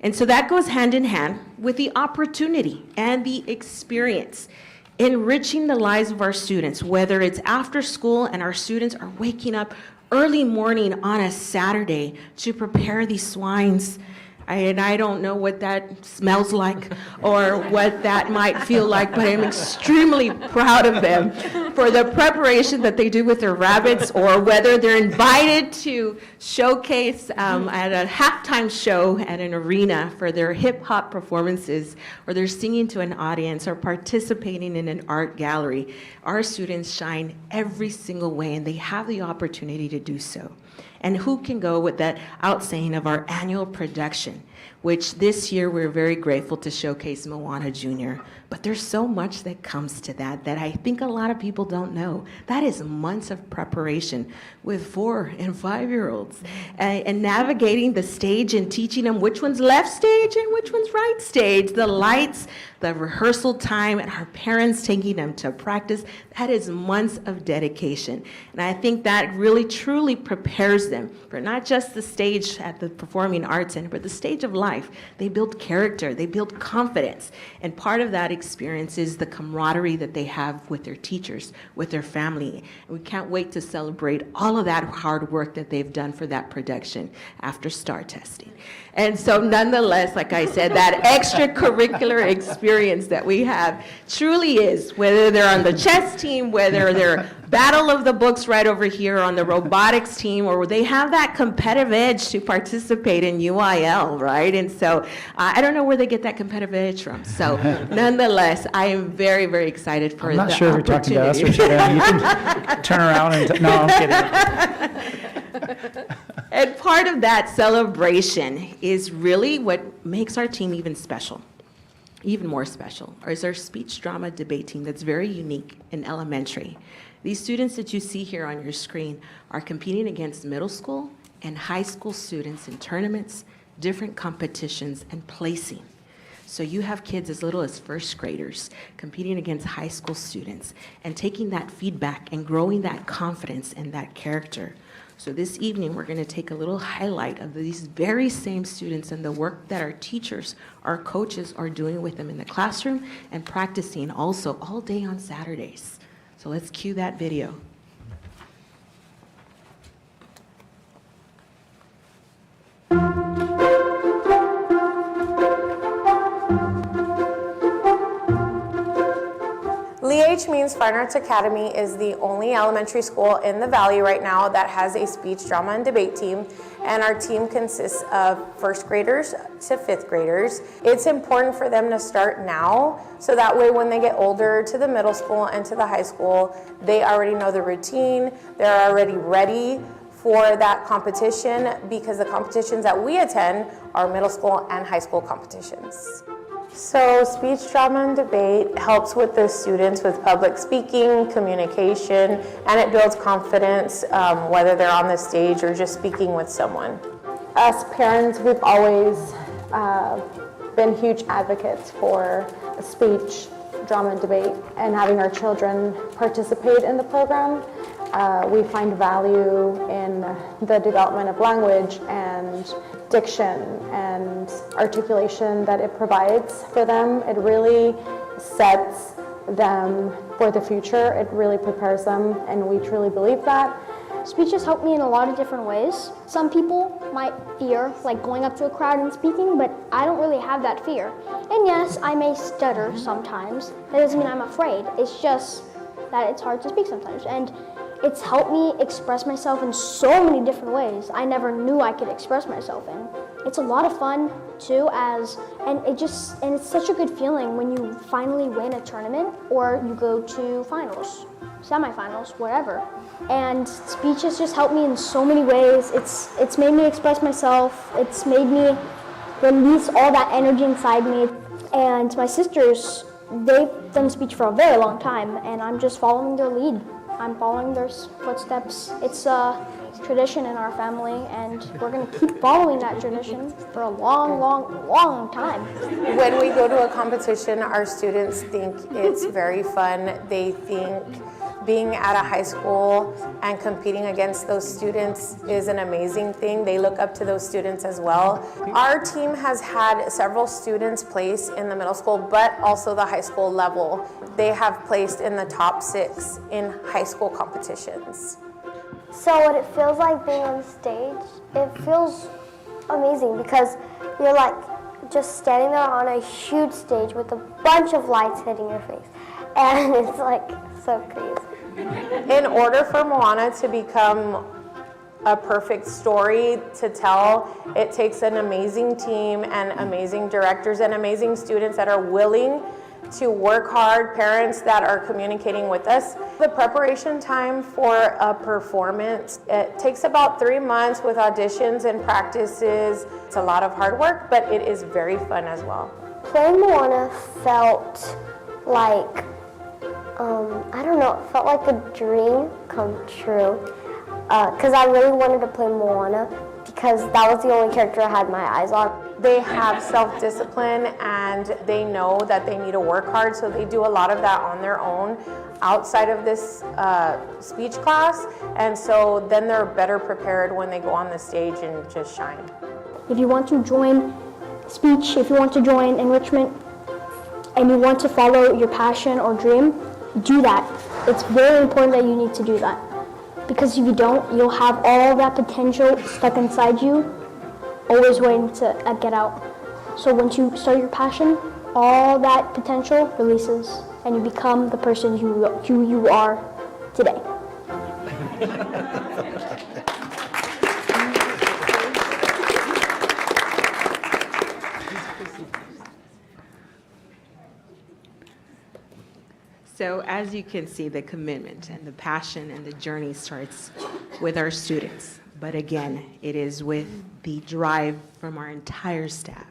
And so that goes hand in hand with the opportunity and the experience. enriching the lives of our students, whether it's after school and our students are waking up early morning on a Saturday to prepare these swines. And I don't know what that smells like or what that might feel like, but I'm extremely proud of them for the preparation that they do with their rabbits, or whether they're invited to showcase at a halftime show at an arena for their hip hop performances, or they're singing to an audience, or participating in an art gallery. Our students shine every single way, and they have the opportunity to do so. And who can go with that outsaying of our annual production, which this year we're very grateful to showcase Moana Jr. But there's so much that comes to that I think a lot of people don't know. That is months of preparation with 4- and 5-year-olds and navigating the stage and teaching them which one's left stage and which one's right stage, the lights, the rehearsal time, and our parents taking them to practice. That is months of dedication. And I think that really truly prepares them for not just the stage at the Performing Arts Center, but the stage of life. They build character, they build confidence. And part of that experience is the camaraderie that they have with their teachers, with their family. And we can't wait to celebrate all of that hard work that they've done for that production after STAR testing. And so nonetheless, like I said, that extracurricular experience that we have truly is, whether they're on the chess team, whether they're battle of the books right over here on the robotics team, or they have that competitive edge to participate in UIL, right? And so I don't know where they get that competitive edge from. So nonetheless, I am very, very excited for the opportunity. I'm not sure if you're talking to us or to them. You can turn around and, no, I'm kidding. And part of that celebration is really what makes our team even special, even more special, is our speech drama debate team that's very unique in elementary. These students that you see here on your screen are competing against middle school and high school students in tournaments, different competitions, and placing. So you have kids as little as first graders competing against high school students and taking that feedback and growing that confidence and that character. So this evening, we're going to take a little highlight of these very same students and the work that our teachers, our coaches are doing with them in the classroom and practicing also all day on Saturdays. So let's cue that video. LEH means Fine Arts Academy is the only elementary school in the Valley right now that has a speech, drama, and debate team, and our team consists of first graders to fifth graders. It's important for them to start now, so that way when they get older to the middle school and to the high school, they already know the routine, they're already ready for that competition, because the competitions that we attend are middle school and high school competitions. So speech, drama, and debate helps with the students with public speaking, communication, and it builds confidence, whether they're on the stage or just speaking with someone. As parents, we've always been huge advocates for speech, drama, and debate, and having our children participate in the program. We find value in the development of language and diction and articulation that it provides for them. It really sets them for the future. It really prepares them, and we truly believe that. Speech has helped me in a lot of different ways. Some people might fear like going up to a crowd and speaking, but I don't really have that fear. And yes, I may stutter sometimes. That doesn't mean I'm afraid. It's just that it's hard to speak sometimes. And it's helped me express myself in so many different ways I never knew I could express myself in. It's a lot of fun too, and it's such a good feeling when you finally win a tournament or you go to finals, semifinals, whatever. And speech has just helped me in so many ways. It's made me express myself. It's made me release all that energy inside me. And my sisters, they've done speech for a very long time, and I'm just following their lead. I'm following their footsteps. It's a tradition in our family, and we're going to keep following that tradition for a long, long, long time. When we go to a competition, our students think it's very fun. They think being at a high school and competing against those students is an amazing thing. They look up to those students as well. Our team has had several students place in the middle school, but also the high school level. They have placed in the top 6 in high school competitions. So what it feels like being on stage, it feels amazing because you're like just standing there on a huge stage with a bunch of lights hitting your face. And it's like so crazy. In order for Moana to become a perfect story to tell, it takes an amazing team and amazing directors and amazing students that are willing to work hard, parents that are communicating with us. The preparation time for a performance, it takes about 3 months with auditions and practices. It's a lot of hard work, but it is very fun as well. Playing Moana felt like, I don't know, it felt like a dream come true. Because I really wanted to play Moana because that was the only character I had my eyes on. They have self-discipline and they know that they need to work hard, so they do a lot of that on their own outside of this speech class, and so then they're better prepared when they go on the stage and just shine. If you want to join speech, if you want to join enrichment, and you want to follow your passion or dream, do that. It's very important that you need to do that. Because if you don't, you'll have all that potential stuck inside you, always waiting to get out. So once you start your passion, all that potential releases and you become the person who you are today. So as you can see, the commitment and the passion and the journey starts with our students. But again, it is with the drive from our entire staff.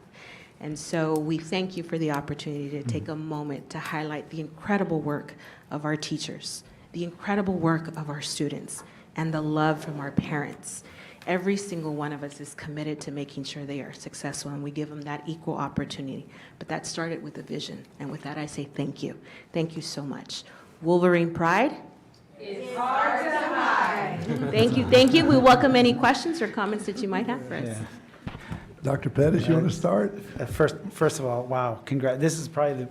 And so we thank you for the opportunity to take a moment to highlight the incredible work of our teachers, the incredible work of our students, and the love from our parents. Every single one of us is committed to making sure they are successful, and we give them that equal opportunity. But that started with a vision, and with that I say thank you. Thank you so much. Wolverine Pride? It's hard to hide. Thank you. We welcome any questions or comments that you might have for us. Yeah. Dr. Pettis, you want to start? First of all, wow, congrats. This is probably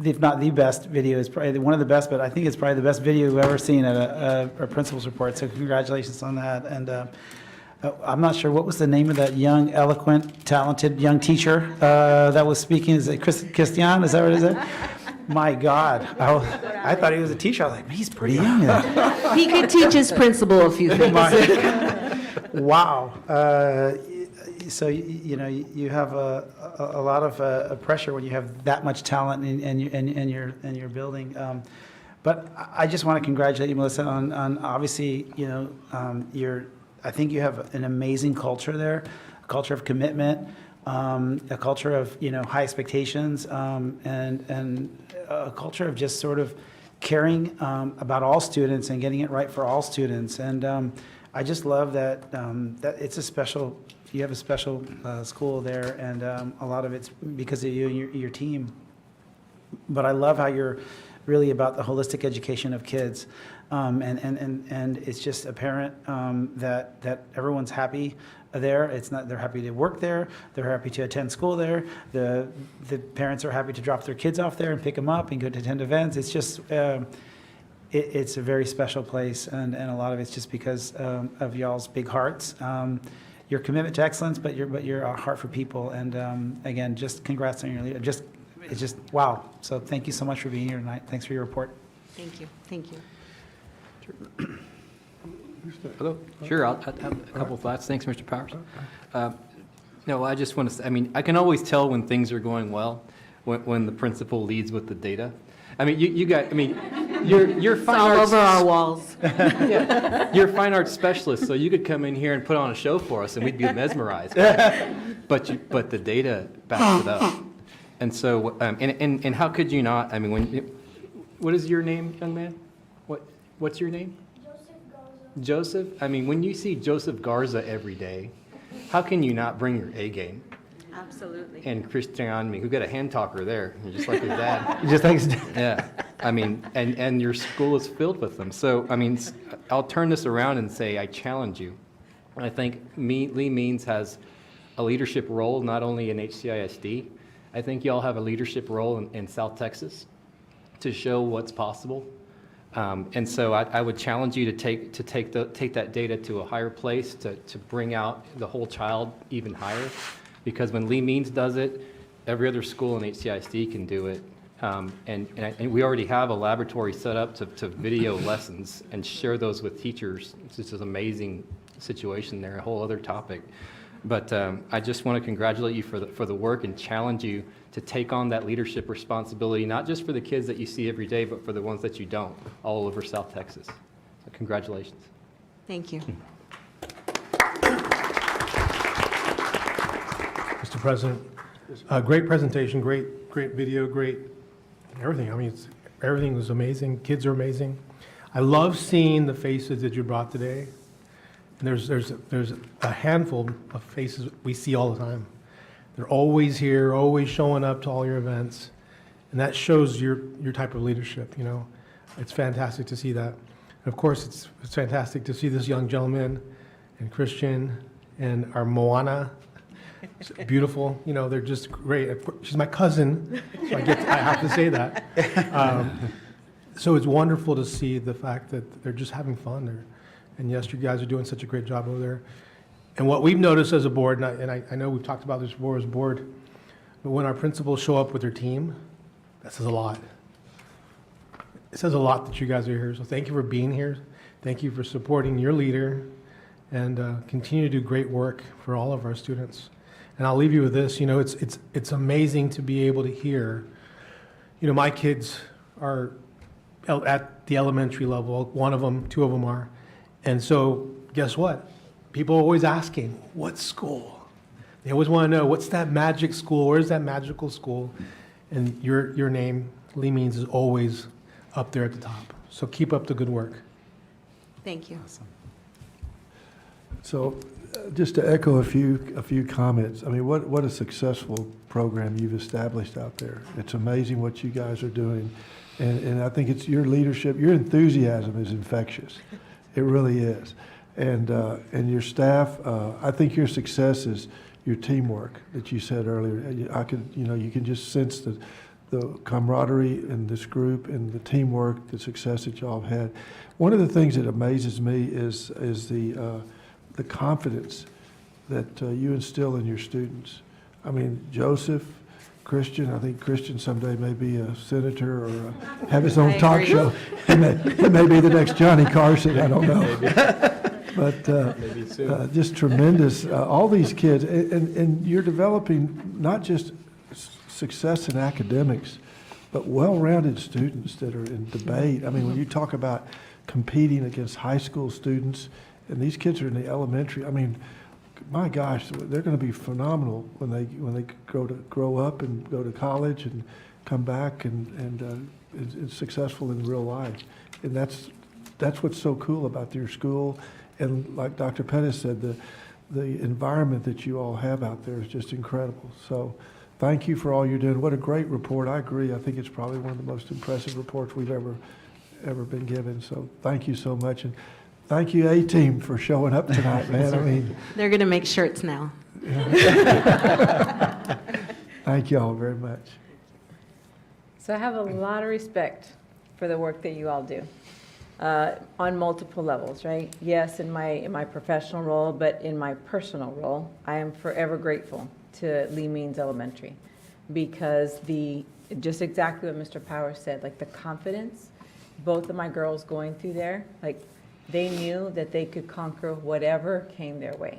if not the best video, it's probably one of the best, but I think it's probably the best video we've ever seen at a principal's report, so congratulations on that. And I'm not sure, what was the name of that young, eloquent, talented young teacher that was speaking? Is it Christian? Is that what it is? My God, I thought he was a teacher. I was like, he's pretty young. He could teach his principal a few things. Wow. So you have a lot of pressure when you have that much talent in your building. But I just want to congratulate you, Melissa, on obviously I think you have an amazing culture there, a culture of commitment, a culture of high expectations, and a culture of just sort of caring about all students and getting it right for all students. And I just love that it's a special. You have a special school there, and a lot of it's because of you and your team. But I love how you're really about the holistic education of kids, and it's just apparent that everyone's happy there. It's not they're happy to work there. They're happy to attend school there. The parents are happy to drop their kids off there and pick them up and go to attend events. It's just. It's a very special place, and a lot of it's just because of y'all's big hearts. Your commitment to excellence, but your heart for people, and again, just congrats on your leader. It's just wow. So thank you so much for being here tonight. Thanks for your report. Thank you. Hello. Sure, I'll have a couple of thoughts. Thanks, Mr. Powers. No, I just want to say, I can always tell when things are going well when the principal leads with the data. You guys, you're fine all arts, over our walls. Yeah, you're a fine arts specialist, so you could come in here and put on a show for us, and we'd be mesmerized. But the data backs it up, and so and how could you not? What is your name, young man? What's your name? Joseph. When you see Joseph Garza every day, how can you not bring your A game? Absolutely. And Christian, who got a hand talker there, just like his dad. Just like his dad. Yeah. I mean, and your school is filled with them. So, I mean, I'll turn this around and say, I challenge you. I think Lee Means has a leadership role, not only in HCISD. I think y'all have a leadership role in South Texas to show what's possible. And so I would challenge you to take that data to a higher place, to bring out the whole child even higher. Because when Lee Means does it, every other school in HCISD can do it. And we already have a laboratory set up to video lessons and share those with teachers. It's just an amazing situation there, a whole other topic. But I just want to congratulate you for the work and challenge you to take on that leadership responsibility, not just for the kids that you see every day, but for the ones that you don't, all over South Texas. So congratulations. Thank you. Mr. President, great presentation, great video, great everything. I mean, everything was amazing. Kids are amazing. I love seeing the faces that you brought today. And there's a handful of faces we see all the time. They're always here, always showing up to all your events. And that shows your type of leadership, you know. It's fantastic to see that. And of course, it's fantastic to see this young gentleman and Christian and our Moana. It's beautiful, you know, they're just great. She's my cousin, so I have to say that. So it's wonderful to see the fact that they're just having fun. And yes, you guys are doing such a great job over there. And what we've noticed as a board, and I know we've talked about this before as a board, but when our principals show up with their team, that says a lot. It says a lot that you guys are here. So thank you for being here. Thank you for supporting your leader, and continue to do great work for all of our students. And I'll leave you with this. You know, it's amazing to be able to hear. You know, my kids are at the elementary level. One of them, two of them are. And so, guess what? People are always asking, what school? They always want to know, what's that magic school? Where's that magical school? And your name, Lee Means, is always up there at the top. So keep up the good work. Thank you. Awesome. So just to echo a few comments, I mean, what a successful program you've established out there. It's amazing what you guys are doing. And I think it's your leadership, your enthusiasm is infectious. It really is. And your staff, I think your success is your teamwork that you said earlier. You can just sense the camaraderie in this group and the teamwork, the success that y'all have had. One of the things that amazes me is the confidence that you instill in your students. I mean, Joseph, Christian, I think Christian someday may be a senator or have his own talk show. He may be the next Johnny Carson, I don't know. But just tremendous, all these kids, and you're developing not just success in academics, but well-rounded students that are in debate. I mean, when you talk about competing against high school students, and these kids are in the elementary, I mean, my gosh, they're going to be phenomenal when they grow up and go to college and come back and is successful in real life. And that's what's so cool about your school. And like Dr. Pettis said, the environment that you all have out there is just incredible. So thank you for all you're doing. What a great report. I agree. I think it's probably one of the most impressive reports we've ever been given. So thank you so much. And thank you, A-Team, for showing up tonight, man. I mean, They're going to make shirts now. Thank you all very much. So I have a lot of respect for the work that you all do on multiple levels, right? Yes, in my professional role, but in my personal role, I am forever grateful to Lee Means Elementary, because just exactly what Mr. Powers said, like the confidence, both of my girls going through there, like they knew that they could conquer whatever came their way.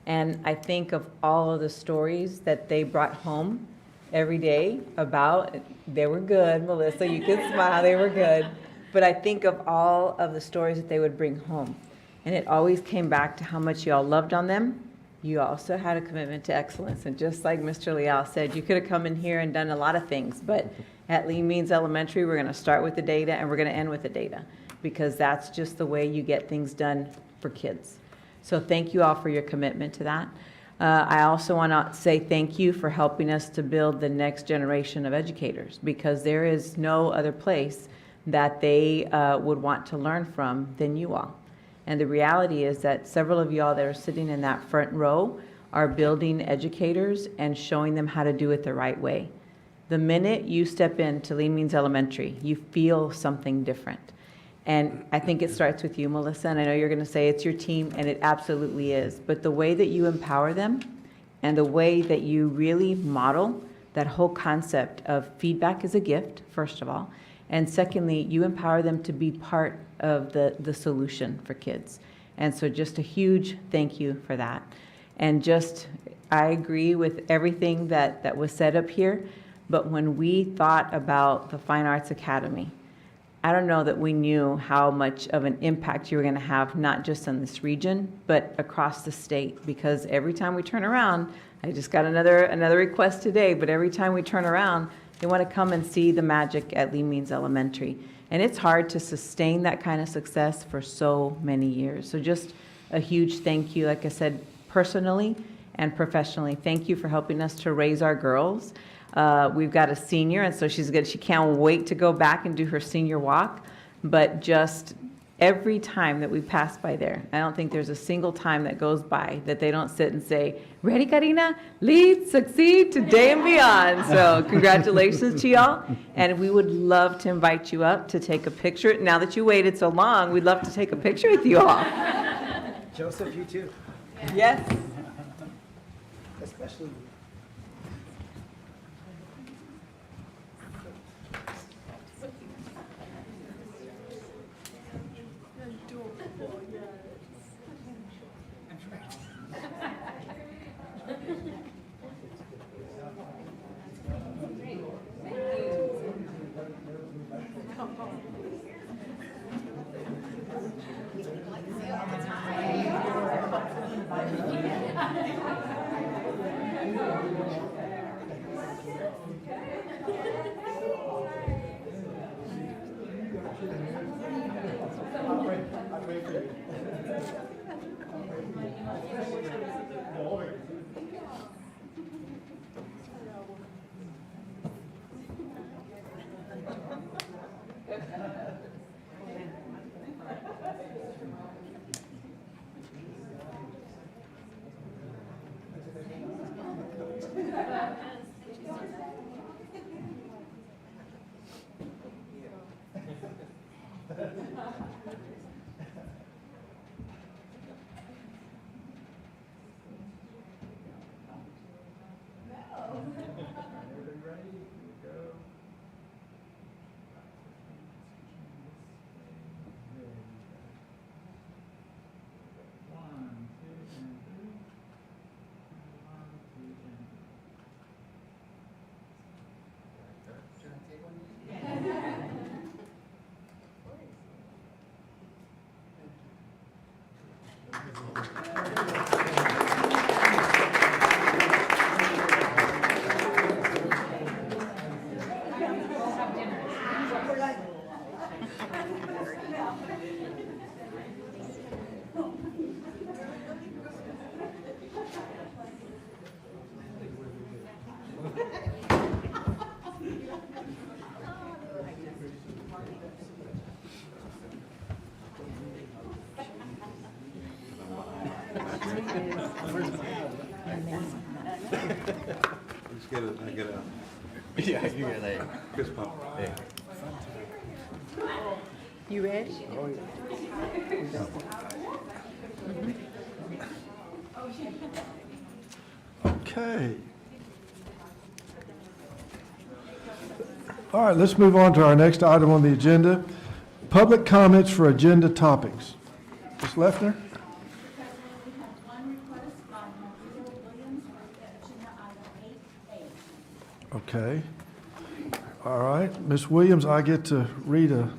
And I think of all of the stories that they brought home every day about, they were good, Melissa, you can smile, they were good. But I think of all of the stories that they would bring home. And it always came back to how much you all loved on them. You also had a commitment to excellence. And just like Mr. Leal said, you could have come in here and done a lot of things, but at Lee Means Elementary, we're gonna start with the data and we're gonna end with the data, because that's just the way you get things done for kids. So thank you all for your commitment to that. I also want to say thank you for helping us to build the next generation of educators, because there is no other place that they would want to learn from than you all. And the reality is that several of y'all that are sitting in that front row are building educators and showing them how to do it the right way. The minute you step into Lee Means Elementary, you feel something different. And I think it starts with you, Melissa, and I know you're going to say it's your team, and it absolutely is. But the way that you empower them and the way that you really model that whole concept of feedback is a gift, first of all, and secondly, you empower them to be part of the solution for kids. And so just a huge thank you for that. And just, I agree with everything that was said up here, but when we thought about the Fine Arts Academy, I don't know that we knew how much of an impact you were going to have, not just in this region, but across the state. Because every time we turn around, I just got another request today, but every time we turn around, they want to come and see the magic at Lee Means Elementary. And it's hard to sustain that kind of success for so many years. So just a huge thank you, like I said, personally and professionally. Thank you for helping us to raise our girls. We've got a senior, and so she can't wait to go back and do her senior walk. But just every time that we pass by there, I don't think there's a single time that goes by that they don't sit and say, "Ready, Karina? Lead, succeed, today and beyond." So congratulations to y'all. And we would love to invite you up to take a picture. Now that you waited so long, we'd love to take a picture with you all. Joseph, you too. Yes. Especially you. Yeah, you get a fist pump. Yeah. You ready? Okay. All right, let's move on to our next item on the agenda. Public comments for agenda topics. Ms. Leffner? Okay. All right. Ms. Williams, I get to read a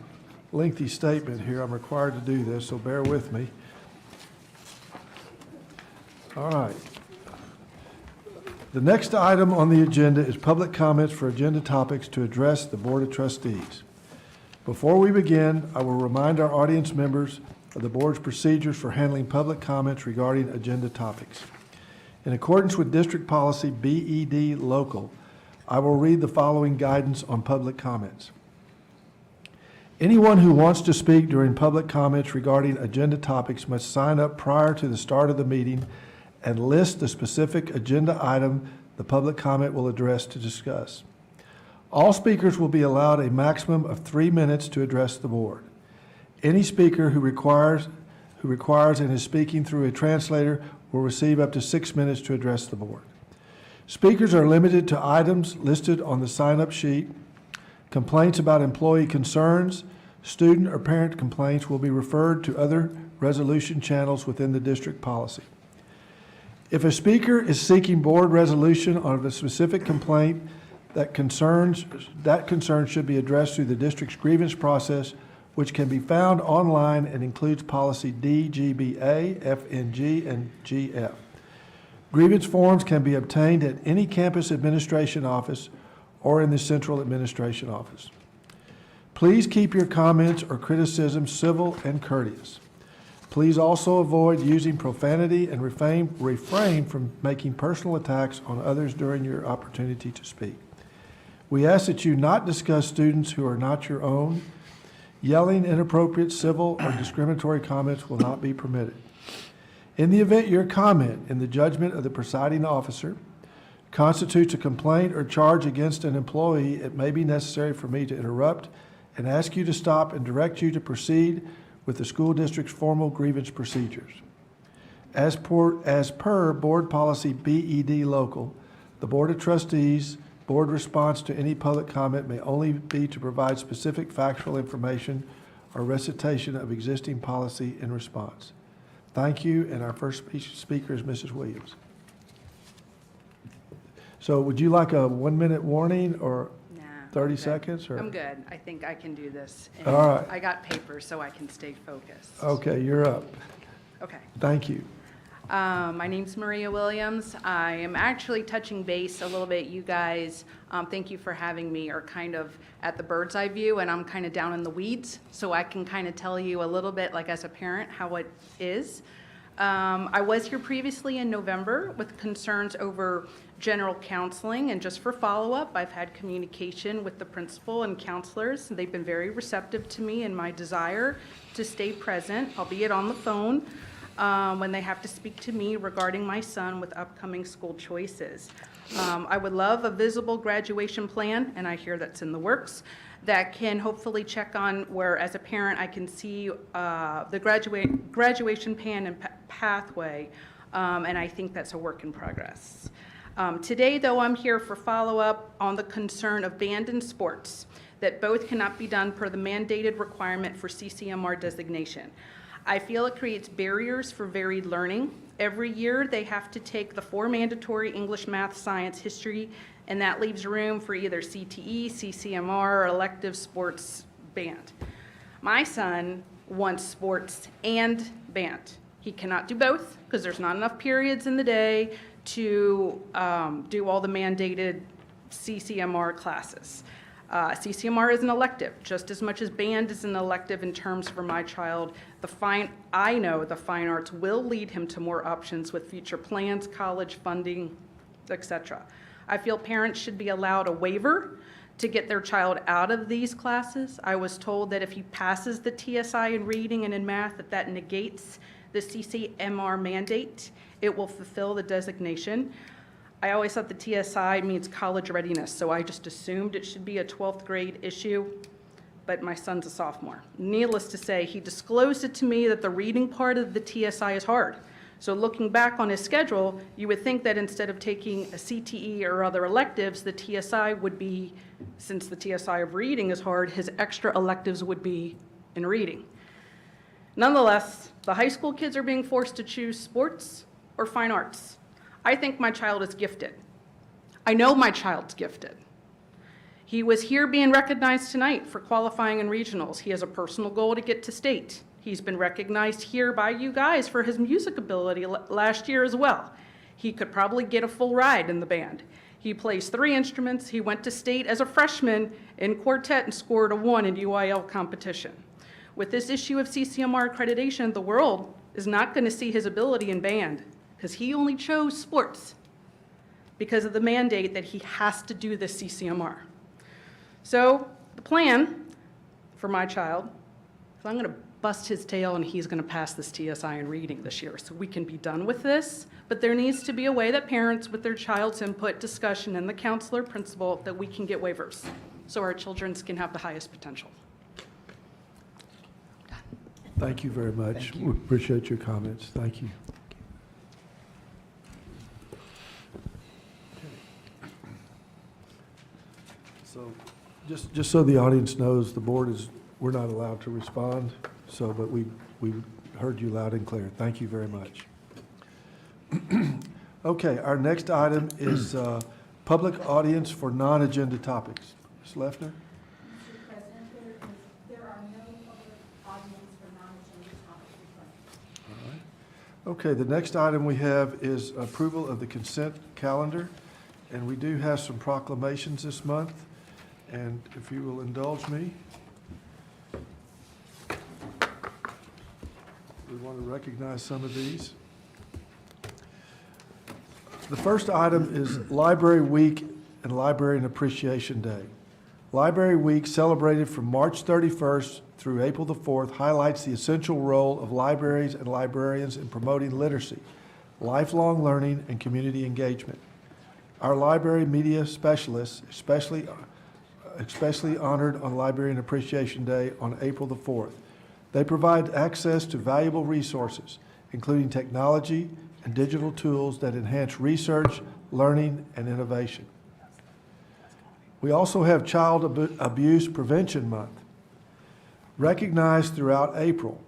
lengthy statement here. I'm required to do this, so bear with me. All right. The next item on the agenda is public comments for agenda topics to address the Board of Trustees. Before we begin, I will remind our audience members of the board's procedures for handling public comments regarding agenda topics. In accordance with District Policy BED Local, I will read the following guidance on public comments. Anyone who wants to speak during public comments regarding agenda topics must sign up prior to the start of the meeting and list the specific agenda item the public comment will address to discuss. All speakers will be allowed a maximum of 3 minutes to address the board. Any speaker who requires and is speaking through a translator will receive up to 6 minutes to address the board. Speakers are limited to items listed on the sign-up sheet. Complaints about employee concerns, student or parent complaints will be referred to other resolution channels within the district policy. If a speaker is seeking board resolution on a specific complaint, that concern should be addressed through the district's grievance process, which can be found online and includes policy D, GBA, FNG, and GF. Grievance forms can be obtained at any campus administration office or in the central administration office. Please keep your comments or criticisms civil and courteous. Please also avoid using profanity and refrain from making personal attacks on others during your opportunity to speak. We ask that you not discuss students who are not your own. Yelling, inappropriate, civil, or discriminatory comments will not be permitted. In the event your comment, in the judgment of the presiding officer, constitutes a complaint or charge against an employee, it may be necessary for me to interrupt and ask you to stop and direct you to proceed with the school district's formal grievance procedures. As per Board Policy BED Local, the Board of Trustees' board response to any public comment may only be to provide specific factual information or recitation of existing policy in response. Thank you, and our first speaker is Mrs. Williams. So would you like a 1 minute warning or 30 seconds? Or? I'm good. I think I can do this. And all right. I got paper so I can stay focused. Okay, you're up. Okay. Thank you. My name's Maria Williams. I am actually touching base a little bit. You guys, thank you for having me, are kind of at the bird's eye view, and I'm kind of down in the weeds, so I can kind of tell you a little bit, like as a parent, how it is. I was here previously in November with concerns over general counseling, and just for follow-up, I've had communication with the principal and counselors. They've been very receptive to me and my desire to stay present, albeit on the phone, when they have to speak to me regarding my son with upcoming school choices. I would love a visible graduation plan, and I hear that's in the works, that can hopefully check on where, as a parent, I can see the graduation plan and pathway, and I think that's a work in progress. Today, though, I'm here for follow-up on the concern of band and sports, that both cannot be done per the mandated requirement for CCMR designation. I feel it creates barriers for varied learning. Every year, they have to take the 4 mandatory English, math, science, history, and that leaves room for either CTE, CCMR, or elective sports band. My son wants sports and band. He cannot do both because there's not enough periods in the day to do all the mandated CCMR classes. CCMR is an elective, just as much as band is an elective in terms for my child. I know the fine arts will lead him to more options with future plans, college funding, etc. I feel parents should be allowed a waiver to get their child out of these classes. I was told that if he passes the TSI in reading and in math, that negates the CCMR mandate. It will fulfill the designation. I always thought the TSI means college readiness, so I just assumed it should be a 12th grade issue, but my son's a sophomore. Needless to say, he disclosed it to me that the reading part of the TSI is hard. So looking back on his schedule, you would think that instead of taking a CTE or other electives, the TSI would be, since the TSI of reading is hard, his extra electives would be in reading. Nonetheless, the high school kids are being forced to choose sports or fine arts. I think my child is gifted. I know my child's gifted. He was here being recognized tonight for qualifying in regionals. He has a personal goal to get to state. He's been recognized here by you guys for his music ability last year as well. He could probably get a full ride in the band. He plays 3 instruments. He went to state as a freshman in quartet and scored a 1 in UIL competition. With this issue of CCMR accreditation, the world is not going to see his ability in band because he only chose sports because of the mandate that he has to do the CCMR. So the plan for my child is I'm going to bust his tail and he's going to pass this TSI in reading this year so we can be done with this. But there needs to be a way that parents, with their child's input, discussion, and the counselor principal, that we can get waivers so our children can have the highest potential. Thank you very much. We appreciate your comments. Thank you. So, just so the audience knows, the board we're not allowed to respond, but we heard you loud and clear. Thank you very much. Okay, our next item is public audience for non-agenda topics. Ms. Leffner? Okay, the next item we have is approval of the consent calendar, and we do have some proclamations this month, and if you will indulge me, we want to recognize some of these. The first item is Library Week and Librarian Appreciation Day. Library Week, celebrated from March 31st through April the 4th, highlights the essential role of libraries and librarians in promoting literacy, lifelong learning, and community engagement. Our library media specialists, especially honored on Librarian Appreciation Day on April the 4th. They provide access to valuable resources, including technology and digital tools that enhance research, learning, and innovation. We also have Child Abuse Prevention Month. Recognized throughout April,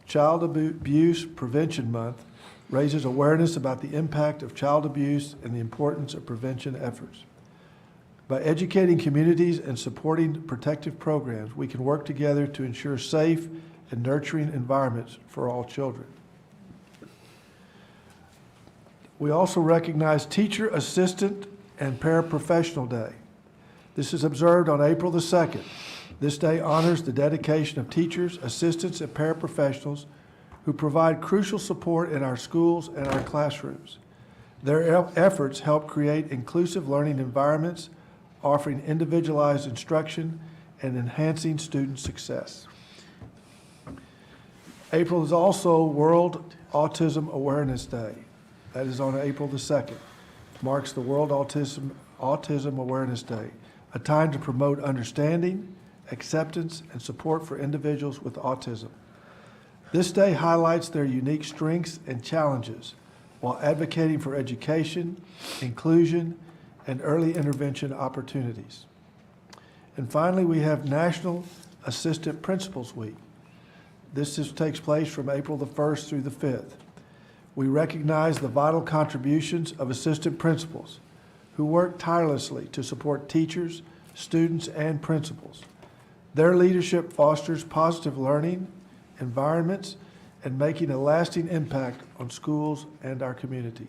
Child Abuse Prevention Month raises awareness about the impact of child abuse and the importance of prevention efforts. By educating communities and supporting protective programs, we can work together to ensure safe and nurturing environments for all children. We also recognize Teacher Assistant and Paraprofessional Day. This is observed on April the 2nd. This day honors the dedication of teachers, assistants, and paraprofessionals who provide crucial support in our schools and our classrooms. Their efforts help create inclusive learning environments, offering individualized instruction and enhancing student success. April is also World Autism Awareness Day. That is on April the 2nd. Marks the World Autism Awareness Day, a time to promote understanding, acceptance, and support for individuals with autism. This day highlights their unique strengths and challenges while advocating for education, inclusion, and early intervention opportunities. And finally, we have National Assistant Principals Week. This takes place from April the 1st through the 5th. We recognize the vital contributions of assistant principals who work tirelessly to support teachers, students, and principals. Their leadership fosters positive learning environments and making a lasting impact on schools and our community.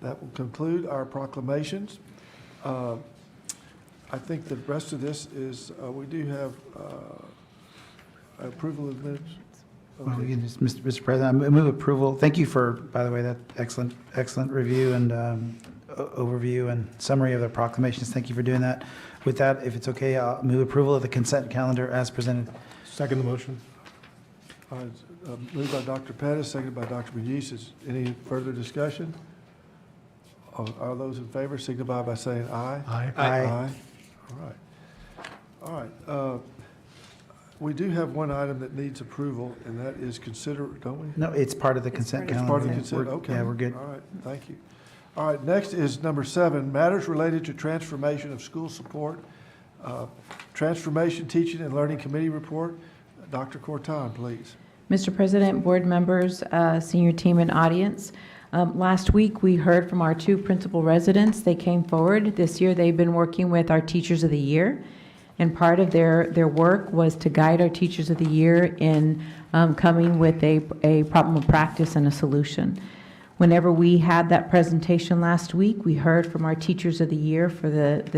That will conclude our proclamations. I think the rest of this is, we do have approval of minutes. Okay. Well, we can just, Mr. President, I move approval. Thank you for, by the way, that excellent review and overview and summary of the proclamations. Thank you for doing that. With that, if it's okay, I'll move approval of the consent calendar as presented. Second the motion. All right, moved by Dr. Pettis, seconded by Dr. McGee. Is any further discussion? All those in favor signify by saying aye. Aye. Aye. All right. We do have one item that needs approval, and that is don't we? No, it's part of the consent calendar. It's part of the consent, okay. Yeah, we're good. All right, thank you. All right, next is number 7, matters related to transformation of school support. Transformation Teaching and Learning Committee report. Dr. Corton, please. Mr. President, board members, senior team, and audience. Last week, we heard from our 2 principal residents. They came forward. This year, they've been working with our Teachers of the Year, and part of their work was to guide our Teachers of the Year in coming with a problem of practice and a solution. Whenever we had that presentation last week, we heard from our Teachers of the Year for at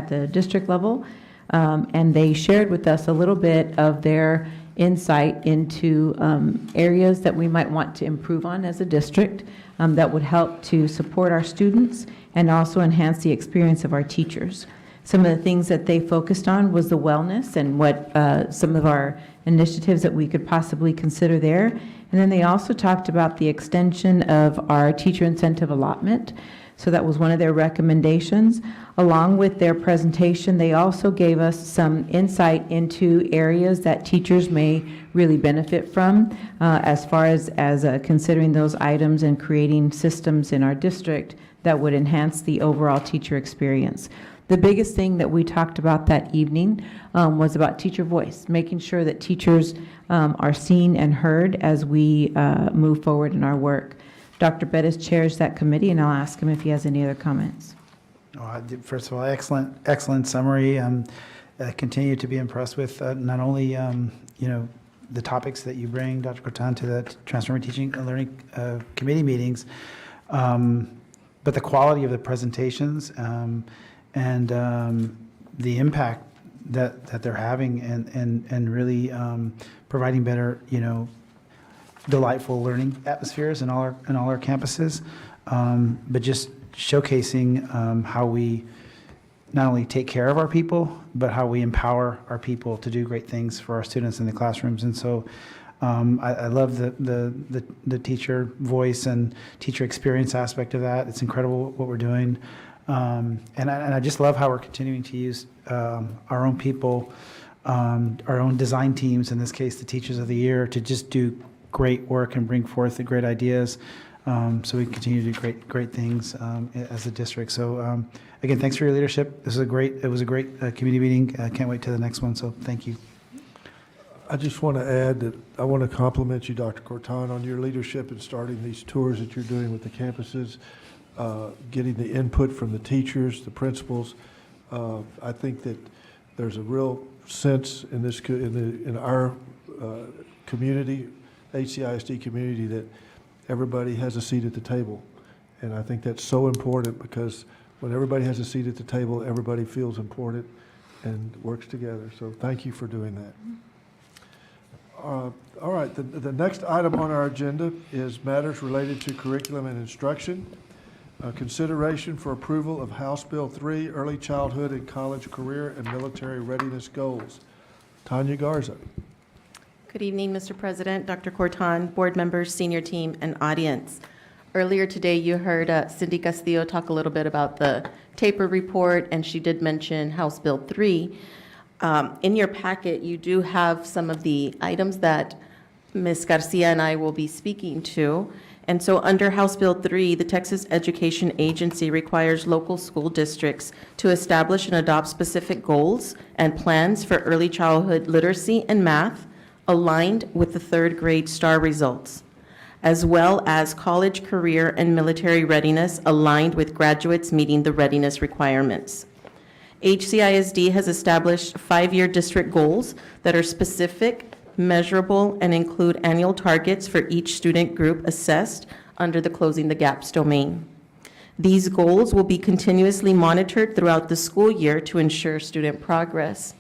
the district level. and they shared with us a little bit of their insight into areas that we might want to improve on as a district that would help to support our students and also enhance the experience of our teachers. Some of the things that they focused on was the wellness and what some of our initiatives that we could possibly consider there. And then they also talked about the extension of our teacher incentive allotment. So that was one of their recommendations. Along with their presentation, they also gave us some insight into areas that teachers may really benefit from as far as considering those items and creating systems in our district that would enhance the overall teacher experience. The biggest thing that we talked about that evening was about teacher voice, making sure that teachers are seen and heard as we move forward in our work. Dr. Bettis chairs that committee, and I'll ask him if he has any other comments. First of all, excellent summary. I continue to be impressed with not only the topics that you bring, Dr. Cortan, to the Transforming Teaching and Learning Committee meetings, but the quality of the presentations and the impact that they're having and really providing better, delightful learning atmospheres in all our campuses, but just showcasing how we not only take care of our people, but how we empower our people to do great things for our students in the classrooms. And so I love the teacher voice and teacher experience aspect of that. It's incredible what we're doing. And I just love how we're continuing to use our own people, our own design teams, in this case, the Teachers of the Year, to just do great work and bring forth the great ideas, so we can continue to do great things as a district. So again, thanks for your leadership. It was a great committee meeting. I can't wait to the next one, so thank you. I just want to add that I want to compliment you, Dr. Cortan, on your leadership in starting these tours that you're doing with the campuses, getting the input from the teachers, the principals. I think that there's a real sense in our community, HCISD community, that everybody has a seat at the table. And I think that's so important, because when everybody has a seat at the table, everybody feels important and works together. So thank you for doing that. All right, the next item on our agenda is matters related to curriculum and instruction. Consideration for approval of House Bill 3, Early Childhood and College Career and Military Readiness Goals. Tanya Garza. Good evening, Mr. President, Dr. Cortan, board members, senior team, and audience. Earlier today, you heard Cindy Castillo talk a little bit about the TAPR report, and she did mention House Bill 3. In your packet, you do have some of the items that Ms. Garcia and I will be speaking to. And so under House Bill 3, the Texas Education Agency requires local school districts to establish and adopt specific goals and plans for early childhood literacy and math aligned with the third grade STAR results, as well as college, career, and military readiness aligned with graduates meeting the readiness requirements. HCISD has established 5-year district goals that are specific, measurable, and include annual targets for each student group assessed under the Closing the Gaps domain. These goals will be continuously monitored throughout the school year to ensure student progress.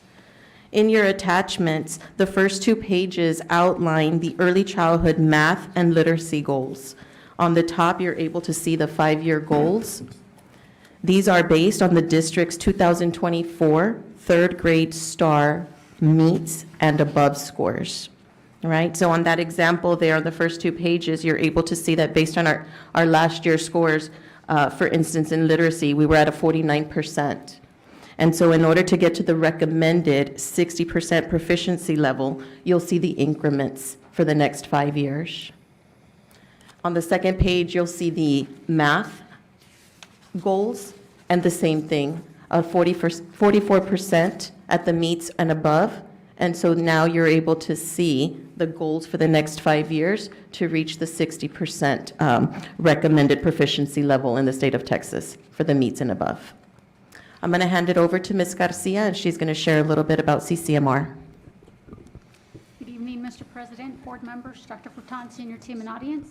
In your attachments, the first 2 pages outline the early childhood math and literacy goals. On the top, you're able to see the 5-year goals. These are based on the district's 2024 third grade STAR meets and above scores. All right, so on that example there on the first 2 pages, you're able to see that based on our last year's scores, for instance, in literacy, we were at a 49%. And so in order to get to the recommended 60% proficiency level, you'll see the increments for the next 5 years. On the second page, you'll see the math goals, and the same thing, 44% at the meets and above. And so now you're able to see the goals for the next 5 years to reach the 60% recommended proficiency level in the state of Texas for the meets and above. I'm going to hand it over to Ms. Garcia, and she's going to share a little bit about CCMR. Good evening, Mr. President, board members, Dr. Cortan, senior team, and audience.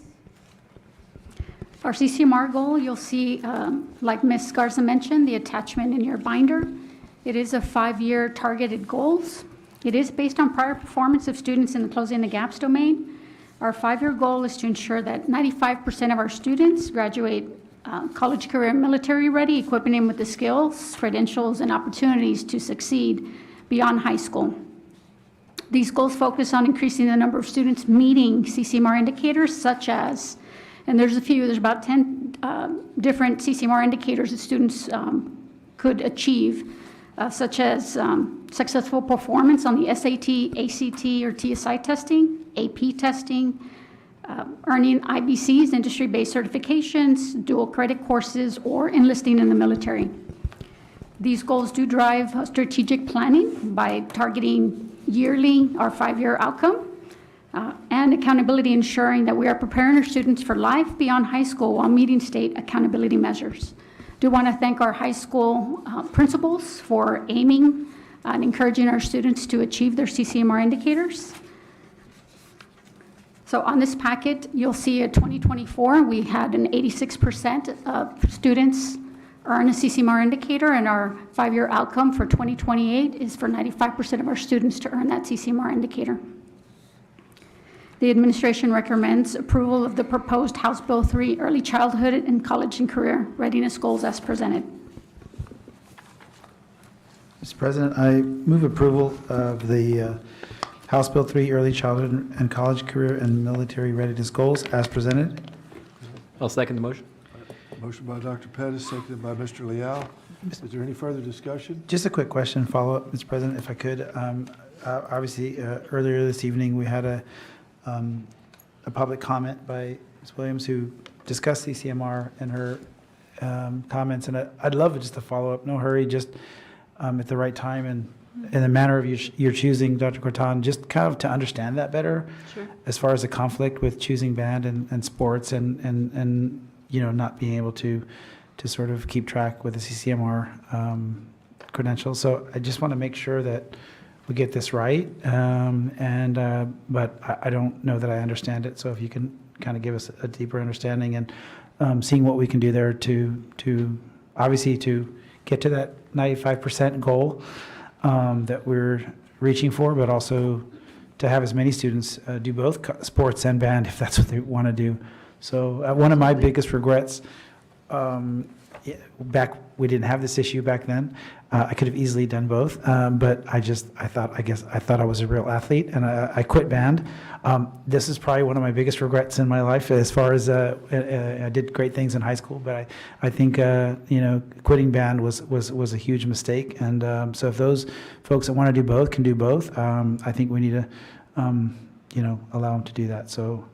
Our CCMR goal, you'll see, like Ms. Garza mentioned, the attachment in your binder. It is a 5-year targeted goals. It is based on prior performance of students in the Closing the Gaps domain. Our 5-year goal is to ensure that 95% of our students graduate college, career, and military ready, equipping them with the skills, credentials, and opportunities to succeed beyond high school. These goals focus on increasing the number of students meeting CCMR indicators such as, and there's about 10 different CCMR indicators that students could achieve, such as successful performance on the SAT, ACT, or TSI testing, AP testing, earning IBCs, industry-based certifications, dual credit courses, or enlisting in the military. These goals do drive strategic planning by targeting yearly or 5-year outcome, and accountability, ensuring that we are preparing our students for life beyond high school while meeting state accountability measures. Do want to thank our high school principals for aiming and encouraging our students to achieve their CCMR indicators. So on this packet, you'll see at 2024, we had an 86% of students earn a CCMR indicator, and our 5-year outcome for 2028 is for 95% of our students to earn that CCMR indicator. The administration recommends approval of the proposed House Bill 3 Early Childhood and College and Career Readiness Goals as presented. Mr. President, I move approval of the House Bill 3 Early Childhood and College Career and Military Readiness Goals as presented. I'll second the motion. Motion by Dr. Pettis, seconded by Mr. Leal. Is there any further discussion? Just a quick question, follow-up, Mr. President, if I could. Obviously, earlier this evening, we had a public comment by Ms. Williams who discussed CCMR and her comments, and I'd love just to follow up, no hurry, just at the right time and in the manner of your choosing, Dr. Corton, just kind of to understand that better. Sure. As far as the conflict with choosing band and sports and you know, not being able to sort of keep track with the CCMR credentials. So I just want to make sure that we get this right, but I don't know that I understand it. So if you can kind of give us a deeper understanding and seeing what we can do there to obviously to get to that 95% goal that we're reaching for, but also to have as many students do both sports and band if that's what they want to do. So one of my biggest regrets, we didn't have this issue back then. I could have easily done both, but I thought I was a real athlete, and I quit band. This is probably one of my biggest regrets in my life, as far as I did great things in high school, but I think you know, quitting band was a huge mistake. And so if those folks that want to do both can do both, I think we need to you know, allow them to do that. So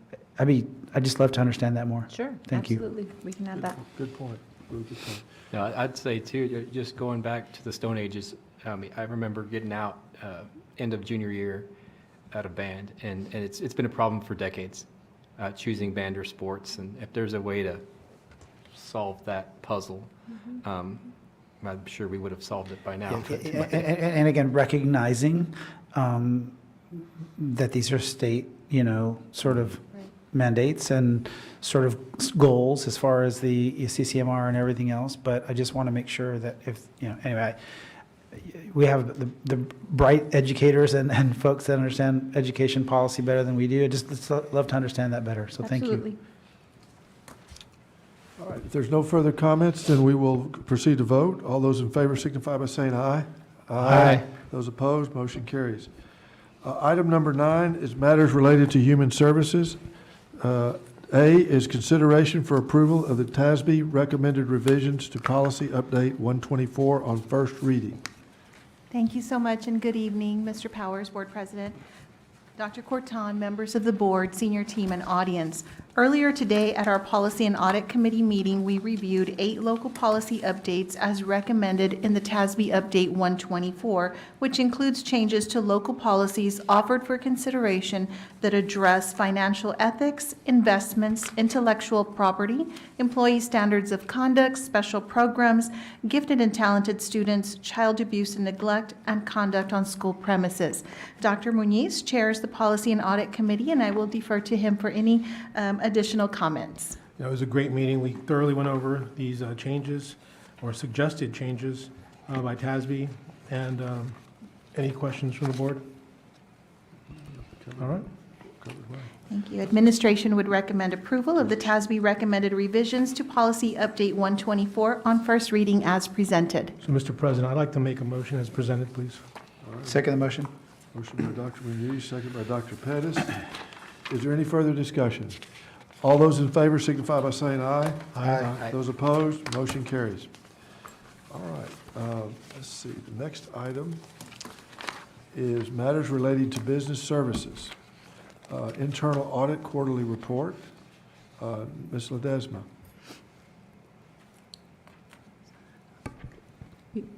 I'd just love to understand that more. Sure, Thank you. absolutely. We can add that. Good point. Really good point. No, I'd say too, just going back to the Stone Ages, I remember getting out end of junior year out of band, and it's been a problem for decades, choosing band or sports. And if there's a way to solve that puzzle, I'm sure we would have solved it by now. And again, recognizing that these are state, you know, sort of mandates and sort of goals as far as the CCMR and everything else, but I just want to make sure that if, you know, anyway, we have the bright educators and folks that understand education policy better than we do. I just love to understand that better, so thank Absolutely. you. All right, if there's no further comments, then we will proceed to vote. All those in favor signify by saying aye. Aye. Those opposed, motion carries. Item number 9 is matters related to human services. A is consideration for approval of the TASBY recommended revisions to policy update 124 on first reading. Thank you so much, and good evening, Mr. Powers, Board President, Dr. Corton, members of the board, senior team, and audience. Earlier today at our Policy and Audit Committee meeting, we reviewed 8 local policy updates as recommended in the TASBY Update 124, which includes changes to local policies offered for consideration that address financial ethics, investments, intellectual property, employee standards of conduct, special programs, gifted and talented students, child abuse and neglect, and conduct on school premises. Dr. Muniz chairs the Policy and Audit Committee, and I will defer to him for any additional comments. It was a great meeting. We thoroughly went over these changes or suggested changes by TASBY And any questions from the board? All right. Thank you. Administration would recommend approval of the TASBY recommended revisions to Policy Update 124 on first reading as presented. So, Mr. President, I'd like to make a motion as presented, please. Second the motion. Motion by Dr. Marquee, second by Dr. Pettis. Is there any further discussion? All those in favor signify by saying aye. Aye. Those opposed, motion carries. All right, let's see, the next item is matters relating to business services. Internal audit quarterly report. Ms. Ledesma.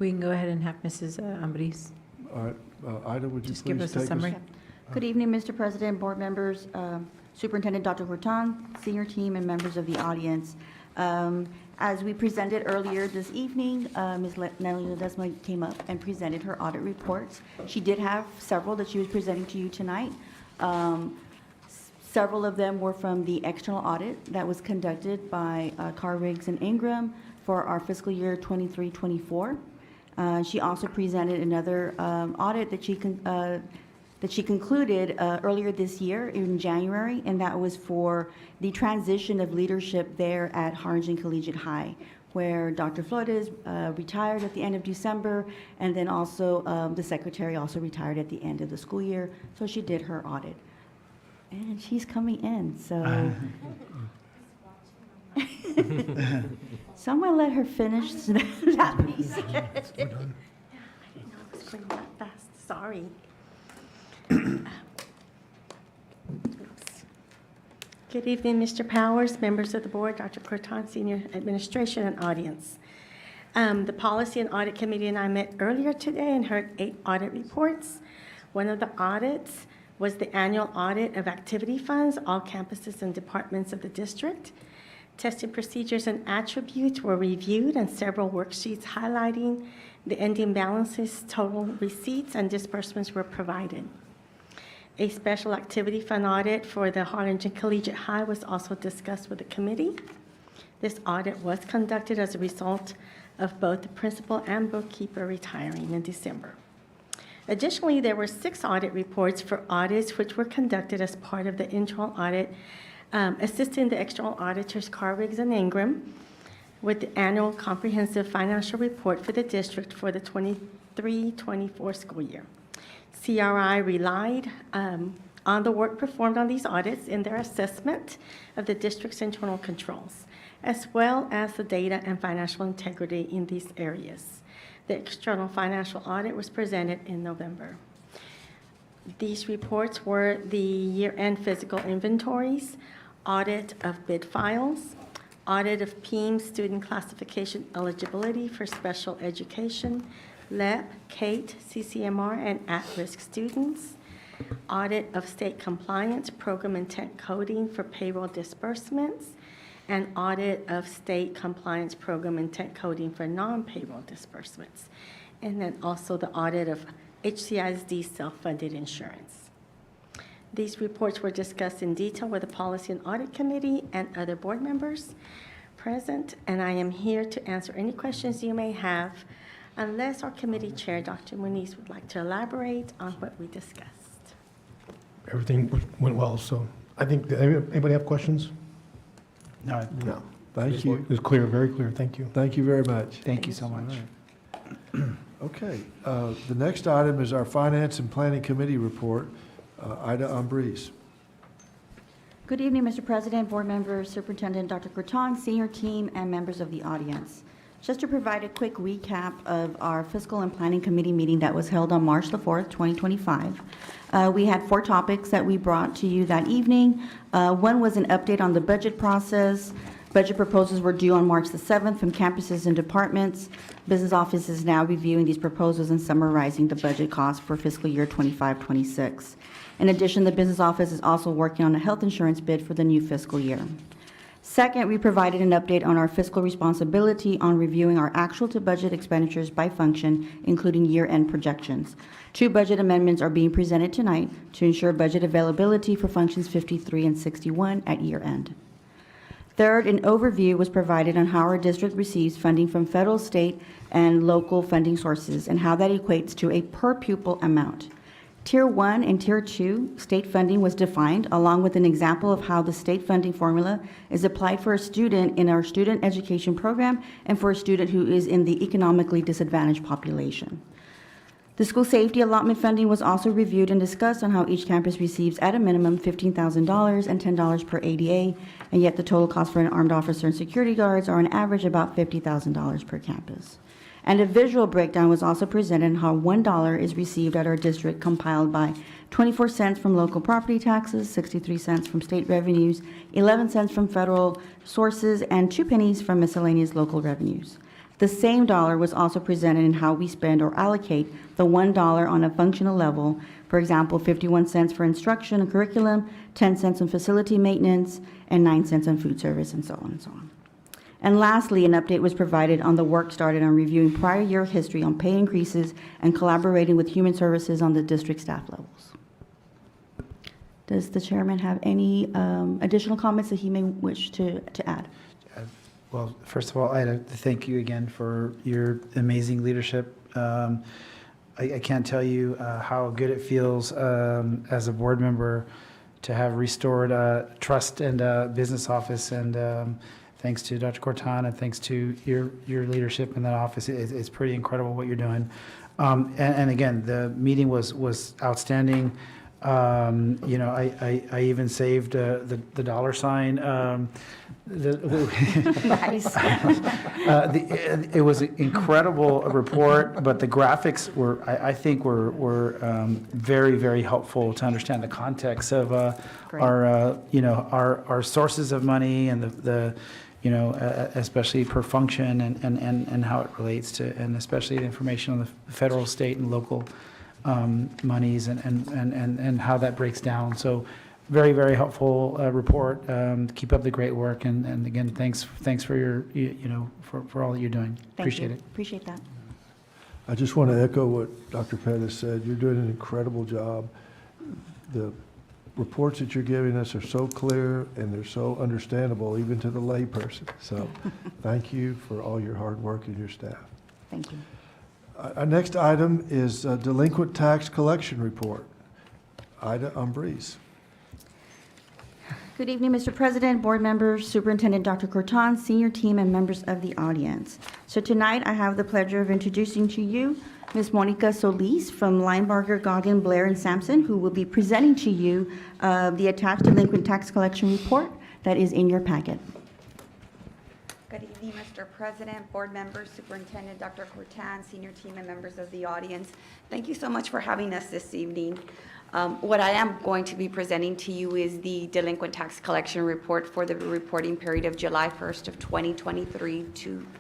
We can go ahead and have Mrs. Ambriz. All right, Ida, would you Just please give us a take summary. Good evening, Mr. President, board members, Superintendent Dr. Corton, senior team, and members of the audience. As we presented earlier this evening, Ms. Nellie Ledesma came up and presented her audit reports. She did have several that she was presenting to you tonight. Several of them were from the external audit that was conducted by Carr, Riggs, and Ingram for our fiscal year 23-24. She also presented another audit that she concluded earlier this year in January, and that was for the transition of leadership there at Harlingen Collegiate High, where Dr. Flores retired at the end of December, and then also the secretary also retired at the end of the school year, so she did her audit. And she's coming in, so. So I'm gonna let her finish that piece. I didn't know I was going that fast, sorry. Good evening, Mr. Powers, members of the board, Dr. Corton, senior administration, and audience. The Policy and Audit Committee and I met earlier today and heard 8 audit reports. One of the audits was the annual audit of activity funds, all campuses and departments of the district. Testing procedures and attributes were reviewed and several worksheets highlighting the ending balances, total receipts, and disbursements were provided. A special activity fund audit for the Harlingen Collegiate High was also discussed with the committee. This audit was conducted as a result of both the principal and bookkeeper retiring in December. Additionally, there were 6 audit reports for audits which were conducted as part of the internal audit, assisting the external auditors Carr, Riggs, and Ingram with the annual comprehensive financial report for the district for the 23-24 school year. CRI relied on the work performed on these audits in their assessment of the district's internal controls, as well as the data and financial integrity in these areas. The external financial audit was presented in November. These reports were the year-end physical inventories, audit of bid files, audit of PEAM student classification eligibility for special education, LEP, CATE, CCMR, and at-risk students, audit of state compliance program intent coding for payroll disbursements, and audit of state compliance program intent coding for non-payroll disbursements, and then also the audit of HCISD self-funded insurance. These reports were discussed in detail with the Policy and Audit Committee and other board members present, and I am here to answer any questions you may have, unless our committee chair, Dr. Muniz, would like to elaborate on what we discussed. Everything went well, so I think, anybody have questions? No. No. Thank you. It was clear, very clear. Thank you. Thank you very much. Thank you so much. Okay, the next item is our Finance and Planning Committee report. Ida Ambriz. Good evening, Mr. President, board members, Superintendent Dr. Corton, senior team, and members of the audience. Just to provide a quick recap of our Fiscal and Planning Committee meeting that was held on March the 4th, 2025. We had 4 topics that we brought to you that evening. One was an update on the budget process. Budget proposals were due on March the 7th from campuses and departments. Business office is now reviewing these proposals and summarizing the budget costs for fiscal year 25-26. In addition, the business office is also working on a health insurance bid for the new fiscal year. Second, we provided an update on our fiscal responsibility on reviewing our actual to budget expenditures by function, including year-end projections. 2 budget amendments are being presented tonight to ensure budget availability for functions 53 and 61 at year-end. Third, an overview was provided on how our district receives funding from federal, state, and local funding sources and how that equates to a per pupil amount. Tier 1 and Tier 2 state funding was defined, along with an example of how the state funding formula is applied for a student in our student education program and for a student who is in the economically disadvantaged population. The school safety allotment funding was also reviewed and discussed on how each campus receives at a minimum $15,000 and $10 per ADA, and yet the total cost for an armed officer and security guards are on average about $50,000 per campus. And a visual breakdown was also presented on how $1 is received at our district, compiled by 24 cents from local property taxes, 63 cents from state revenues, 11 cents from federal sources, and 2 pennies from miscellaneous local revenues. The same dollar was also presented in how we spend or allocate the $1 on a functional level. For example, 51 cents for instruction and curriculum, 10 cents on facility maintenance, and 9 cents on food service, and so on and so on. And lastly, an update was provided on the work started on reviewing prior year history on pay increases and collaborating with human services on the district staff levels. Does the chairman have any additional comments that he may wish to add? Well, first of all, I'd like to thank you again for your amazing leadership. I can't tell you how good it feels as a board member to have restored trust in business office, and thanks to Dr. Corton and thanks to your leadership in that office. It's pretty incredible what you're doing. And again, the meeting was outstanding. You know, I even saved the dollar sign. Nice. It was an incredible report, but the graphics were, I think, were very, very helpful to understand the context of our, you know, our sources of money and the you know, especially per function and how it relates to, and especially the information on the federal, state, and local monies and how that breaks down. So very, very helpful report. Keep up the great work, and again, thanks for your, you know, for all that you're doing. Appreciate it. Appreciate that. I just want to echo what Dr. Pettis said. You're doing an incredible job. The reports that you're giving us are so clear and they're so understandable, even to the layperson. So thank you for all your hard work and your staff. Thank you. Our next item is delinquent tax collection report. Ida Umbreeze. Good evening, Mr. President, board members, Superintendent Dr. Corton, senior team, and members of the audience. So tonight, I have the pleasure of introducing to you Ms. Monica Solis from Linebarger, Goggin, Blair, and Sampson, who will be presenting to you the attached delinquent tax collection report that is in your packet. Good evening, Mr. President, board members, Superintendent Dr. Corton, senior team, and members of the audience. Thank you so much for having us this evening. What I am going to be presenting to you is the delinquent tax collection report for the reporting period of July 1st of 2023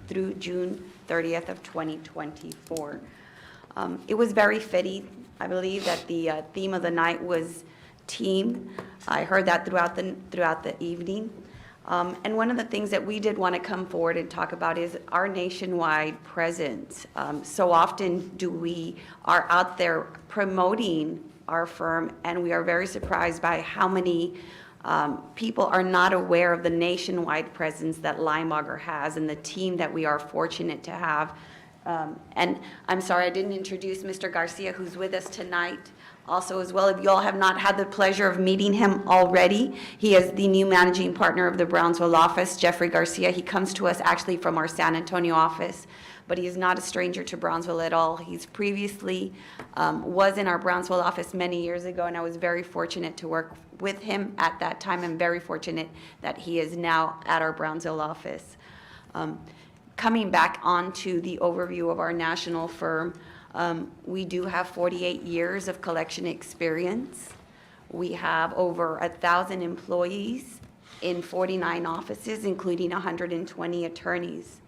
through June 30th of 2024. It was very fitting. I believe that the theme of the night was team. I heard that throughout the evening. And one of the things that we did want to come forward and talk about is our nationwide presence. So often we are out there promoting our firm, and we are very surprised by how many people are not aware of the nationwide presence that Linebarger has and the team that we are fortunate to have. And I'm sorry I didn't introduce Mr. Garcia, who's with us tonight also as well. If you all have not had the pleasure of meeting him already, he is the new managing partner of the Brownsville office, Jeffrey Garcia. He comes to us actually from our San Antonio office, but he is not a stranger to Brownsville at all. He's previously was in our Brownsville office many years ago, and I was very fortunate to work with him at that time. I'm very fortunate that he is now at our Brownsville office. Coming back onto the overview of our national firm, we do have 48 years of collection experience. We have over 1,000 employees in 49 offices, including 120 attorneys.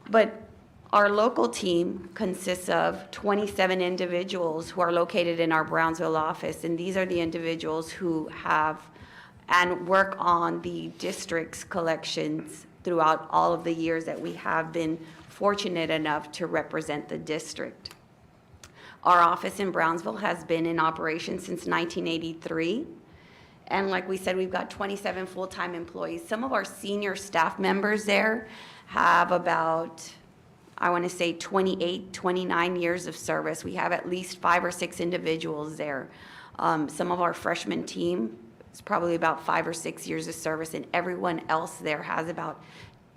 But our local team consists of 27 individuals who are located in our Brownsville office, and these are the individuals who have and work on the district's collections throughout all of the years that we have been fortunate enough to represent the district. Our office in Brownsville has been in operation since 1983, And like we said, we've got 27 full-time employees. Some of our senior staff members there have about, I want to say 28, 29 years of service. We have at least 5 or 6 individuals there. Some of our freshman team is probably about 5 or 6 years of service, and everyone else there has about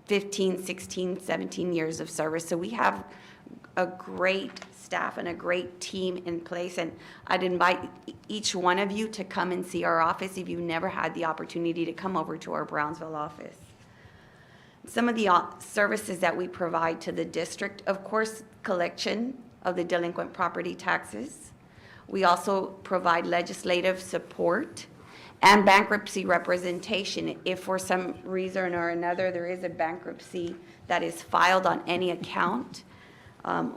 15, 16, 17 years of service. So we have a great staff and a great team in place, and I'd invite each one of you to come and see our office if you've never had the opportunity to come over to our Brownsville office. Some of the services that we provide to the district, of course, collection of the delinquent property taxes. We also provide legislative support and bankruptcy representation. If for some reason or another there is a bankruptcy that is filed on any account,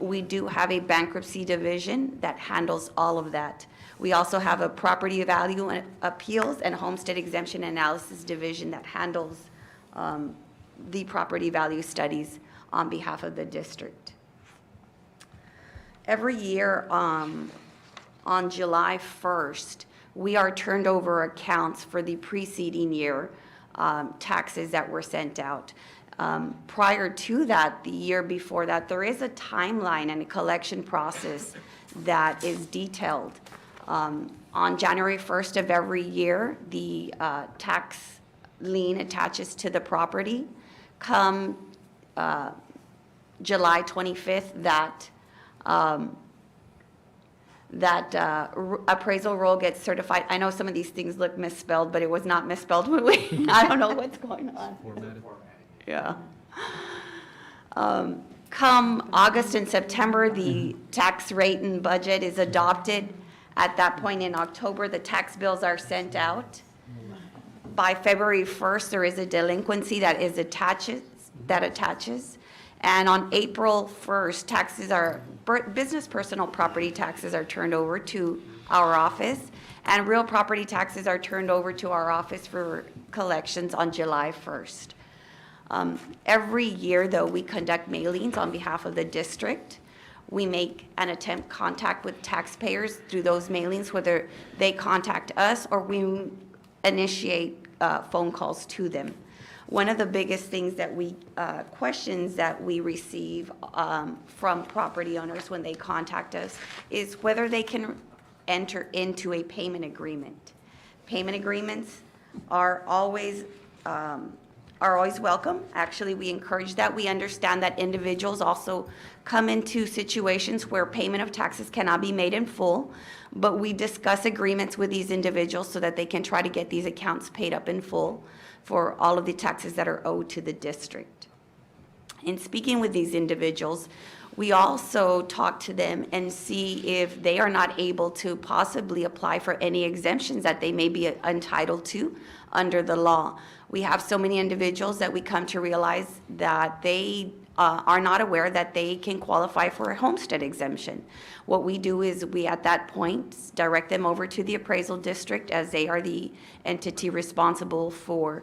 we do have a bankruptcy division that handles all of that. We also have a property value and appeals and homestead exemption analysis division that handles the property value studies on behalf of the district. Every year on July 1st, we are turned over accounts for the preceding year taxes that were sent out. Prior to that, the year before that, there is a timeline and a collection process that is detailed. On January 1st of every year, the tax lien attaches to the property. Come July 25th, that appraisal roll gets certified. I know some of these things look misspelled, but it was not misspelled when we, I don't know what's going on. Yeah. Come August and September, the tax rate and budget is adopted. At that point in October, the tax bills are sent out. By February 1st, there is a delinquency that attaches. And on April 1st, business personal property taxes are turned over to our office, and real property taxes are turned over to our office for collections on July 1st. Every year, though, we conduct mailings on behalf of the district. We make and attempt contact with taxpayers through those mailings, whether they contact us or we initiate phone calls to them. One of the biggest things that questions that we receive from property owners when they contact us is whether they can enter into a payment agreement. Payment agreements are always welcome. Actually, we encourage that. We understand that individuals also come into situations where payment of taxes cannot be made in full, but we discuss agreements with these individuals so that they can try to get these accounts paid up in full for all of the taxes that are owed to the district. In speaking with these individuals, we also talk to them and see if they are not able to possibly apply for any exemptions that they may be entitled to under the law. We have so many individuals that we come to realize that they are not aware that they can qualify for a homestead exemption. What we do is we, at that point, direct them over to the appraisal district, as they are the entity responsible for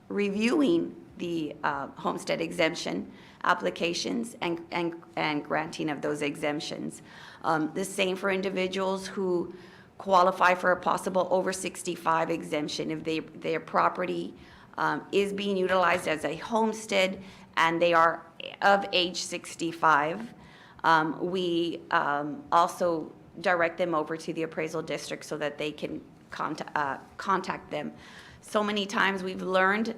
reviewing the homestead exemption applications and granting of those exemptions. The same for individuals who qualify for a possible over 65 exemption if their property is being utilized as a homestead and they are of age 65. We also direct them over to the appraisal district so that they can contact them. So many times we've learned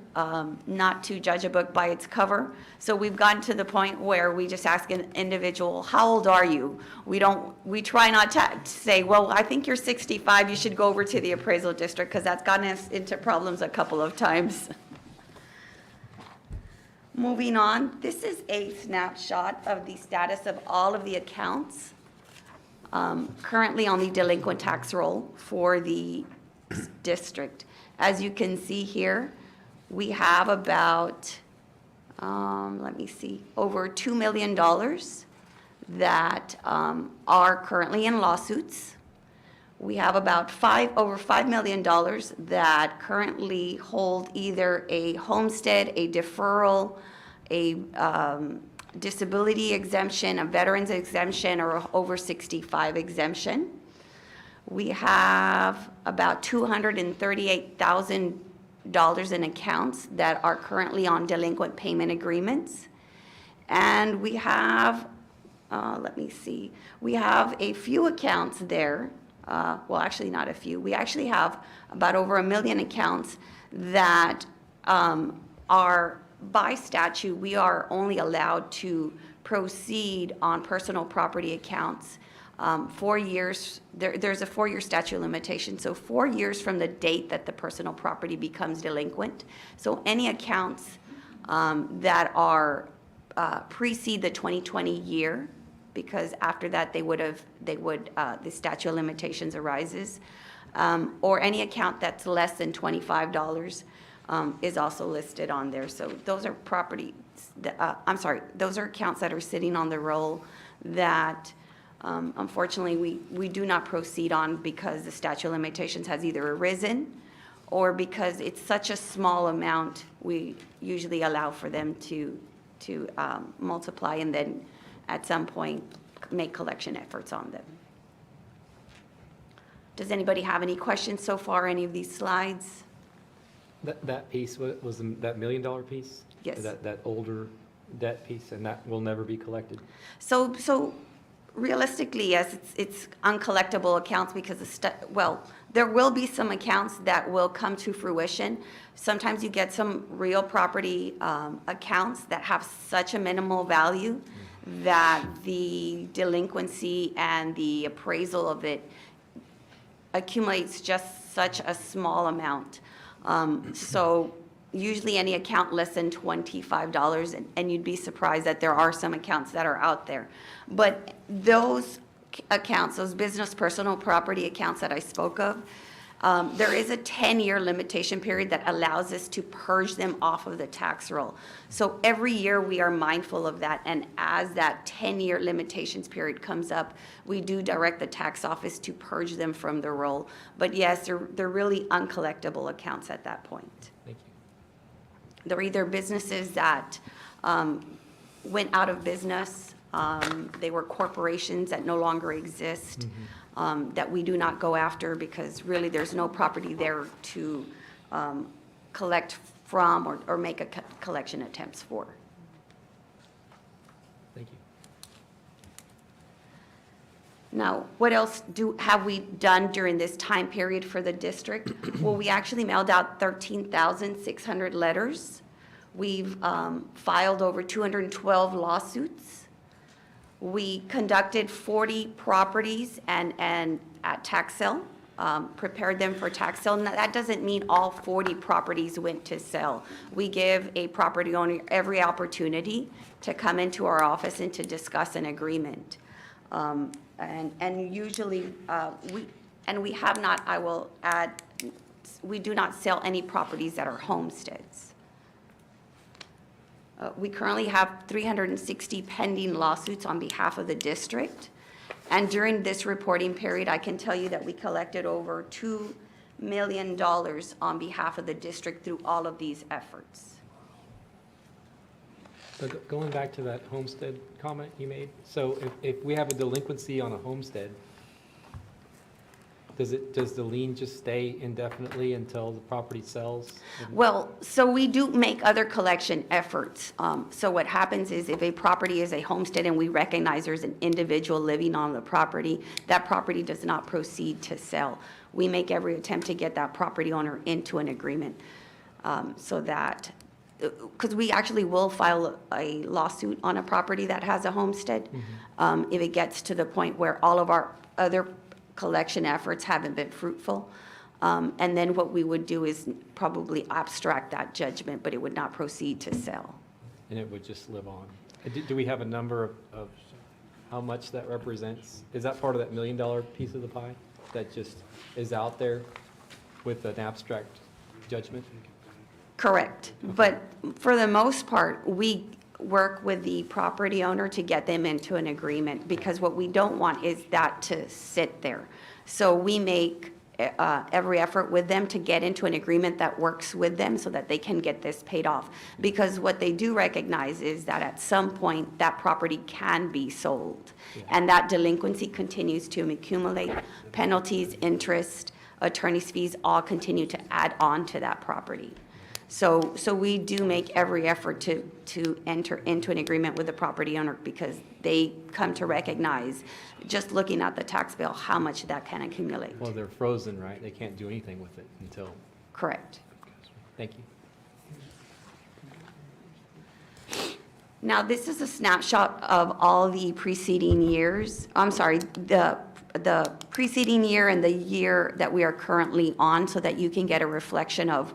not to judge a book by its cover. So we've gotten to the point where we just ask an individual, how old are you? We try not to say, well, I think you're 65, you should go over to the appraisal district, because that's gotten us into problems a couple of times. Moving on, this is a snapshot of the status of all of the accounts currently on the delinquent tax roll for the district. As you can see here, we have about, over $2 million that are currently in lawsuits. We have about over $5 million that currently hold either a homestead, a deferral, a disability exemption, a veterans exemption, or over 65 exemption. We have about $238,000 in accounts that are currently on delinquent payment agreements. And we have, let me see, we have a few accounts there. Well, actually not a few. We actually have about over 1 million accounts that are, by statute, we are only allowed to proceed on personal property accounts 4 years. There's a 4-year statute of limitation, so 4 years from the date that the personal property becomes delinquent. So any accounts that are precede the 2020 year, because after that the statute of limitations arises, or any account that's less than $25 is also listed on there. So those are those are accounts that are sitting on the roll that unfortunately we do not proceed on because the statute of limitations has either arisen or because it's such a small amount, we usually allow for them to multiply and then at some point make collection efforts on them. Does anybody have any questions so far, any of these slides? That piece was that $1 million piece? Yes. That older debt piece, and that will never be collected? So realistically, yes, it's uncollectible accounts because there will be some accounts that will come to fruition. Sometimes you get some real property accounts that have such a minimal value that the delinquency and the appraisal of it accumulates just such a small amount. So usually any account less than $25, and you'd be surprised that there are some accounts that are out there. But those accounts, those business personal property accounts that I spoke of, there is a 10-year limitation period that allows us to purge them off of the tax roll. So every year we are mindful of that, and as that 10-year limitations period comes up, we do direct the tax office to purge them from the roll. But yes, they're really uncollectible accounts at that point. Thank you. They're either businesses that went out of business, they were corporations that no longer exist, that we do not go after because really there's no property there to collect from or make a collection attempts for. Thank you. Now, what else have we done during this time period for the district? Well, we actually mailed out 13,600 letters. We've filed over 212 lawsuits. We conducted 40 properties and at tax sale, prepared them for tax sale. Now, that doesn't mean all 40 properties went to sell. We give a property owner every opportunity to come into our office and to discuss an agreement. And usually, we have not, I will add, we do not sell any properties that are homesteads. We currently have 360 pending lawsuits on behalf of the district. And during this reporting period, I can tell you that we collected over $2 million on behalf of the district through all of these efforts. So going back to that homestead comment you made, so if we have a delinquency on a homestead, does the lien just stay indefinitely until the property sells? Well, so we do make other collection efforts. So what happens is if a property is a homestead and we recognize there's an individual living on the property, that property does not proceed to sell. We make every attempt to get that property owner into an agreement so that, because we actually will file a lawsuit on a property that has a homestead if it gets to the point where all of our other collection efforts haven't been fruitful. And then what we would do is probably abstract that judgment, but it would not proceed to sell. And it would just live on. Do we have a number of how much that represents? Is that part of that $1 million piece of the pie that just is out there with an abstract judgment? Correct. But for the most part, we work with the property owner to get them into an agreement because what we don't want is that to sit there. So we make every effort with them to get into an agreement that works with them so that they can get this paid off. Because what they do recognize is that at some point, that property can be sold. And that delinquency continues to accumulate. Penalties, interest, attorney's fees all continue to add on to that property. So we do make every effort to enter into an agreement with the property owner because they come to recognize, just looking at the tax bill, how much that can accumulate. Well, they're frozen, right? They can't do anything with it until. Correct. Thank you. Now, this is a snapshot of all the preceding years. I'm sorry, the preceding year and the year that we are currently on so that you can get a reflection of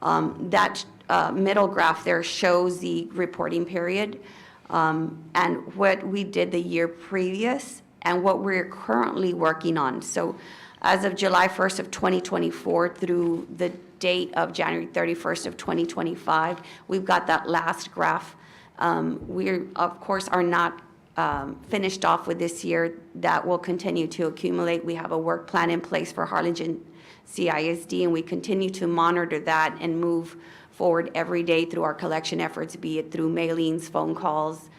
that middle graph there shows the reporting period and what we did the year previous and what we're currently working on. So as of July 1st of 2024 through the date of January 31st of 2025, we've got that last graph. We, of course, are not finished off with this year. That will continue to accumulate. We have a work plan in place for Harlingen CISD, and we continue to monitor that and move forward every day through our collection efforts, be it through mailings, phone calls,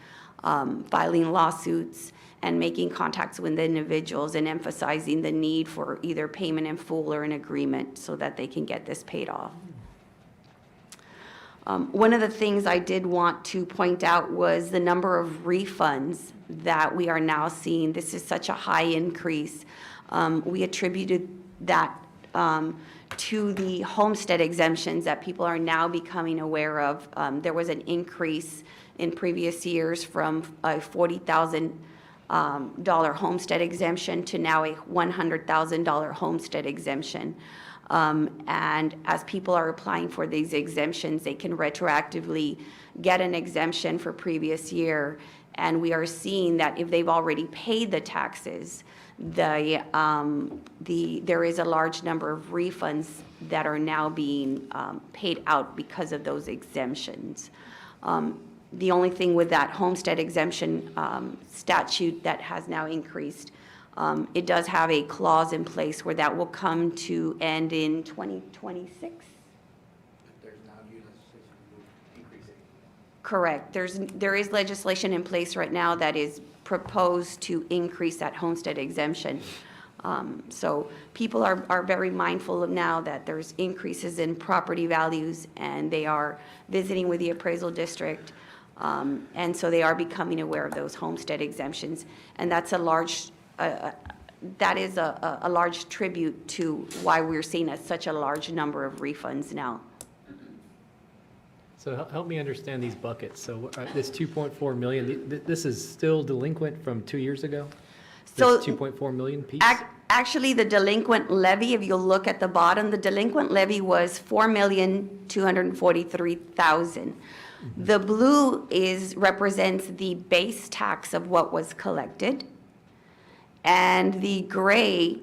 filing lawsuits, and making contacts with the individuals and emphasizing the need for either payment in full or an agreement so that they can get this paid off. One of the things I did want to point out was the number of refunds that we are now seeing. This is such a high increase. We attributed that to the homestead exemptions that people are now becoming aware of. There was an increase in previous years from a $40,000 homestead exemption to now a $100,000 homestead exemption. And as people are applying for these exemptions, they can retroactively get an exemption for previous year. And we are seeing that if they've already paid the taxes, there is a large number of refunds that are now being paid out because of those exemptions. The only thing with that homestead exemption statute that has now increased, it does have a clause in place where that will come to end in 2026. Correct. There is legislation in place right now that is proposed to increase that homestead exemption. So people are very mindful of now that there's increases in property values, and they are visiting with the appraisal district, and so they are becoming aware of those homestead exemptions, and that's a large large tribute to why we're seeing such a large number of refunds now. So help me understand these buckets. So this 2.4 million, this is still delinquent from 2 years ago? So this 2.4 million piece? Actually, the delinquent levy, if you look at the bottom, the delinquent levy was $4,243,000. The blue represents the base tax of what was collected, and the gray,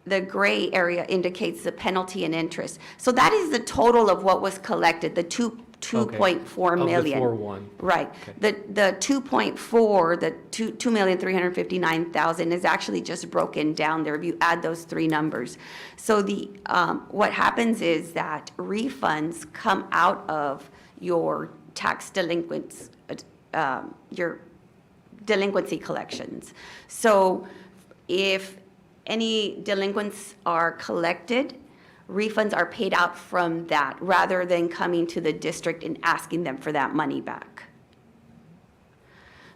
the gray area indicates the penalty and interest. So that is the total of what was collected, the 2.4 million. Of the 4.1. Right. Okay. The 2.4, the 2,359,000 is actually just broken down there if you add those three numbers. So what happens is that refunds come out of your tax delinquents, your delinquency collections. So if any delinquents are collected, refunds are paid out from that rather than coming to the district and asking them for that money back.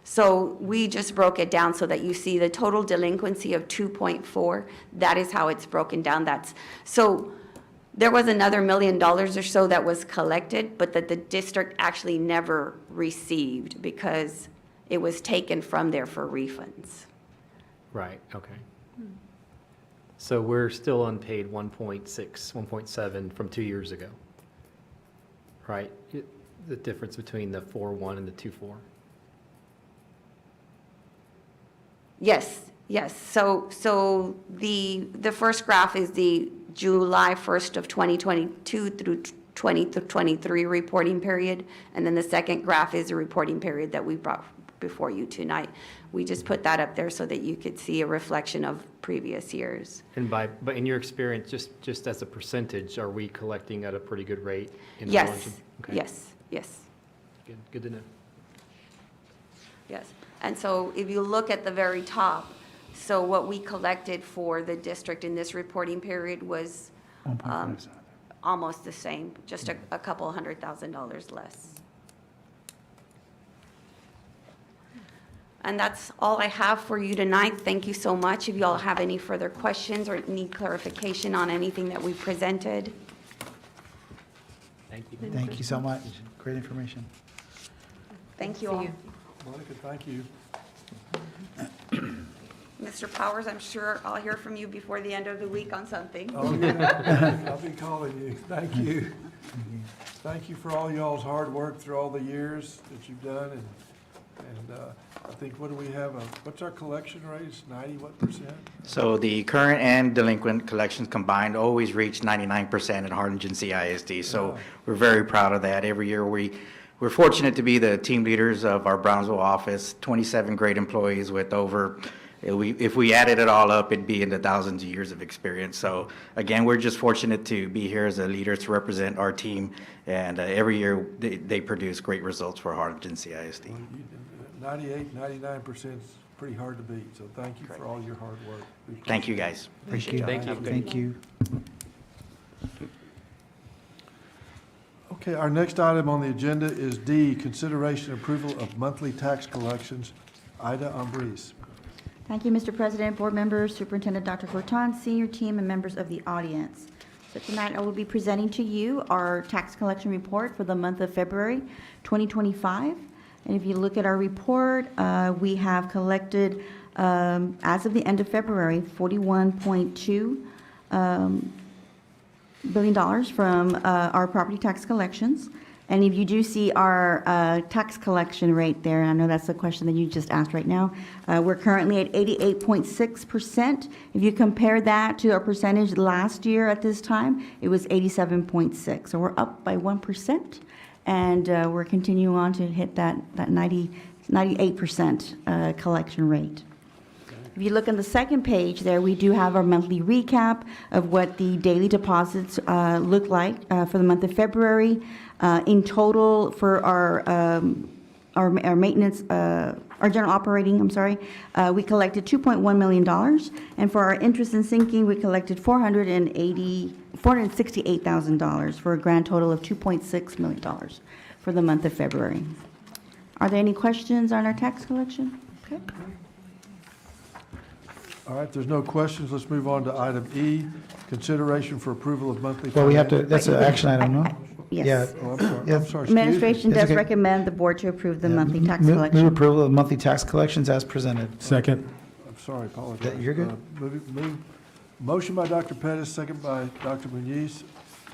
So we just broke it down so that you see the total delinquency of 2.4. That is how it's broken down. So there was another $1 million or so that was collected, but that the district actually never received because it was taken from there for refunds. Right, okay. So we're still unpaid 1.6, 1.7 from 2 years ago, right? The difference between the 4.1 and the 2.4. Yes. So the first graph is the July 1st of 2022 through 2023 reporting period, and then the second graph is the reporting period that we before you tonight. We just put that up there so that you could see a reflection of previous years. And but in your experience, just as a percentage, are we collecting at a pretty good rate? Yes, Okay. yes. Good to know. Yes, and so if you look at the very top, so what we collected for the district in this reporting period was almost the same, just a couple $100,000 less. And that's all I have for you tonight. Thank you so much. If you all have any further questions or need clarification on anything that we presented. Thank you. Thank you so much. Great information. Thank you all. Monica, thank you. Mr. Powers, I'm sure I'll hear from you before the end of the week on something. Oh, yeah. I'll be calling you. Thank you. Thank you for all y'all's hard work through all the years that you've done, and I think, what do we have, what's our collection rate? It's 90% what? So the current and delinquent collections combined always reach 99% at Harlingen CISD. So we're very proud of that. Every year we're fortunate to be the team leaders of our Brownsville office, 27 great employees with over, if we added it all up, it'd be in the thousands of years of experience. So again, we're just fortunate to be here as a leader to represent our team, and every year they produce great results for Harlingen CISD. 98, 99% is pretty hard to beat, so thank you for all your hard work. Thank you, guys. Appreciate it. Thank you. Thank you. Okay, our next item on the agenda is D, consideration and approval of monthly tax collections. Ida Ambriz. Thank you, Mr. President, board members, Superintendent Dr. Corton, senior team, and members of the audience. So tonight I will be presenting to you our tax collection report for the month of February 2025. And if you look at our report, we have collected, as of the end of February, $41.2 billion from our property tax collections. And if you do see our tax collection rate there, and I know that's the question that you just asked right now, we're currently at 88.6%. If you compare that to our percentage last year at this time, it was 87.6. So we're up by 1%, and we're continuing on to hit that 98% collection rate. If you look on the second page there, we do have our monthly recap of what the daily deposits look like for the month of February. In total, for our maintenance, our general operating, we collected $2.1 million. And for our interest and sinking, we collected $468,000 for a grand total of $2.6 million for the month of February. Are there any questions on our tax collection? Okay. All right, there's no questions. Let's move on to item E, consideration for approval of monthly. Well, we have to, that's an action item, no? Yes. Yeah. Oh, I'm sorry. I'm sorry. Excuse me. Administration It's does okay. recommend the board to approve the monthly tax Move collection. approval of monthly tax collections as presented. Second. I'm sorry, apologize. You're good. Motion by Dr. Pettis, second by Dr. Muniz.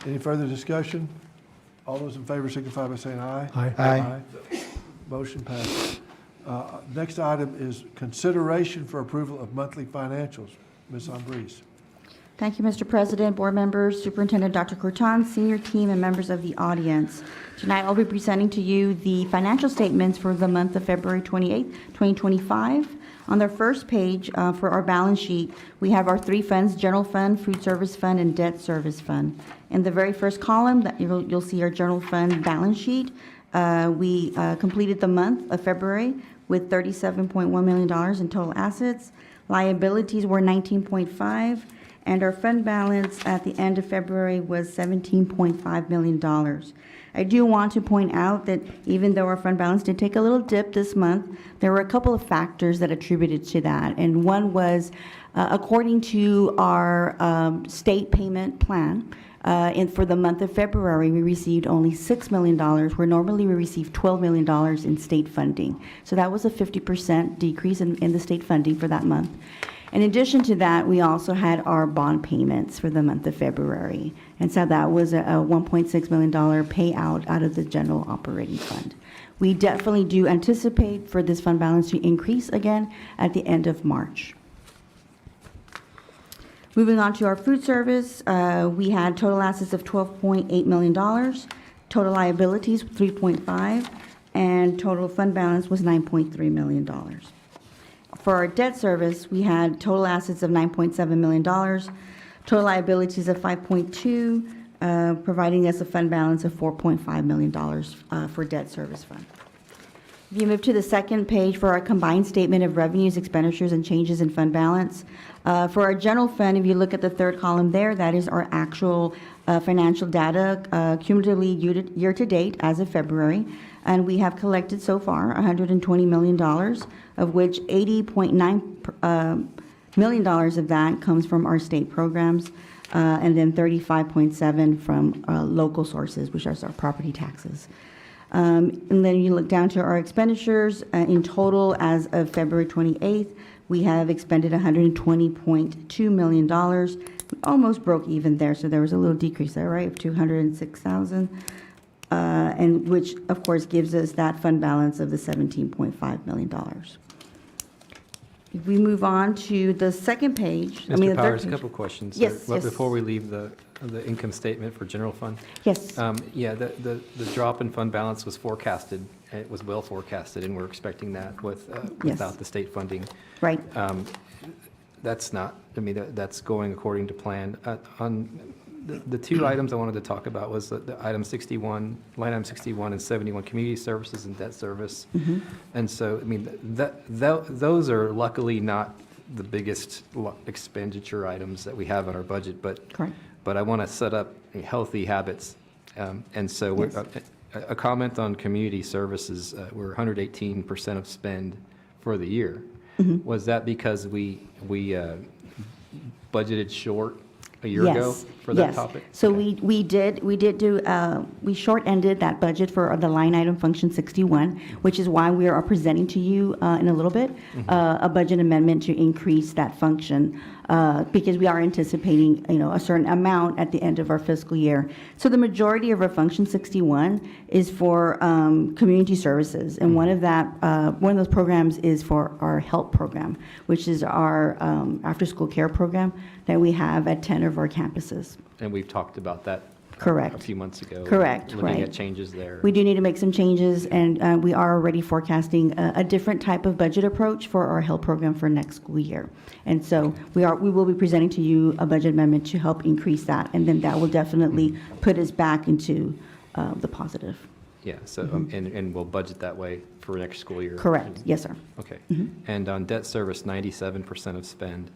Any further discussion? All those in favor signify by saying aye. Aye. Aye. Motion passes. Next item is consideration for approval of monthly financials. Ms. Ambriz. Thank you, Mr. President, board members, Superintendent Dr. Corton, senior team, and members of the audience. Tonight, I'll be presenting to you the financial statements for the month of February 28, 2025. On the first page, for our balance sheet, we have our three funds: general fund, food service fund, and debt service fund. In the very first column, that you'll see our general fund balance sheet. We completed the month of February with $37.1 million in total assets. Liabilities were $19.5, and our fund balance at the end of February was $17.5 million. I do want to point out that even though our fund balance did take a little dip this month, there were a couple of factors that attributed to that. And one was, according to our state payment plan, for the month of February, we received only $6 million, where normally we receive $12 million in state funding. So that was a 50% decrease in the state funding for that month. In addition to that, we also had our bond payments for the month of February. And so that was a $1.6 million payout out of the general operating fund. We definitely do anticipate for this fund balance to increase again at the end of March. Moving on to our food service, we had total assets of $12.8 million, total liabilities $3.5, and total fund balance was $9.3 million. For our debt service, we had total assets of $9.7 million, total liabilities of $5.2 million, providing us a fund balance of $4.5 million for debt service fund. If you move to the second page for our combined statement of revenues, expenditures, and changes in fund balance, for our general fund, if you look at the third column there, that is our actual financial data cumulatively year to date as of February. And we have collected so far $120 million, of which $80.9 million of that comes from our state programs, and then 35.7 from local sources, which are our property taxes. And then you look down to our expenditures. In total, as of February 28th, we have expended $120.2 million. We almost broke even there, so there was a little decrease there, right, of $206,000, and which, of course, gives us that fund balance of the $17.5 million. If we move on to the second page, Mr. Powers, a couple questions. Yes, Well, yes. before we leave the income statement for general fund. Yes. Yeah, the drop in fund balance was forecasted. It was well forecasted, and we're expecting that without the state funding. Right. That's not, I mean, that's going according to plan. On the two items I wanted to talk about was the item 61, line item 61 and 71, community services and debt service. Mhm. And so, I mean, those are luckily not the biggest expenditure items that we have in our budget, but Correct. But I want to set up healthy habits. And so we're, a comment on community services, we're 118% of spend for the year. Mhm. Was that because we budgeted short a year ago for that topic? So we did do, we short-ended that budget for the line item function 61, which is why we are presenting to you in a little bit a budget amendment to increase that function, because we are anticipating, a certain amount at the end of our fiscal year. So the majority of our function 61 is for community services, and one of those programs is for our HELP program, which is our after-school care program that we have at 10 of our campuses. And we've talked about that Correct. a few months ago. Correct, Looking right. at changes there. We do need to make some changes, and we are already forecasting a different type of budget approach for our HELP program for next school year. And so we will be presenting to you a budget amendment to help increase that, and then that will definitely put us back into the positive. Yeah, so, and we'll budget that way for next school year? Correct. Yes, sir. Okay. And on debt service, 97% of spend.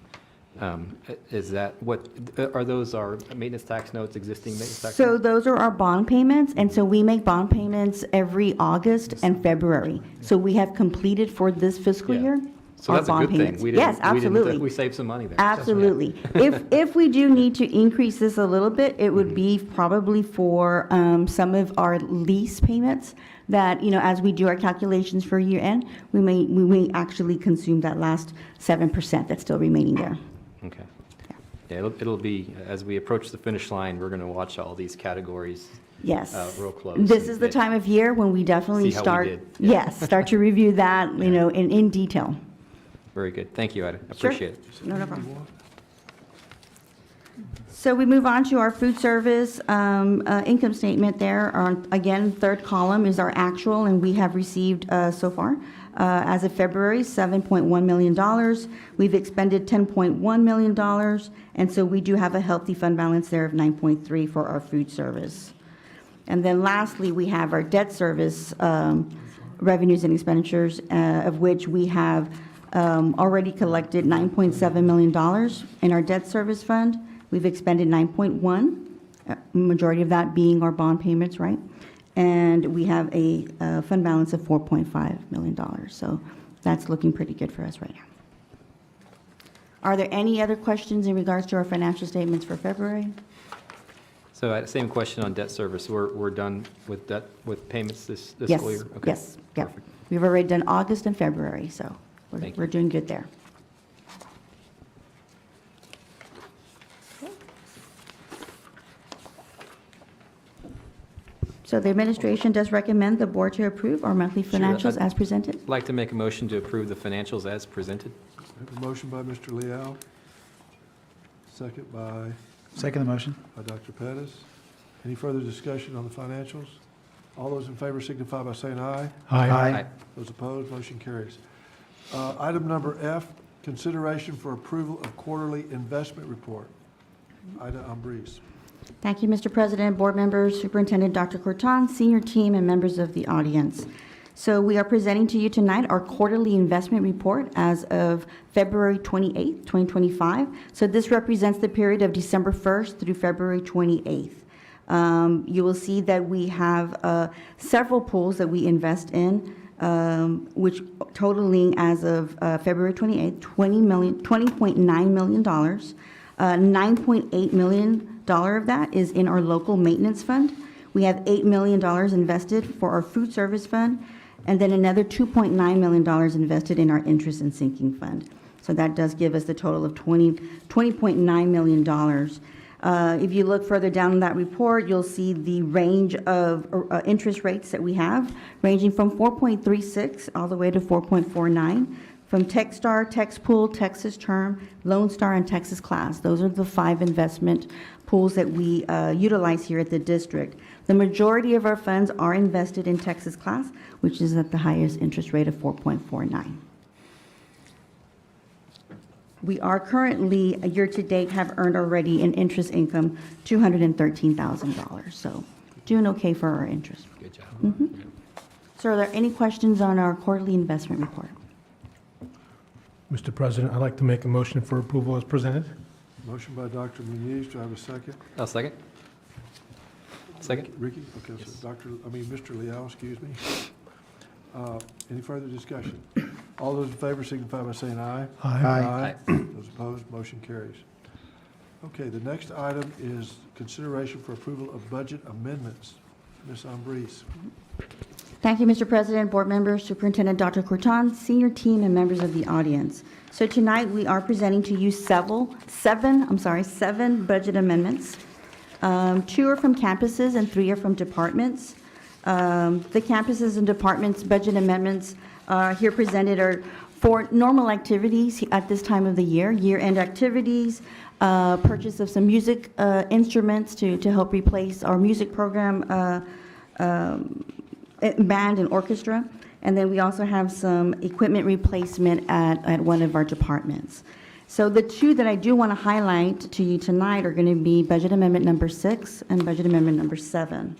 Is that, what, are those our maintenance tax notes, existing maintenance tax So notes? those are our bond payments, and so we make bond payments every August and February. So we have completed for this fiscal year. So that's a good thing. We didn't- Yes, absolutely. We saved some money there. Absolutely. If we do need to increase this a little bit, it would be probably for some of our lease payments that, as we do our calculations for year end, we may actually consume that last 7% that's still remaining there. Okay. Yeah, it'll be, as we approach the finish line, we're going to watch all these categories Yes. real close. This is the time of year when we definitely See how we start, did. Yeah. yes, start to review that, in detail. Very good. Thank you, Ida. I Sure. appreciate it. No problem. So we move on to our food service income statement there. Again, third column is our actual, and we have received so far, as of February, $7.1 million. We've expended $10.1 million, and so we do have a healthy fund balance there of $9.3 for our food service. And then lastly, we have our debt service revenues and expenditures, of which we have already collected $9.7 million in our debt service fund. We've expended 9.1, majority of that being our bond payments, right? And we have a fund balance of $4.5 million. So that's looking pretty good for us right now. Are there any other questions in regards to our financial statements for February? So same question on debt service. We're done with debt, with payments this Yes, school year? Okay. yes, yeah. We've already done August and February, so Thank we're doing good there. So the administration does recommend the board to approve our monthly Sure, financials I'd as presented. I'd like to make a motion to approve the financials as presented. I have a motion by Mr. Leal, second by Second the motion. Dr. Pettis. Any further discussion on the financials? All those in favor signify by saying aye. Aye. Those opposed, motion carries. Item number F, consideration for approval of quarterly investment report. Ida Ambriz. Thank you, Mr. President, board members, Superintendent Dr. Corton, senior team, and members of the audience. So we are presenting to you tonight our quarterly investment report as of February 28th, 2025. So this represents the period of December 1st through February 28th. You will see that we have several pools that we invest in, which totaling as of February 28th, $20.9 million. $9.8 million of that is in our local maintenance fund. We have $8 million invested for our food service fund, and then another $2.9 million invested in our interest and sinking fund. So that does give us the total of $20.9 million. If you look further down in that report, you'll see the range of interest rates that we have, ranging from 4.36 all the way to 4.49. From Techstar, TexPool, Texas Term, Lone Star, and Texas Class. Those are the 5 investment pools that we utilize here at the district. The majority of our funds are invested in Texas Class, which is at the highest interest rate of 4.49. We are currently, year-to-date, have earned already in interest income $213,000. So doing okay for our interest. Good job. So are there any questions on our quarterly investment report? Mr. President, I'd like to make a motion for approval as presented. Motion by Dr. Muniz. Do I have a second? I'll second. Second. Ricky? Okay, Yes. so Mr. Liao, excuse me. Any further discussion? All those in favor signify by saying aye. Aye. Those opposed, motion carries. Okay, the next item is consideration for approval of budget amendments. Ms. Ambriz. Thank you, Mr. President, board members, Superintendent Dr. Corton, senior team, and members of the audience. So tonight, we are presenting to you seven budget amendments. 2 are from campuses and 3 are from departments. The campuses and departments budget amendments here presented are for normal activities at this time of the year, year-end activities, purchase of some music instruments to help replace our music program band and orchestra, and then we also have some equipment replacement at one of our departments. So the 2 that I do want to highlight to you tonight are going to be budget amendment number 6 and budget amendment number 7.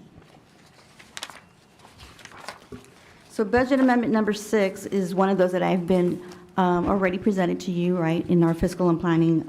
So budget amendment number 6 is one of those that I've been already presented to you, right, in our fiscal and planning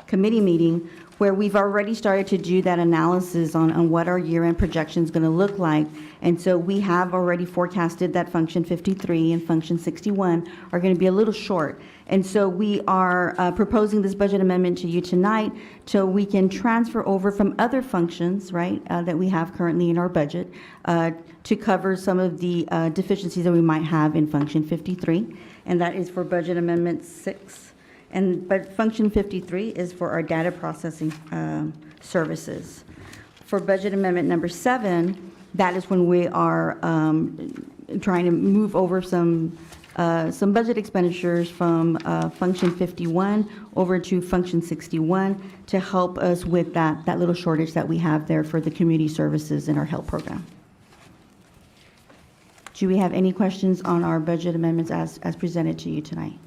committee meeting, where we've already started to do that analysis on what our year-end projection is going to look like. And so we have already forecasted that function 53 and function 61 are going to be a little short. And so we are proposing this budget amendment to you tonight so we can transfer over from other functions, right, that we have currently in our budget to cover some of the deficiencies that we might have in function 53. And that is for budget amendment 6. But function 53 is for our data processing services. For budget amendment number 7, that is when we are trying to move over some budget expenditures from function 51 over to function 61 to help us with that little shortage that we have there for the community services in our health program. Do we have any questions on our budget amendments as presented to you tonight?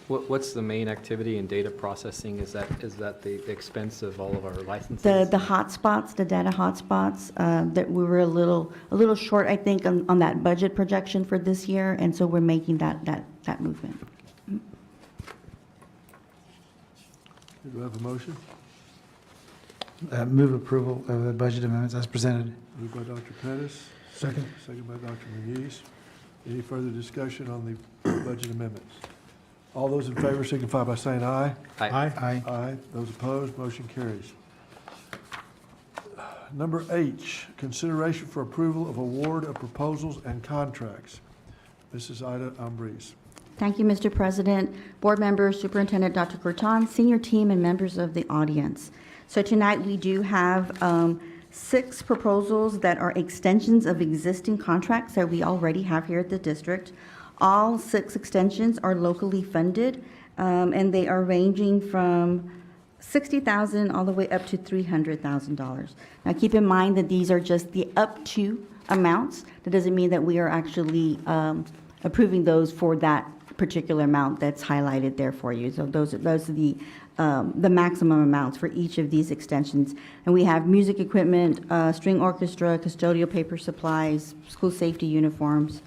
What's the main activity in data processing? Is that the expense of all of our licenses? The hotspots, the data hotspots, that we were a little short, I think, on that budget projection for this year, and so we're making that movement. Do we have a motion? Move approval of the budget amendments as presented. Moved by Dr. Pettis. Second. Second by Dr. Muniz. Any further discussion on the budget amendments? All those in favor signify by saying aye. Aye. Aye. Those opposed, motion carries. Number H, consideration for approval of award of proposals and contracts. Mrs. Ida Ambriz. Thank you, Mr. President, board members, Superintendent Dr. Corton, senior team, and members of the audience. So tonight we do have 6 proposals that are extensions of existing contracts that we already have here at the district. All 6 extensions are locally funded, and they are ranging from $60,000 all the way up to $300,000. Now, keep in mind that these are just the up to amounts. That doesn't mean that we are actually approving those for that particular amount that's highlighted there for you. So those are the maximum amounts for each of these extensions. And we have music equipment, string orchestra, custodial paper supplies, school safety uniforms,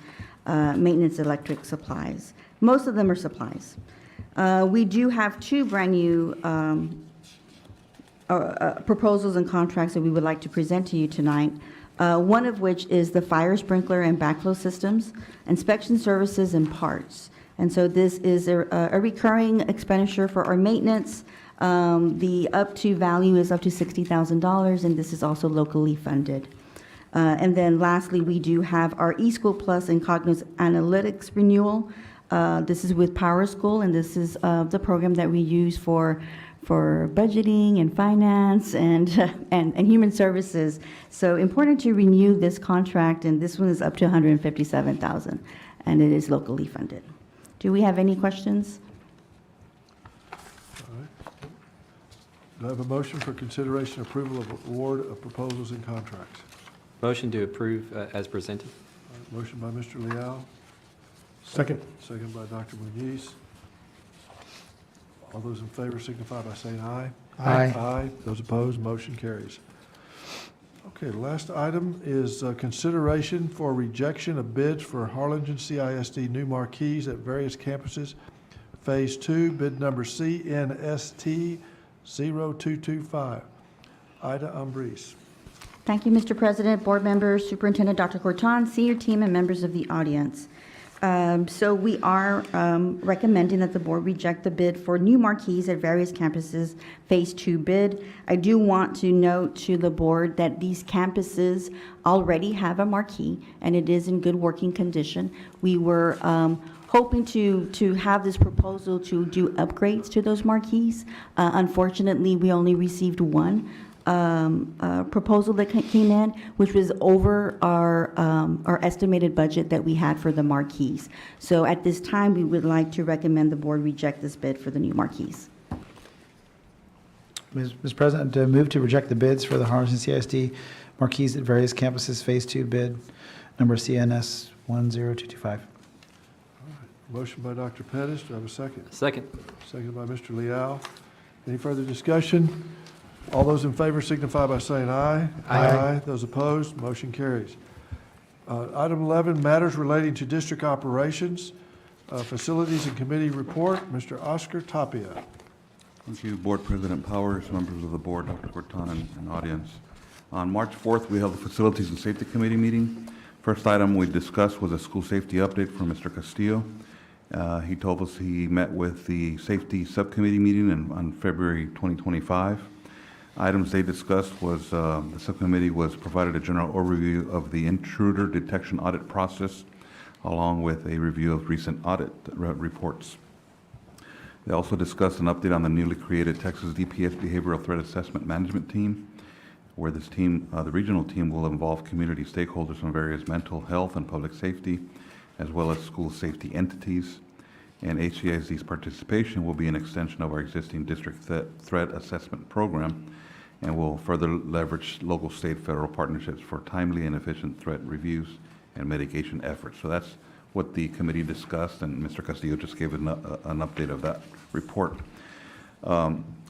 maintenance electric supplies. Most of them are supplies. We do have two brand new proposals and contracts that we would like to present to you tonight. One of which is the fire sprinkler and backflow systems, inspection services and parts. And so this is a recurring expenditure for our maintenance. The up to value is up to $60,000, and this is also locally funded. And then lastly, we do have our eSchool Plus and Cognos Analytics renewal. This is with Power School, and this is the program that we use for budgeting and finance and human services. So important to renew this contract, and this one is up to $157,000, and it is locally funded. Do we have any questions? All right. Do I have a motion for consideration and approval of award of proposals and contracts? Motion to approve as presented. All right, motion by Mr. Leal. Second. Second by Dr. Muniz. All those in favor signify by saying aye. Aye. Aye. Those opposed, motion carries. Okay, the last item is consideration for rejection of bids for Harlingen CISD new marquees at various campuses. Phase 2, bid number CNST 0225. Ida Umbris. Thank you, Mr. President, board members, Superintendent Dr. Corton, senior team, and members of the audience. So we are recommending that the board reject the bid for new marquees at various campuses, Phase 2 bid. I do want to note to the board that these campuses already have a marquee, and it is in good working condition. We were hoping to have this proposal to do upgrades to those marquees. Unfortunately, we only received one proposal that came in, which was over our estimated budget that we had for the marquees. So at this time, we would like to recommend the board reject this bid for the new marquees. Mr. President, move to reject the bids for the Harlingen CISD marquees at various campuses, Phase 2 bid, number CNS 10225. Motion by Dr. Pettis. Do I have a second? Second. Second by Mr. Leal. Any further discussion? All those in favor signify by saying aye. Aye. Those opposed, motion carries. Item 11, matters relating to district operations, facilities and committee report. Mr. Oscar Tapia. Thank you, Board President Powers, members of the board, Dr. Corton, and audience. On March 4th, we held the Facilities and Safety Committee meeting. First item we discussed was a school safety update from Mr. Castillo. He told us he met with the Safety Subcommittee meeting on February 2025. Items they discussed was the subcommittee was provided a general overview of the intruder detection audit process, along with a review of recent audit reports. They also discussed an update on the newly created Texas DPS Behavioral Threat Assessment Management Team, where this team, the regional team, will involve community stakeholders from various mental health and public safety, as well as school safety entities. And HCISD's participation will be an extension of our existing district threat assessment program, and will further leverage local, state, federal partnerships for timely and efficient threat reviews and mitigation efforts. So that's what the committee discussed, and Mr. Castillo just gave an update of that report.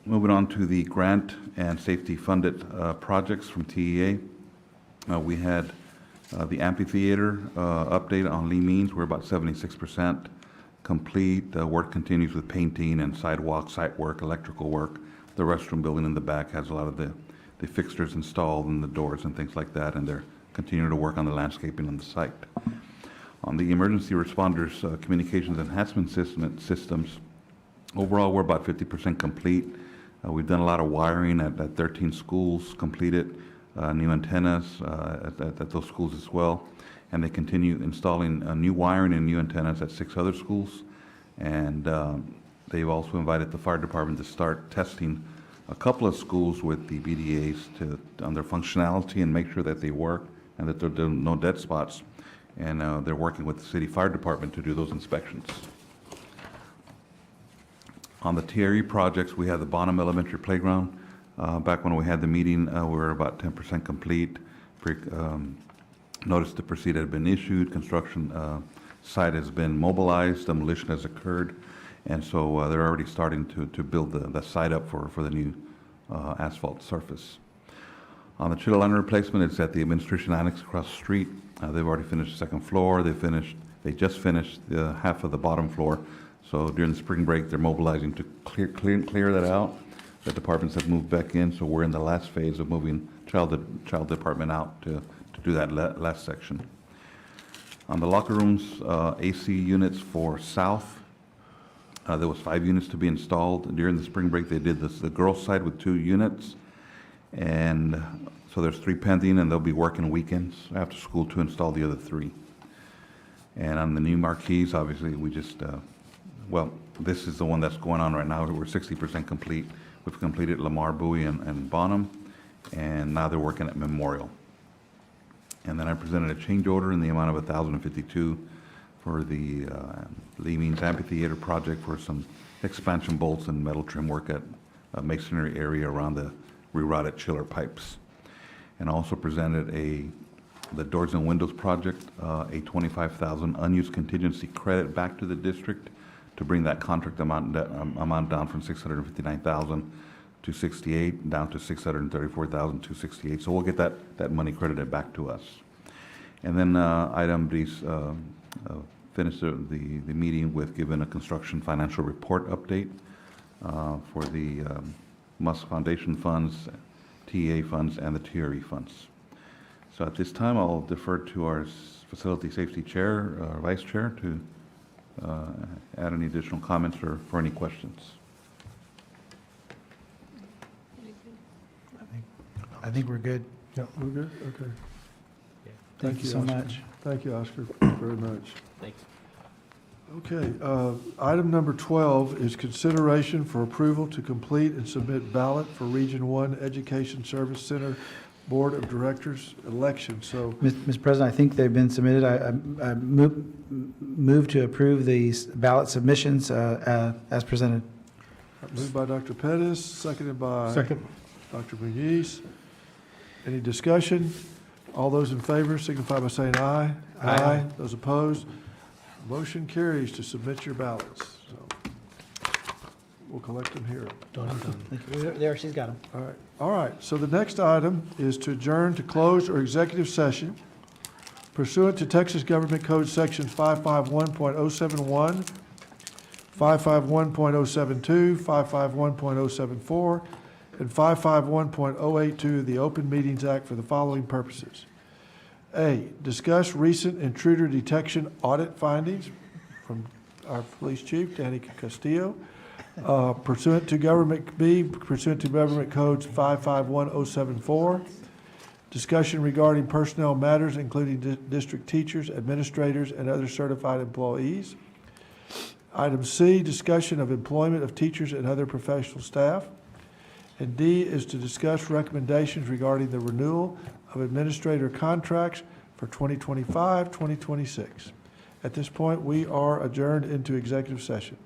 Moving on to the grant and safety funded projects from TEA. We had the amphitheater update on Lee Means. We're about 76% complete. Work continues with painting and sidewalk, site work, electrical work. The restroom building in the back has a lot of the fixtures installed and the doors and things like that, and they're continuing to work on the landscaping on the site. On the emergency responders communications enhancement systems, overall we're about 50% complete. We've done a lot of wiring at 13 schools, completed new antennas at those schools as well, and they continue installing new wiring and new antennas at 6 other schools. And they've also invited the fire department to start testing a couple of schools with the BDAs on their functionality and make sure that they work and that there are no dead spots. And they're working with the city fire department to do those inspections. On the TRE projects, we have the Bonham Elementary Playground. Back when we had the meeting, we were about 10% complete. Notice to proceed had been issued, construction site has been mobilized, demolition has occurred, and so they're already starting to build the site up for the new asphalt surface. On the chiller liner replacement, it's at the administration annex across the street. They've already finished the second floor. They just finished the half of the bottom floor. So during the spring break, they're mobilizing to clear that out. The departments have moved back in, so we're in the last phase of moving child department out to do that last section. On the locker rooms, AC units for South, there was 5 units to be installed. During the spring break, they did the girls' side with 2 units. And so there's 3 pending, and they'll be working weekends after school to install the other 3. And on the new marquees, obviously, we just, well, this is the one that's going on right now. We're 60% complete. We've completed Lamar, Bowie, and Bonham, and now they're working at Memorial. And then I presented a change order in the amount of $1,052 for the Lee Means Amphitheater project for some expansion bolts and metal trim work at a masonry area around the rerouted chiller pipes. And also presented the doors and windows project, a $25,000 unused contingency credit back to the district to bring that contract amount down from $659,000 to $68, down to $634,268. So we'll get that money credited back to us. And then item B, finished the meeting with giving a construction financial report update for the Musk Foundation funds, TEA funds, and the TRE funds. So at this time, I'll defer to our Facility Safety Chair, Vice Chair, to add any additional comments or for any questions. I think we're good. Yeah, we're good? Okay. Thank you so Oscar. much. Thank you, Oscar, very much. Thanks. Okay, item number 12 is consideration for approval to complete and submit ballot for Region 1 Education Service Center Board of Directors election. So, Mr. President, I think they've been submitted. I move to approve these ballot submissions as presented. moved by Dr. Pettis, seconded by Second. Dr. Muniz. Any discussion? All those in favor signify by saying aye. Aye. Those opposed? Motion carries to submit your ballots. So we'll collect them here. There, she's got them. All right. All right. So the next item is to adjourn to closed or executive session pursuant to Texas Government Code Sections 551.071, 551.072, 551.074, and 551.082 of the Open Meetings Act for the following purposes. A, discuss recent intruder detection audit findings from our police chief, Danny Castillo, pursuant to Government B, pursuant to Government Codes 551074. Discussion regarding personnel matters, including district teachers, administrators, and other certified employees. Item C, discussion of employment of teachers and other professional staff. And D is to discuss recommendations regarding the renewal of administrator contracts for 2025, 2026. At this point, we are adjourned into executive session.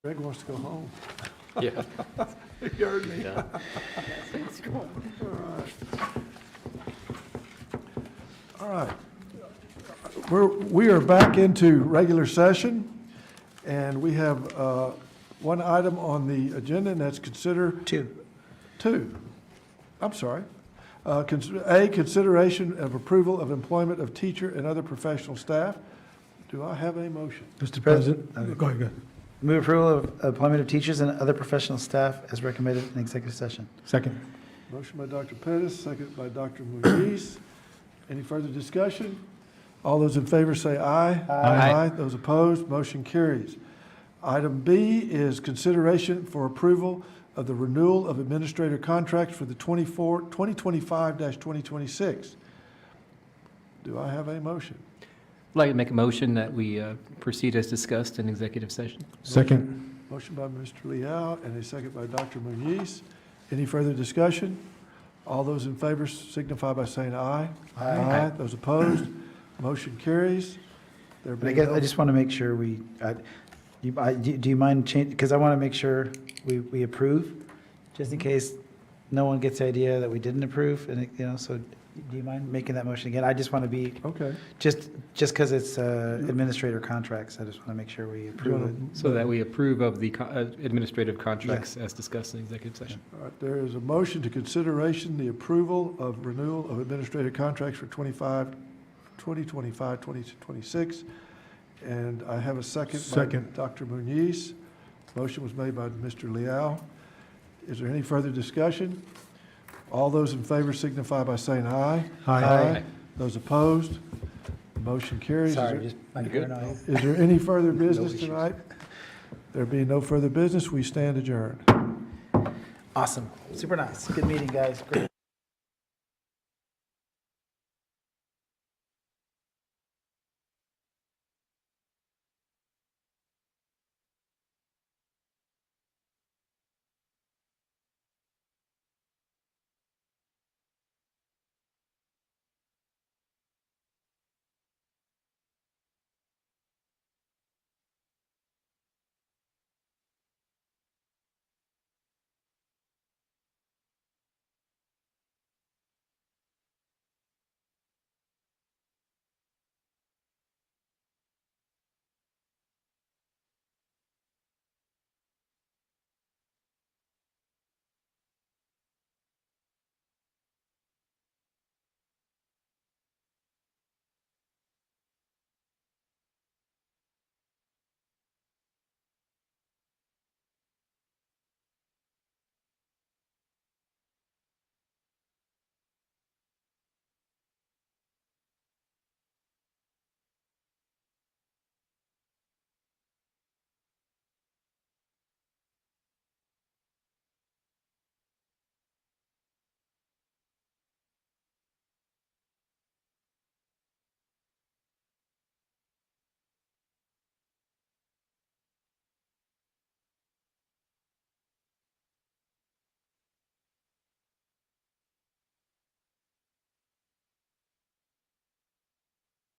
Greg wants to go home. Yeah. You heard me. Yeah. All right. We are back into regular session, and we have one item on the agenda, and that's Two. I'm sorry. Consideration of approval of employment of teacher and other professional staff. Do I have a motion? Mr. President, Go ahead. move approval of employment of teachers and other professional staff as recommended in executive session. Second. Motion by Dr. Pettis, second by Dr. Muñiz. Any further discussion? All those in favor say aye. Aye. Those opposed, motion carries. Item B is consideration for approval of the renewal of administrator contracts for the 2025-2026. Do I have a motion? I'd like to make a motion that we proceed as discussed in executive session. Second. Motion by Mr. Leal and a second by Dr. Muñiz. Any further discussion? All those in favor signify by saying aye. Aye. Those opposed, motion carries. There But I being guess no- I just want to make sure do you mind change, because I want to make sure we approve, just in case no one gets the idea that we didn't approve, and, so do you mind making that motion again? I just want to be, Okay. just because it's administrator contracts, I just want to make sure we approve it. So that we approve of the administrative contracts as discussed in executive session. All right, there is a motion to consideration the approval of renewal of administrative contracts for 2025-2026. And I have a second. Second. By Dr. Muñiz. Motion was made by Mr. Leal. Is there any further discussion? All those in favor signify by saying aye. Aye. Those opposed? Motion carries. Sorry, just my Good. paranoia. Is there any further business issues. tonight? There being no further business, we stand adjourned. Awesome, super nice, good meeting, guys, great.